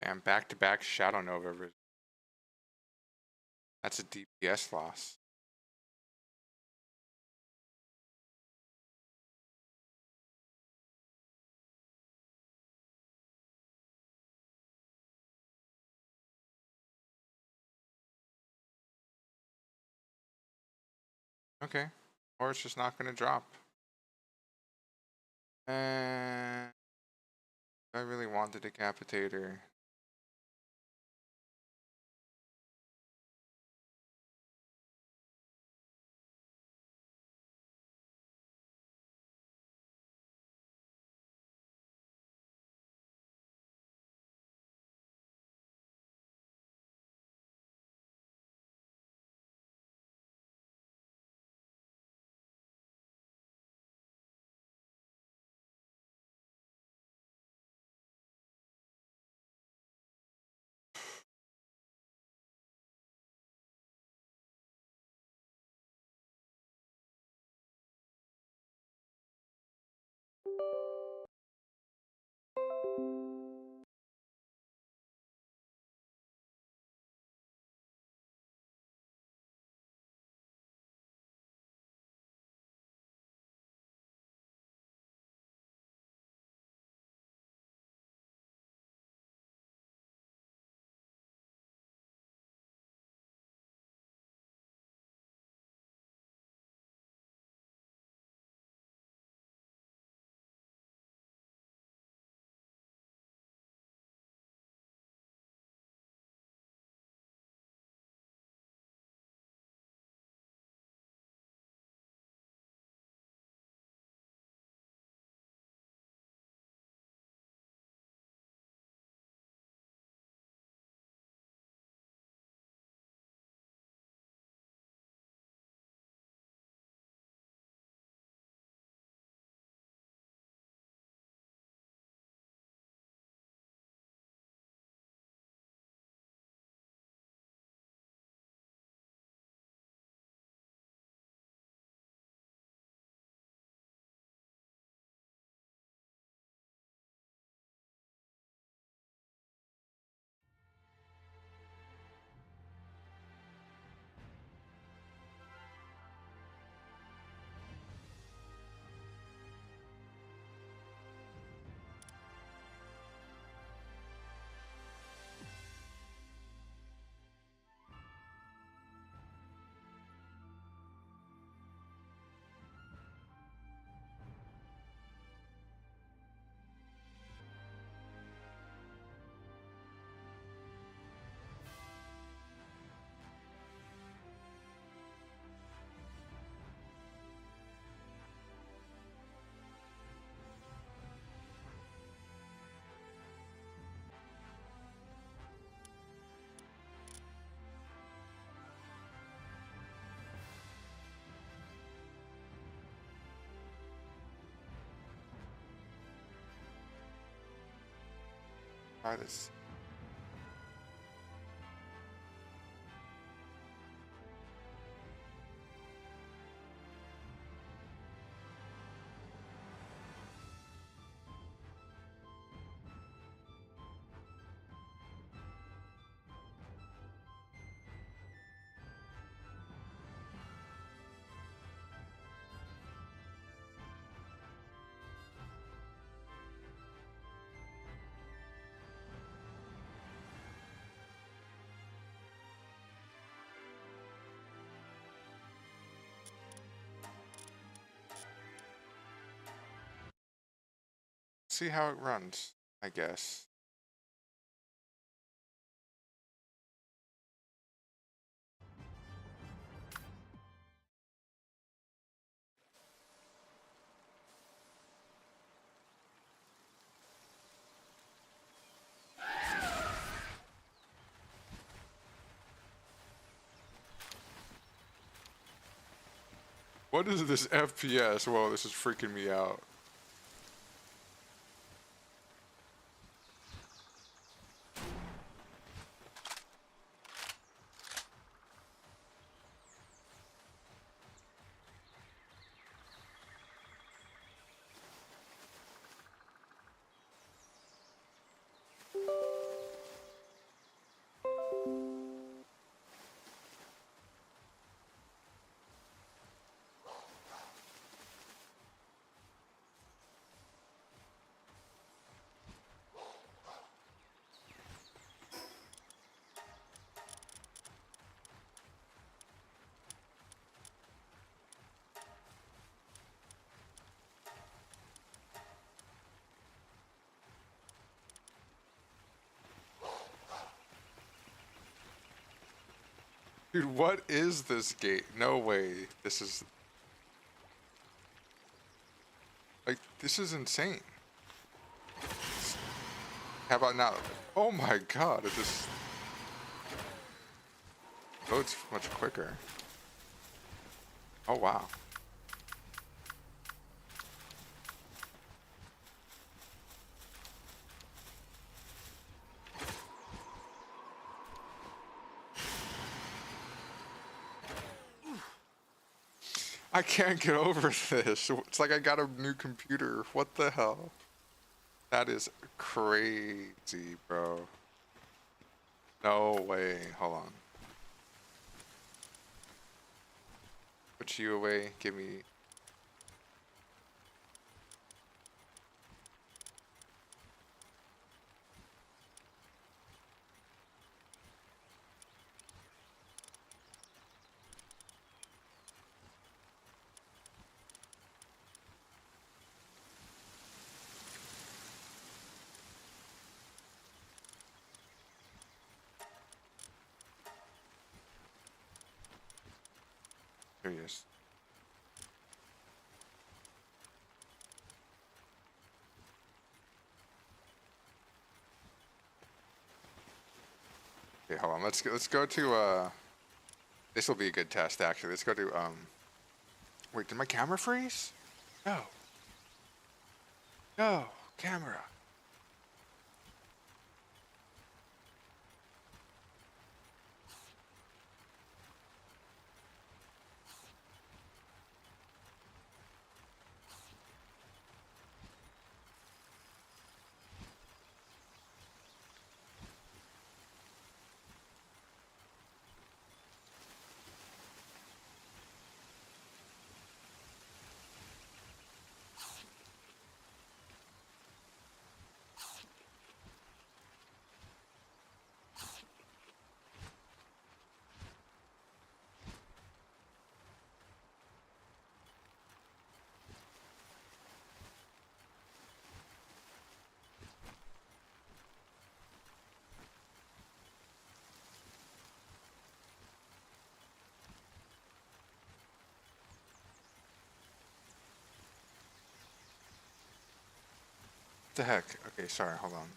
S1: And back-to-back Shadow Nova. That's a DPS loss. Okay. Or it's just not going to drop. And I really want the Decapitator. Try this. see how it runs, I guess. What is this FPS? Whoa, this is freaking me out. Dude, what is this gate? No way. This is... Like, this is insane. How about now? Oh my god, it just... loads much quicker. Oh wow. I can't get over this. It's like I got a new computer. What the hell? That is crazy, bro. No way. Hold on. Put you away. Give me... Here he is. Okay, hold on. Let's go to this will be a good test actually. Let's go to wait, did my camera freeze? No. No, camera. What the heck? Okay, sorry, hold on.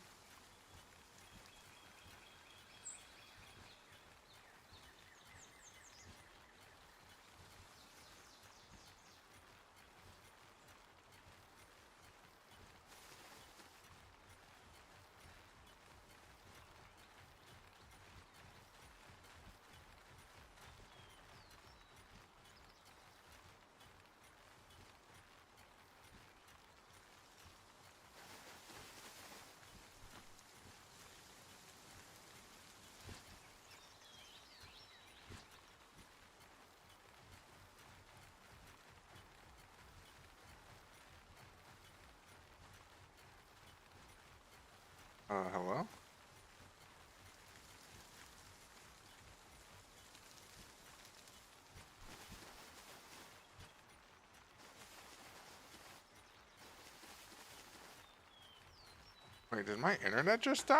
S1: Wait, did my internet just die?